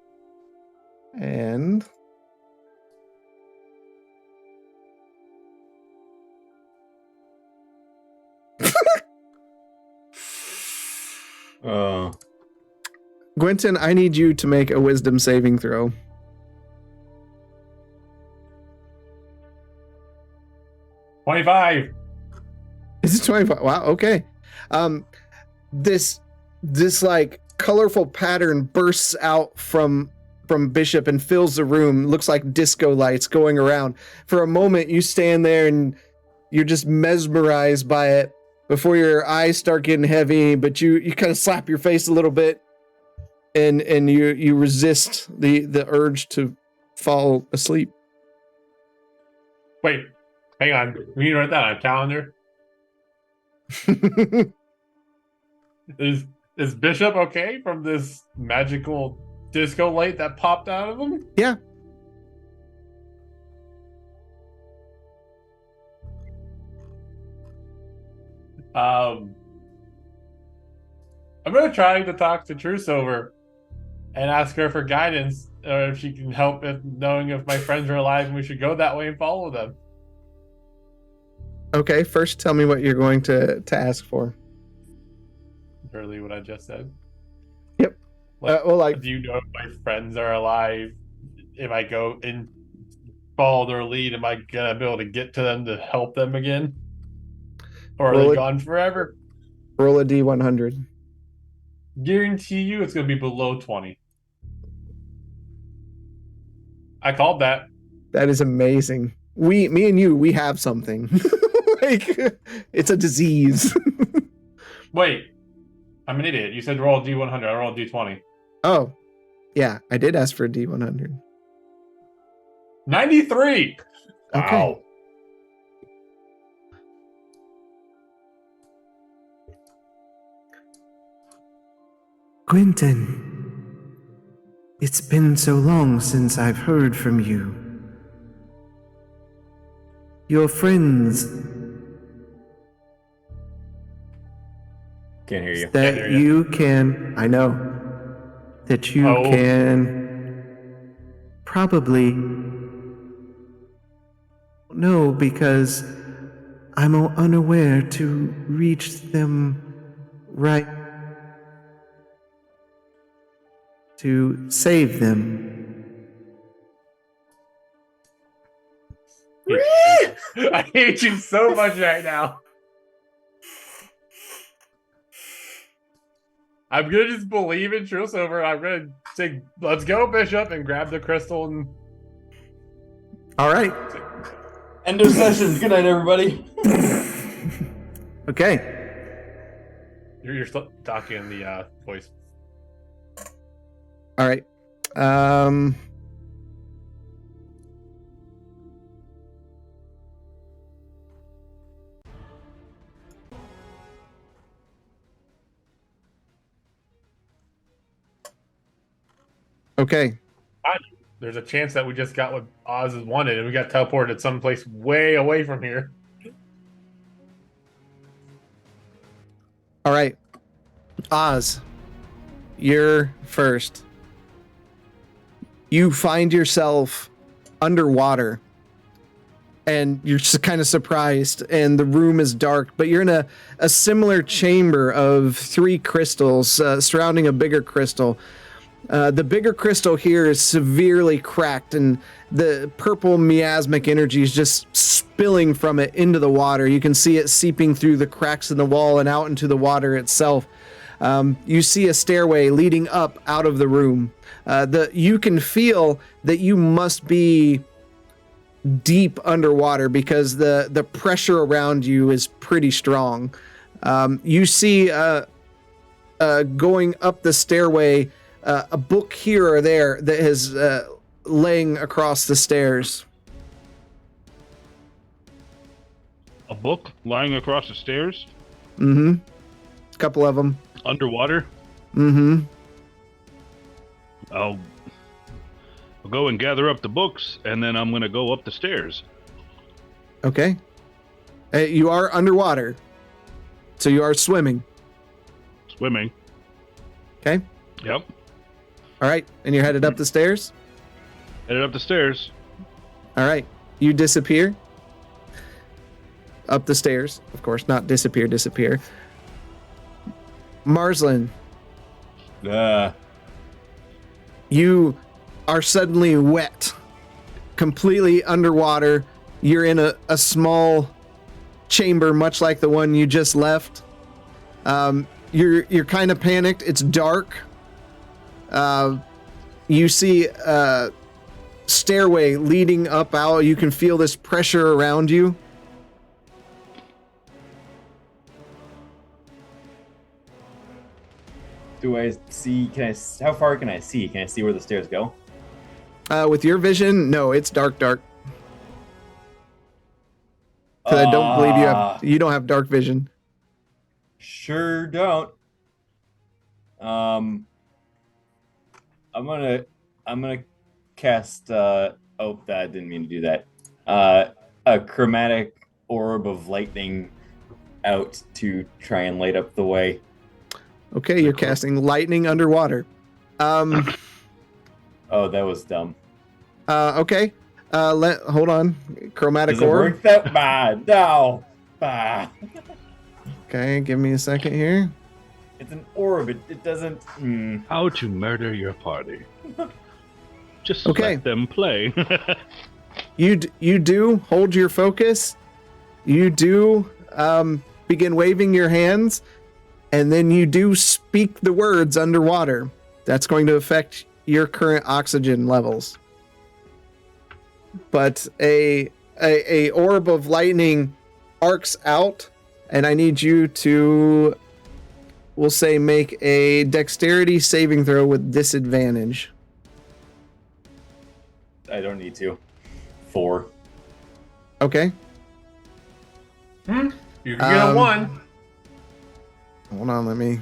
And Gwenton, I need you to make a wisdom saving throw. 25. Is it 25? Wow, okay. This like colorful pattern bursts out from Bishop and fills the room. Looks like disco lights going around. For a moment, you stand there and you're just mesmerized by it before your eyes start getting heavy, but you kind of slap your face a little bit. and you resist the urge to fall asleep. Wait, hang on. We need to write that on a calendar. Is Bishop okay from this magical disco light that popped out of him? Yeah. I'm gonna try to talk to Truceover and ask her for guidance, or if she can help with knowing if my friends are alive and we should go that way and follow them. Okay, first tell me what you're going to ask for. Literally what I just said. Yep. Do you know if my friends are alive? If I go and follow their lead, am I gonna be able to get to them to help them again? Or are they gone forever? Roll a D100. Guarantee you it's gonna be below 20. I called that. That is amazing. Me and you, we have something. Like, it's a disease. Wait, I'm an idiot. You said roll D100. I rolled D20. Oh, yeah, I did ask for a D100. 93. Okay. Wow. Quentin, it's been so long since I've heard from you. Your friends Can't hear you. that you can, I know, that you can probably know because I'm unaware to reach them right to save them. I hate you so much right now. I'm gonna just believe in Truceover. I'm gonna say, "Let's go, Bishop," and grab the crystal. And All right. End of session. Good night, everybody. Okay. you're still talking in the voice. All right. Okay. There's a chance that we just got what Oz has wanted, and we got teleported someplace way away from here. All right. Oz, you're first. You find yourself underwater and you're just kind of surprised, and the room is dark, but you're in a similar chamber of 3 crystals surrounding a bigger crystal. The bigger crystal here is severely cracked, and the purple miasmic energy is just spilling from it into the water. You can see it seeping through the cracks in the wall and out into the water itself. You see a stairway leading up out of the room. You can feel that you must be deep underwater because the pressure around you is pretty strong. You see going up the stairway a book here or there that is laying across the stairs. A book lying across the stairs? Mm-hmm. A couple of them. Underwater? Mm-hmm. I'll go and gather up the books, and then I'm going to go up the stairs. Okay. You are underwater, so you are swimming. Swimming. Okay. Yep. All right, and you're headed up the stairs? Headed up the stairs. All right. You disappear. Up the stairs, of course, not disappear. Marslin, you are suddenly wet, completely underwater. You're in a small chamber, much like the one you just left. You're kind of panicked. It's dark. You see a stairway leading up out. You can feel this pressure around you. Do I see? How far can I see? Can I see where the stairs go? With your vision, no, it's dark. Because I don't believe you don't have dark vision. Sure don't. I'm gonna cast. I didn't mean to do that. A chromatic orb of lightning out to try and light up the way. Okay, you're casting lightning underwater. Oh, that was dumb. Okay. Hold on. Chromatic Does it orb. work that bad? No. Okay, give me a second here. It's an orb. It doesn't. How to murder your party. Just Okay. let them play. You do hold your focus. You do begin waving your hands, and then you do speak the words underwater. That's going to affect your current oxygen levels. But a orb of lightning arcs out, and I need you to, we'll say, make a dexterity saving throw with disadvantage. I don't need to. 4. Okay. You can get a 1. Hold on, let me.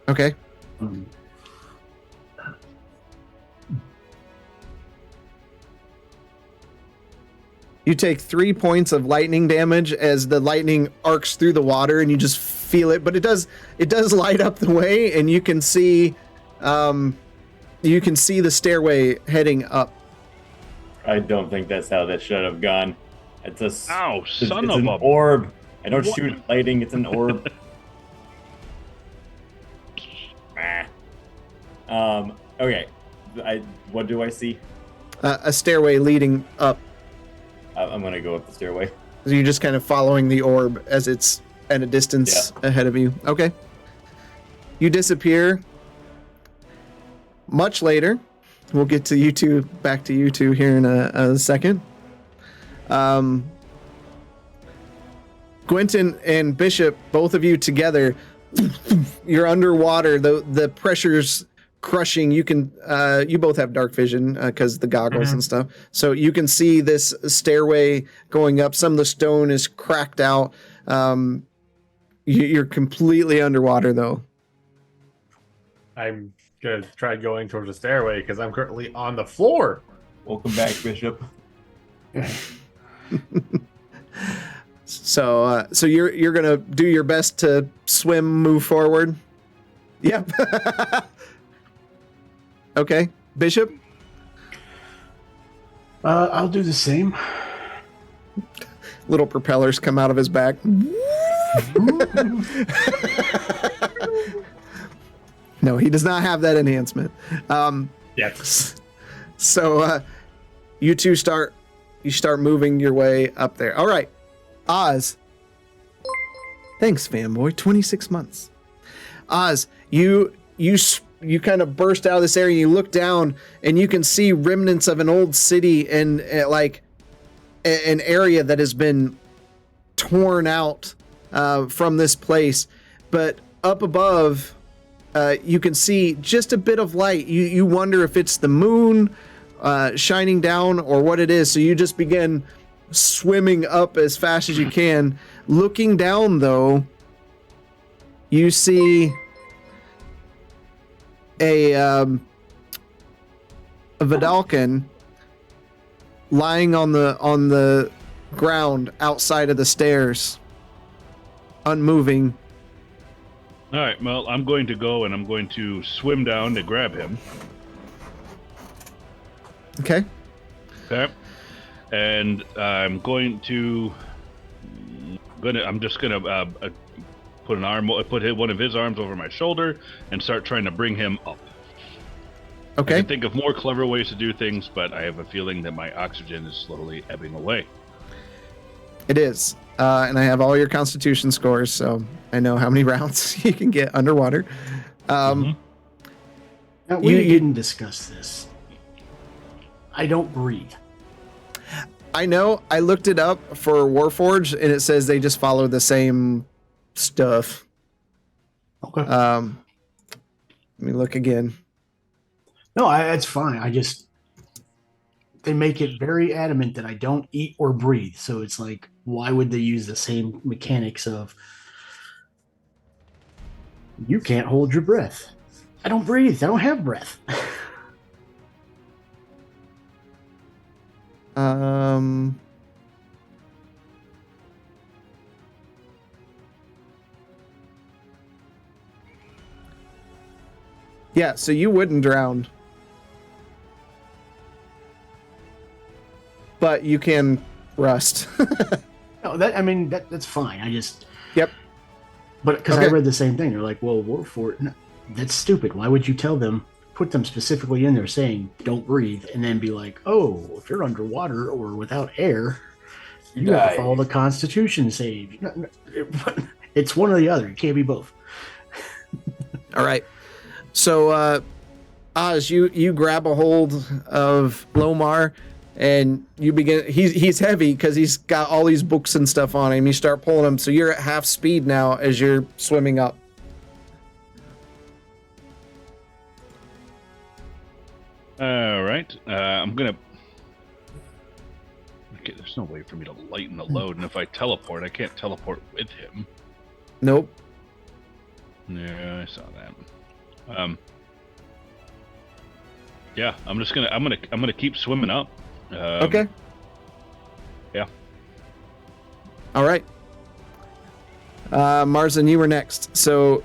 Okay. You take 3 points of lightning damage as the lightning arcs through the water, and you just feel it. But it does light up the way, and you can see the stairway heading up. I don't think that's how that should have gone. It's a Ow, it's son an of a... orb. I don't What? shoot lighting. It's an orb. Okay. What do I see? A stairway leading up. I'm gonna go up the stairway. So you're just kind of following the orb as it's at a distance ahead of you. Okay. You disappear. Much later. We'll get to you two, back to you two here in a second. Quentin and Bishop, both of you together, you're underwater. The pressure's crushing. You can, you both have dark vision because the goggles and stuff. So you can see this stairway going up. Some of the stone is cracked out. You're completely underwater though. I'm going to try going towards the stairway because I'm currently on the floor. Welcome back, Bishop. So you're gonna do your best to move forward. Yep. Okay, Bishop. I'll do the same. Little propellers come out of his back. No, he does not have that enhancement. Yes. So you two start moving your way up there. All right, Oz. Thanks, fanboy. 26 months. Oz, you kind of burst out of this area. You look down and you can see remnants of an old city and like an area that has been torn out from this place. But up above, you can see just a bit of light. You wonder if it's the moon shining down or what it is. So you just begin swimming up as fast as you can. Looking down, though, you see a Vidalcan lying on the ground outside of the stairs, unmoving. All right, well, I'm going to go and I'm going to swim down to grab him. Okay. Okay. And I'm going to... I'm just gonna put one of his arms over my shoulder and start trying to bring him up. I Okay. can think of more clever ways to do things, but I have a feeling that my oxygen is slowly ebbing away. It is. And I have all your constitution scores, so I know how many rounds you can get underwater. Now, we didn't discuss this. I don't breathe. I know. I looked it up for Warforged, and it says they just follow the same stuff. Okay. Let me look again. No, that's fine. They make it very adamant that I don't eat or breathe. So it's like, why would they use the same mechanics of you can't hold your breath? I don't breathe. I don't have breath. Yeah, so you wouldn't drown. But you can rust. No, that's fine. Yep. But because I Okay. read the same thing, they're like, well, Warfort, no, that's stupid. Why would you put them specifically in there saying don't breathe, and then be like, oh, if you're underwater or without air, you have to follow the Constitution save. No, it's one or the other. It can't be both. All right. So, Oz, you grab a hold of Lomar, and you begin. He's heavy because he's got all these books and stuff on him. You start pulling him, so you're at half speed now as you're swimming up. All right. I'm gonna. Okay, there's no way for me to lighten the load, and if I teleport, I can't teleport with him. Nope. Yeah, I saw that. Yeah, I'm gonna keep swimming up. Okay. Yeah. All right. Marzin, you were next. So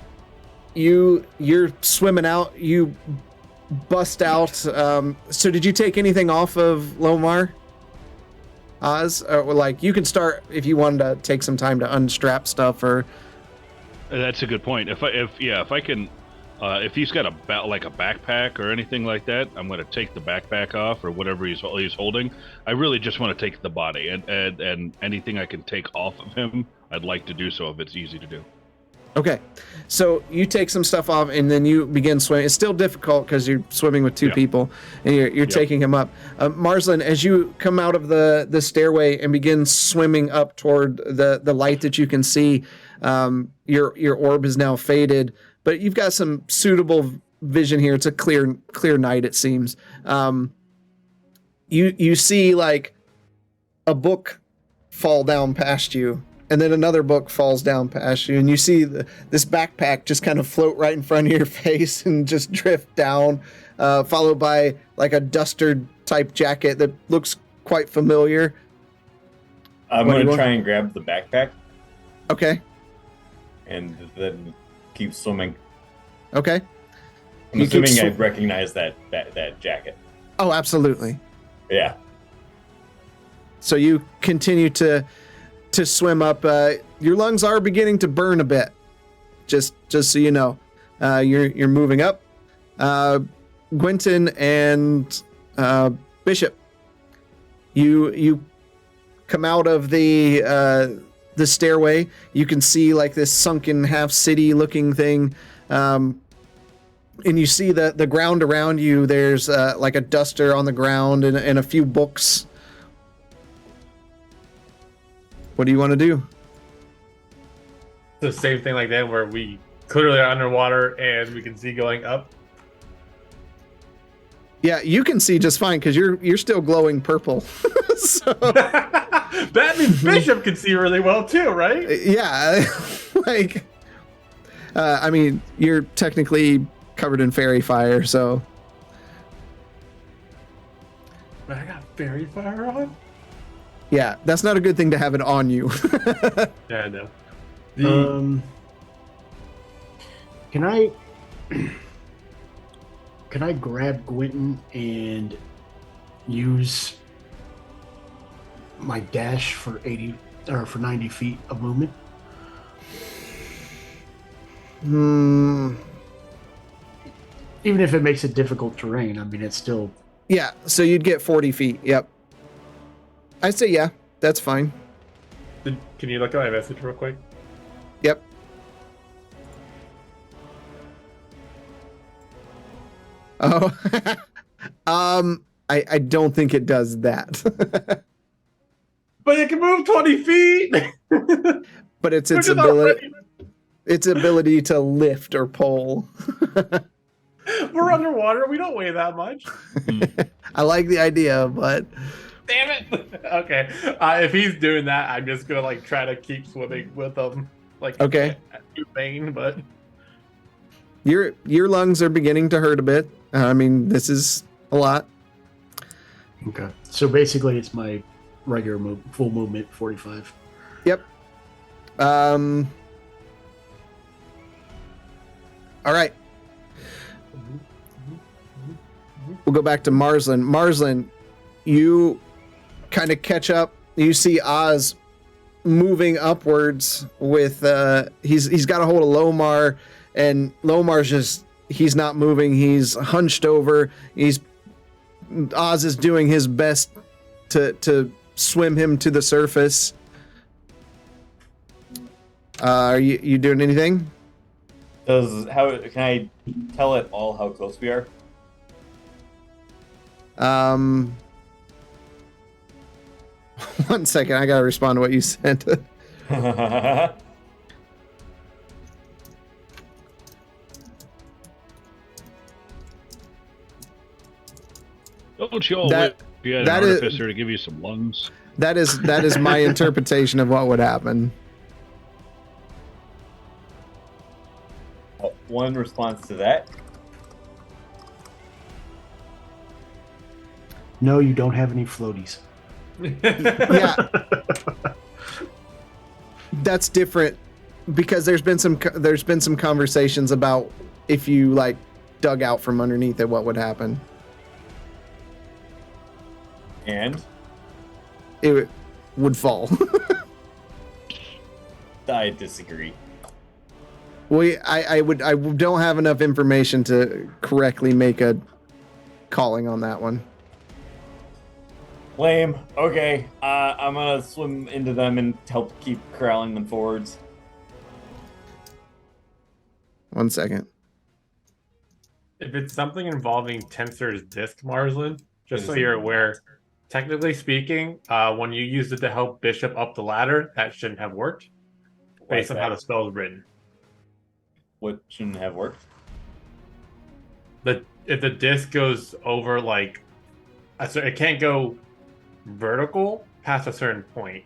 you're swimming out. You bust out. So did you take anything off of Lomar? Oz? Like, you can start if you wanted to take some time to unstrap stuff or... That's a good point. If I can, if he's got a backpack or anything like that, I'm going to take the backpack off or whatever he's holding. I really just want to take the body and anything I can take off of him, I'd like to do so if it's easy to do. Okay, so you take some stuff off and then you begin swimming. It's still difficult because you're swimming with two people and you're taking him up. Marslin, as you come out of the stairway and begin swimming up toward the light that you can see, your orb is now faded, but you've got some suitable vision here. It's a clear night, it seems. You see like a book fall down past you, and then another book falls down past you, and you see this backpack just kind of float right in front of your face and just drift down, followed by like a duster type jacket that looks quite familiar. I'm going to try and grab the backpack. Okay. And then keep swimming. Okay. I'm assuming I recognize that jacket. Oh, absolutely. Yeah. So you continue to swim up. Your lungs are beginning to burn a bit. Just so you know, you're moving up. Gwynton and Bishop, you come out of the stairway. You can see like this sunken half city looking thing, and you see the ground around you. There's like a duster on the ground and a few books. What do you want to do? The same thing like that, where we clearly are underwater and we can see going up. Yeah, you can see just fine because you're still glowing purple. So that means Bishop can see really well too, right? Yeah, like I mean, you're technically covered in fairy fire, so. But I got fairy fire on. Yeah, that's not a good thing to have it on you. Yeah, I know. Can I grab Gwynton and use my dash for 80 or for 90 feet of movement? Even if it makes it difficult terrain, I mean, it's still... Yeah, so you'd get 40 feet, yep. I'd say, yeah, that's fine. Can you look at my message real quick? Yep. Oh, I don't think it does that. But it can move 20 feet! But it's its ability. its ability to lift or pull. We're underwater. We don't weigh that much. I like the idea, but Damn it. Okay. If he's doing that, I'm just gonna like try to keep swimming with him. Like okay. Bane, but Your lungs are beginning to hurt a bit. I mean, this is a lot. Okay. So basically, it's my regular full movement, 45. Yep. All right. We'll go back to Marslin. Marslin, you kind of catch up. You see Oz moving upwards with he's got a hold of Lomar, and Lomar's just he's not moving. He's hunched over. Oz is doing his best to swim him to the surface. Are you doing anything? Can I tell it all how close we are? One second, I gotta respond to what you sent. Don't you all That- wish you had an that is- artificer to give you some lungs? That is my interpretation of what would happen. One response to that. No, you don't have any floaties. Yeah, that's different because there's been some conversations about if you like dug out from underneath it, what would happen. And It would fall. I disagree. I don't have enough information to correctly make a calling on that one. Lame. Okay. I'm gonna swim into them and help keep corralling them forwards. 1 second. if it's something involving Tensor's disc, Marslin, just so Is it- you're aware, technically speaking, when you used it to help Bishop up the ladder, that shouldn't have worked based on how the spell is written. What shouldn't have worked? But if the disc goes over like, it can't go vertical past a certain point,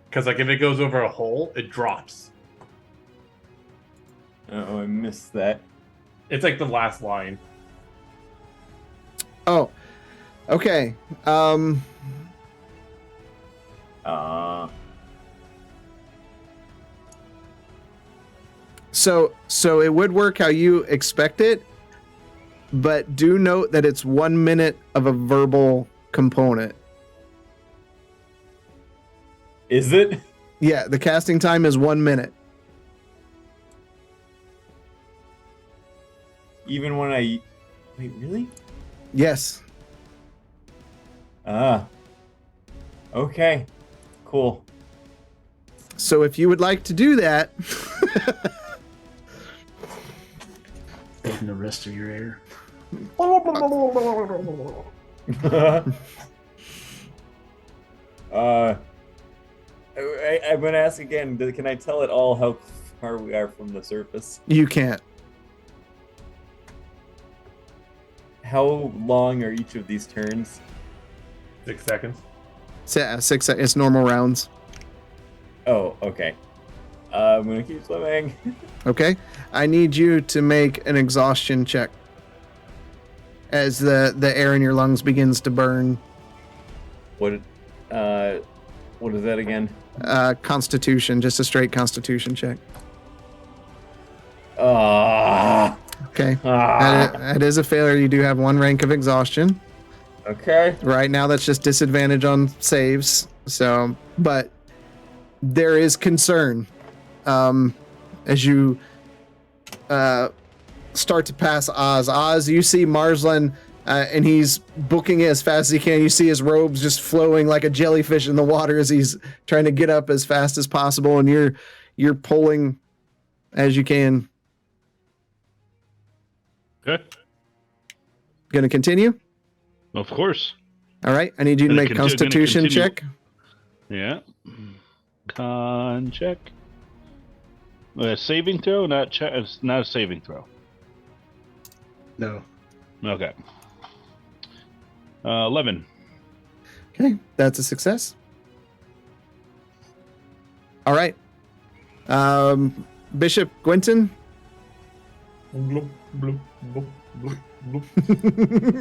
because like if it goes over a hole, it drops. Oh, I missed that. It's like the last line. Oh, okay. So it would work how you expect it, but do note that it's 1 minute of a verbal component. Is it? Yeah, the casting time is 1 minute. Even when I... Wait, really? Yes. Okay. Cool. So if you would like to do that, Taking the rest of your air. I'm gonna ask again. Can I tell it all how far we are from the surface? you can't. How long are each of these turns? 6 seconds. 6 seconds. It's normal rounds. Oh, okay. I'm gonna keep swimming. Okay. I need you to make an exhaustion check as the air in your lungs begins to burn. What is that again? Constitution, just a straight Constitution check. Okay. That is a failure. You do have 1 rank of exhaustion. Okay. Right now, that's just disadvantage on saves. So, but there is concern as you start to pass Oz. Oz, you see Marslin, and he's booking it as fast as he can. You see his robes just flowing like a jellyfish in the water as he's trying to get up as fast as possible, and you're pulling as you can. Okay. Gonna continue? Of course. All right. I need you to Gonna make a gonna Constitution continue. check. Yeah. Con check. Saving throw, it's not a saving throw. No. Okay. 11. Okay, that's a success. All right. Bishop Gwynton. Bloop, bloop, bloop, bloop, bloop.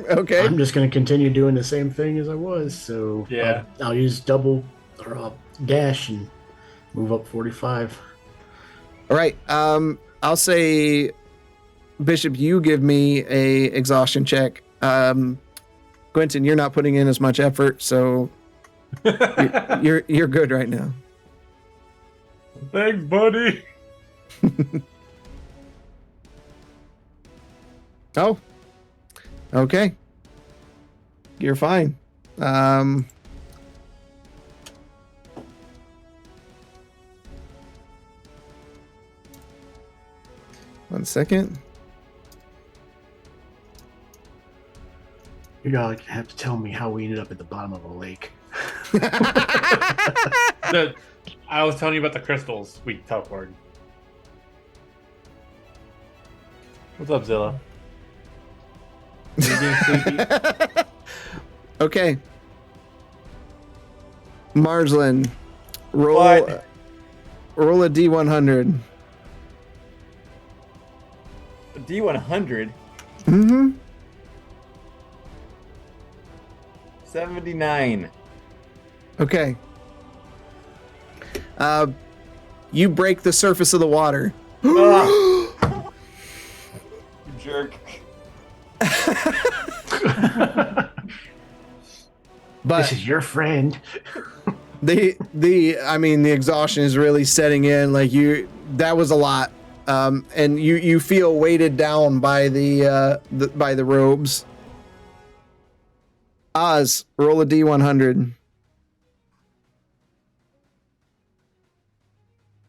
Okay. I'm just going to continue doing the same thing as I was. So Yeah. I'll use double or I'll dash and move up 45. All right. I'll say, Bishop, you give me a exhaustion check. Quentin, you're not putting in as much effort, so you're good right now. Thanks, buddy. Oh, okay. You're fine. One second. You're going to have to tell me how we ended up at the bottom of a lake. I was telling you about the crystals we teleported. What's up, Zilla? Are you getting sleepy? Okay. Marslin, roll What? roll a D100. D100, Mm-hmm. 79. Okay. You break the surface of the water. Ah. You jerk. But This is your friend. the exhaustion is really setting in. Like that was a lot. And you feel weighted down by the robes. Oz, roll a D100.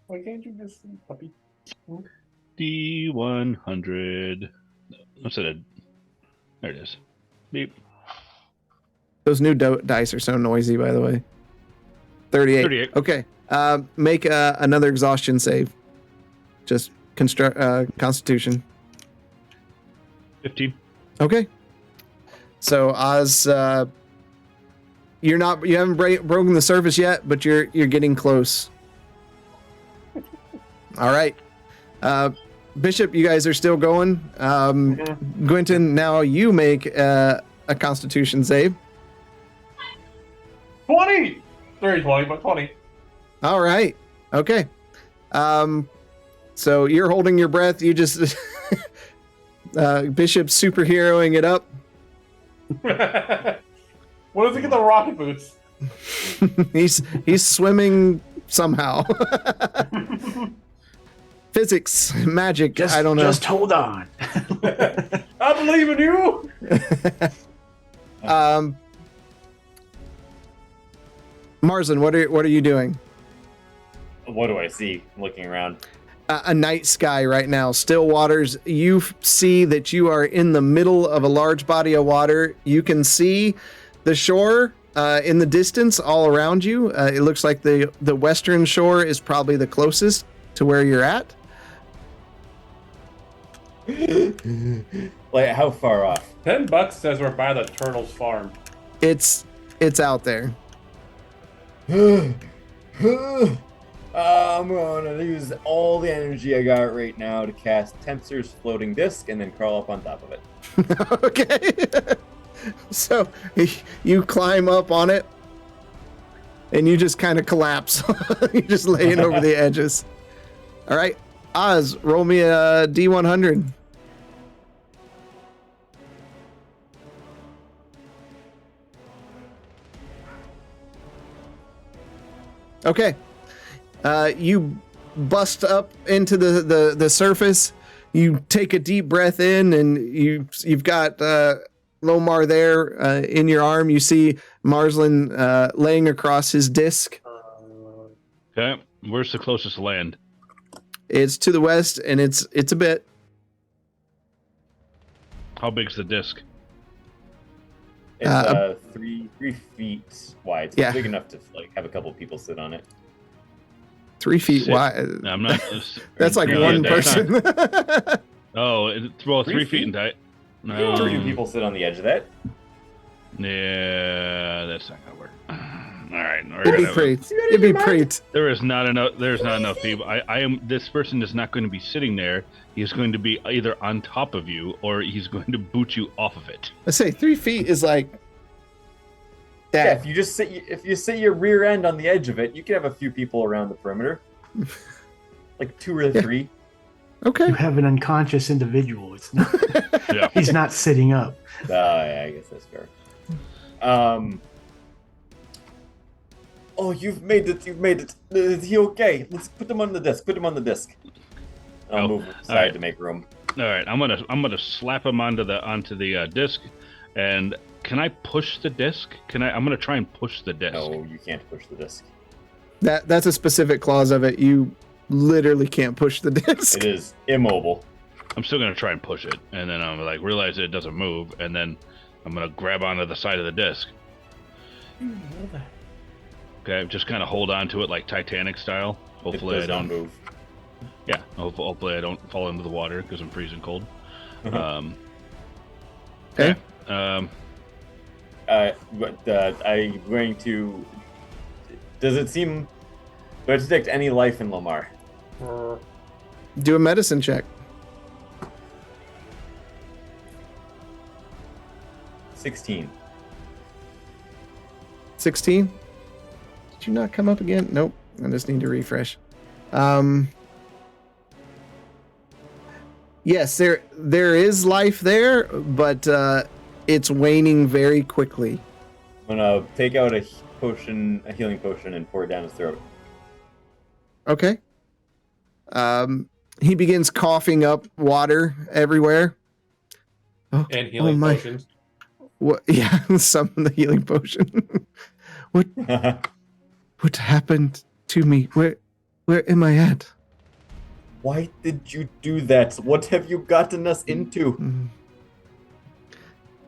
Why can't you just sleep, puppy? D100. What's it? There it is. Beep. Those new dice are so noisy, by the way. 38. 38. Okay. Make another exhaustion save. Just Constitution. 15. Okay. So Oz, you haven't broken the surface yet, but you're getting close. All right. Bishop, you guys are still going. Gwynton, now you make a Constitution save. 20! 20, but 20. All right. Okay. So you're holding your breath. You just Bishop's superheroing it up. What does he get the rocket boots? he's swimming somehow. Physics, magic. I don't know. Just hold on. I believe in you. Marzen, what are you doing? What do I see? I'm looking around. A night sky right now, still waters. You see that you are in the middle of a large body of water. You can see the shore in the distance all around you. It looks like the western shore is probably the closest to where you're at. Like, how far off? $10 says we're by the turtle's farm. It's out there. I'm gonna use all the energy I got right now to cast Tensor's floating disc and then crawl up on top of it. Okay. So you climb up on it and you just kind of collapse. You're just laying over the edges. All right. Oz, roll me a D100. Okay. You bust up into the surface. You take a deep breath in, and you've got Lomar there in your arm. You see Marslin laying across his disc. Okay. Where's the closest land? It's to the west, and it's a bit. How big's the disc? It's 3 feet wide. So Yeah. It's big enough to have a couple people sit on it. 3 feet Sit. wide. I'm not. That's like No, one that's person. Well, 3 3 feet feet? and height. You can have 2 people sit on the edge of that. Yeah, that's not gonna work. All right, It'd be pretty. There is not enough. There's not enough people. I am. This person is not going to be sitting there. He is going to be either on top of you or he's going to boot you off of it. Let's say 3 feet is like that. Yeah, if you sit your rear end on the edge of it, you can have a few people around the perimeter, like 2 or 3. Okay. You have an unconscious individual. It's not. Yeah. He's not sitting up. Yeah, I guess that's fair. Oh, you've made it. Is he okay? Let's put him on the disc. I'll move aside right. to make room. All right, I'm gonna slap him onto the disc, and can I push the disc? I'm gonna try and push the disc. No, you can't push the disc. That's a specific clause of it. You literally can't push the disc. It is immobile. I'm still gonna try and push it, and then I'm like realize it doesn't move, and then I'm gonna grab onto the side of the disc. Okay, just kind of hold on to it like Titanic style. Hopefully I don't move. Yeah, hopefully I don't fall into the water because I'm freezing cold. Okay. I'm going to. Does it seem? Do I detect any life in Lamar? Do a medicine check. 16. 16. Did you not come up again? Nope. I just need to refresh. Yes, there is life there, but it's waning very quickly. I'm gonna take out a healing potion, and pour it down his throat. Okay. He begins coughing up water everywhere. Oh, And healing potions. What? Yeah, summon the healing potion. What happened to me? Where am I at? Why did you do that? What have you gotten us into?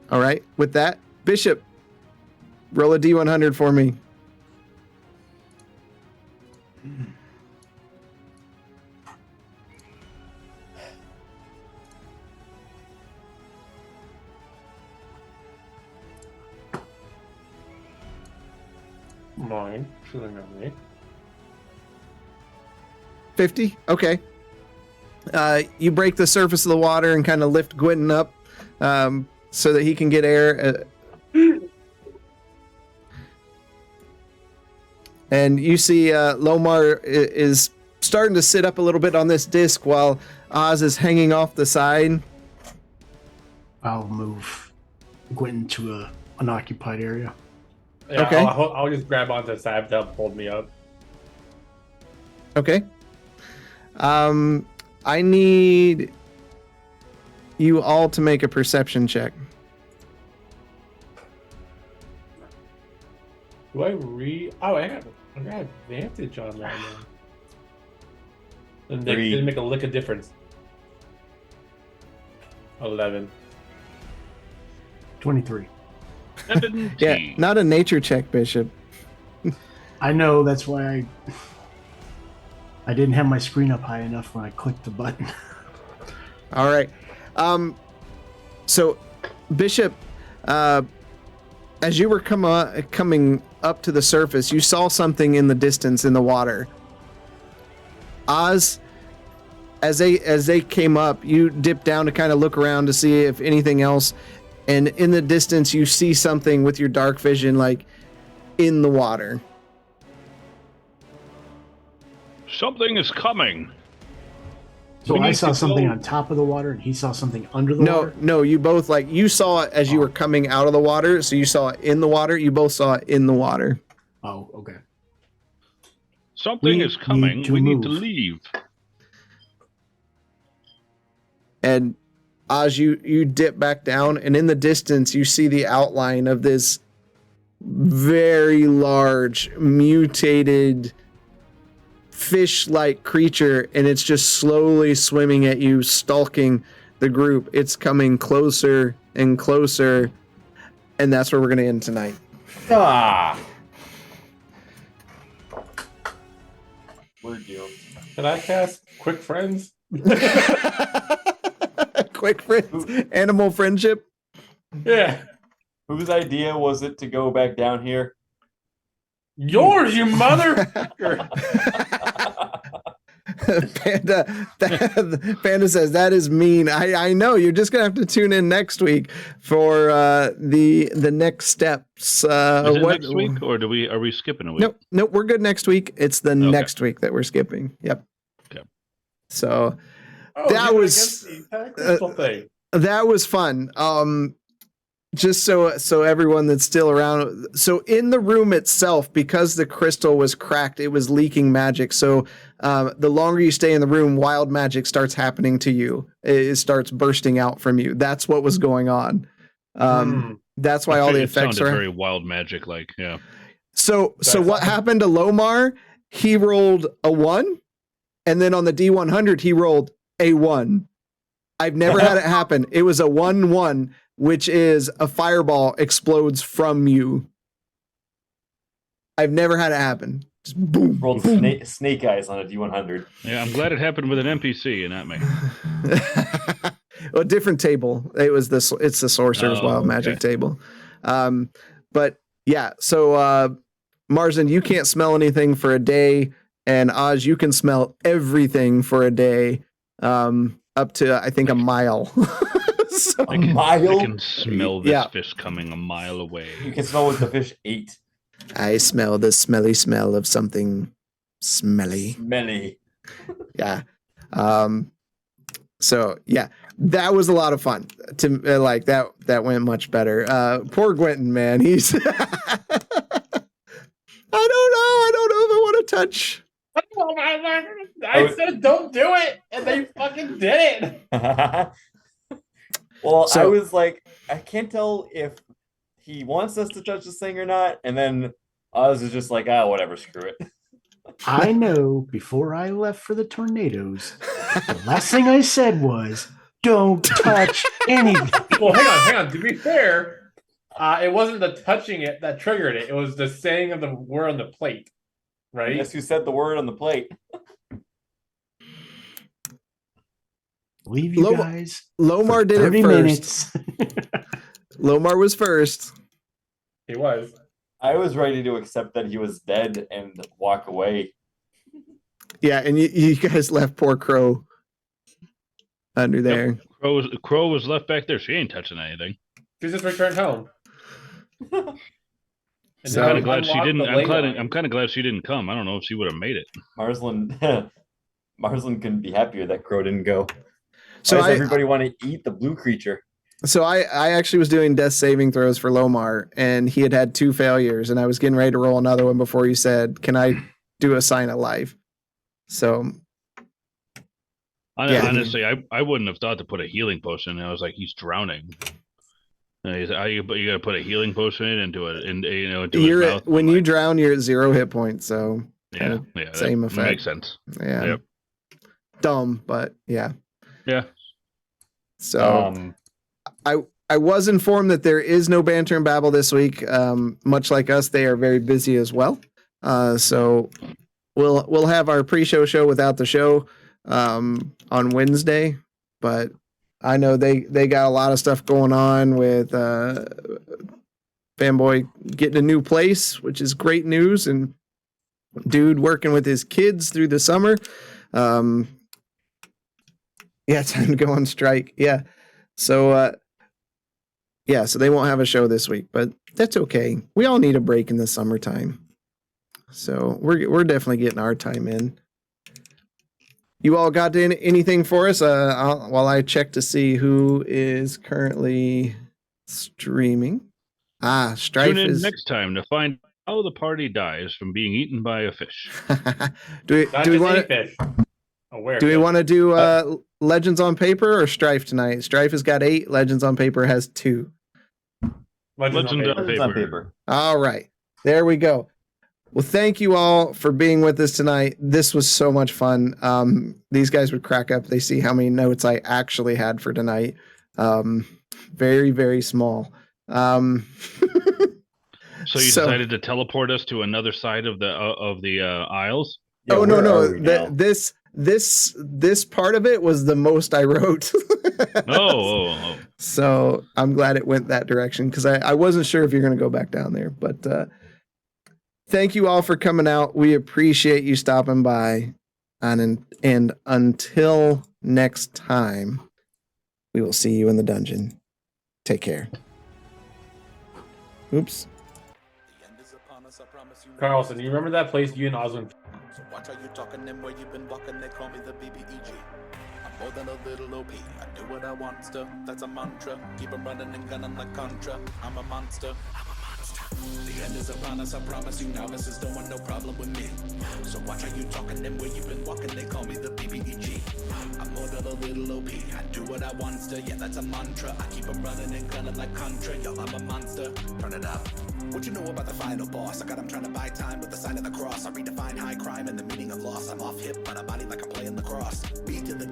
All right. With that, Bishop, roll a D100 for me. Mine. Shooting at me. 50? Okay. You break the surface of the water and kind of lift Gwynton up so that he can get air. And you see Lomar is starting to sit up a little bit on this disc while Oz is hanging off the side. I'll move Gwynton to a unoccupied area. Yeah, Okay. I'll just grab onto the side to help hold me up. Okay. I need you all to make a perception check. Do I I got advantage on that now. And they didn't make a lick of difference. 11. 23. Yeah, not a nature check, Bishop. I know, that's why I didn't have my screen up high enough when I clicked the button. All right. So, Bishop, as you were coming up to the surface, you saw something in the distance in the water. Oz, as they came up, you dipped down to kind of look around to see if anything else, and in the distance you see something with your dark vision, like in the water. Something is coming. So I saw something on top of the water, and he saw something under the water? No, you both, you saw it as you were coming out of the water, so you saw it in the water. You both saw it in the water. Oh, okay. Something is coming. We need to leave. And as you dip back down, and in the distance, you see the outline of this very large, mutated, fish-like creature, and it's just slowly swimming at you, stalking the group. It's coming closer and closer, and that's where we're going to end tonight. We're doomed. Can I cast Quick Friends? Quick friends, animal friendship. Yeah. Whose idea was it to go back down here? Yours, you motherfucker. Panda says that is mean. I know. You're just gonna have to tune in next week for the next steps. Is it next week, or are we skipping a week? Nope. We're good next week. It's the next week that we're skipping. Yep. Okay. So That was fun. Just so everyone that's still around. So in the room itself, because the crystal was cracked, it was leaking magic. So the longer you stay in the room, wild magic starts happening to you. It starts bursting out from you. That's what was going on. That's why all the effects are very wild magic, like, yeah. So what happened to Lomar? He rolled a 1, and then on the D100 he rolled a 1. I've never had it happen. It was a 1-1, which is a fireball explodes from you. I've never had it happen. Just boom. Rolled boom. snake eyes on a D100. Yeah, I'm glad it happened with an NPC and not me. A different table. It's the sorcerer's wild magic table. But yeah, so Marzin, you can't smell anything for a day, and Oz, you can smell everything for a day. Up to I think a mile. A mile? I can smell this fish coming a mile away. You can smell what the fish ate. I smell the smelly smell of something smelly. Smelly. Yeah. So yeah, that was a lot of fun. To like that went much better. Poor Gwenton, man. He's I don't know if I want to touch. I said don't do it, and they fucking did it. Well, I was like, I can't tell if he wants us to touch this thing or not, and then Oz is just like, whatever, screw it. I know before I left for the tornadoes, the last thing I said was, don't touch anything. Well, hang on. To be fair, it wasn't the touching it that triggered it. It was the saying of the word on the plate, right? Guess who said the word on the plate? Leave you guys. Lomar did it first. Lomar was first. He was. I was ready to accept that he was dead and walk away. Yeah, and you guys left poor Crow under there. Crow was left back there. She ain't touching anything. She just returned home. So I'm kind of glad she didn't. I'm kind of glad she didn't come. I don't know if she would have made it. Marsland couldn't be happier that Crow didn't go. So why does everybody want to eat the blue creature? So I actually was doing death saving throws for Lomar, and he had 2 failures, and I was getting ready to roll another one before you said, "Can I do a sign of life?" So honestly, I wouldn't have thought to put a healing potion in. I was like, he's drowning. You got to put a healing potion into it, and into his mouth. When you drown, you're at 0 hit points. So same that effect. Makes sense. Yeah, yep. Dumb, but yeah. So I was informed that there is no banter and babble this week. Much like us, they are very busy as well. So we'll have our pre-show show without the show on Wednesday, but I know they got a lot of stuff going on with Fanboy getting a new place, which is great news, and Dude working with his kids through the summer. Time to go on strike. Yeah. So so they won't have a show this week, but that's okay. We all need a break in the summertime. So we're definitely getting our time in. You all got anything for us? While I check to see who is currently streaming. Strife Tune in is next time to find how the party dies from being eaten by a fish. do we want fish? Do we want to do Legends on Paper or Strife tonight? Strife has got 8. Legends on Paper has 2. Legends on paper. All right. There we go. Well, thank you all for being with us tonight. This was so much fun. These guys would crack up. They see how many notes I actually had for tonight. Very, very small. So you decided to teleport us to another side of the aisles? Yeah, oh no, where no. are we now? This part of it was the most I wrote. Oh. So I'm glad it went that direction because I wasn't sure if you're going to go back down there. But thank you all for coming out. We appreciate you stopping by. And until next time, we will see you in the dungeon. Take care. Oops. Carlson, you remember that place you and Osmond? So watch how you talking them where you been walking, they call me the BBEG. I'm more than a little OP, I do what I want to, that's a mantra. Keep 'em running and gunning like Contra, I'm a monster. The end is upon us, I promise you novices don't want no problem with me. So watch how you talking them where you been walking, they call me the BBEG. I'm more than a little OP, I do what I want to, yeah that's a mantra. I keep 'em running and gunning like Contra, yo I'm a monster. Turn it up. What you know about the final boss? I got him trying to buy time with the sign of the cross. I redefine high crime and the meaning of loss. I'm off hip, but I body like I'm playing lacrosse. Beat to the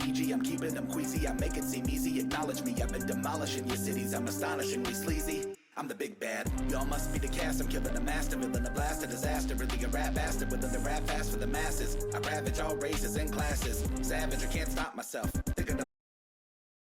EG, I'm keeping them queasy. I make it seem easy, acknowledge me. I've been demolishing your cities, I'm astonishingly sleazy. I'm the big bad, y'all must be the cast. I'm killing a master, villain, a blast, a disaster. Really a rap bastard, willing to rap fast for the masses. I ravage all races and classes. Savage, I can't stop myself.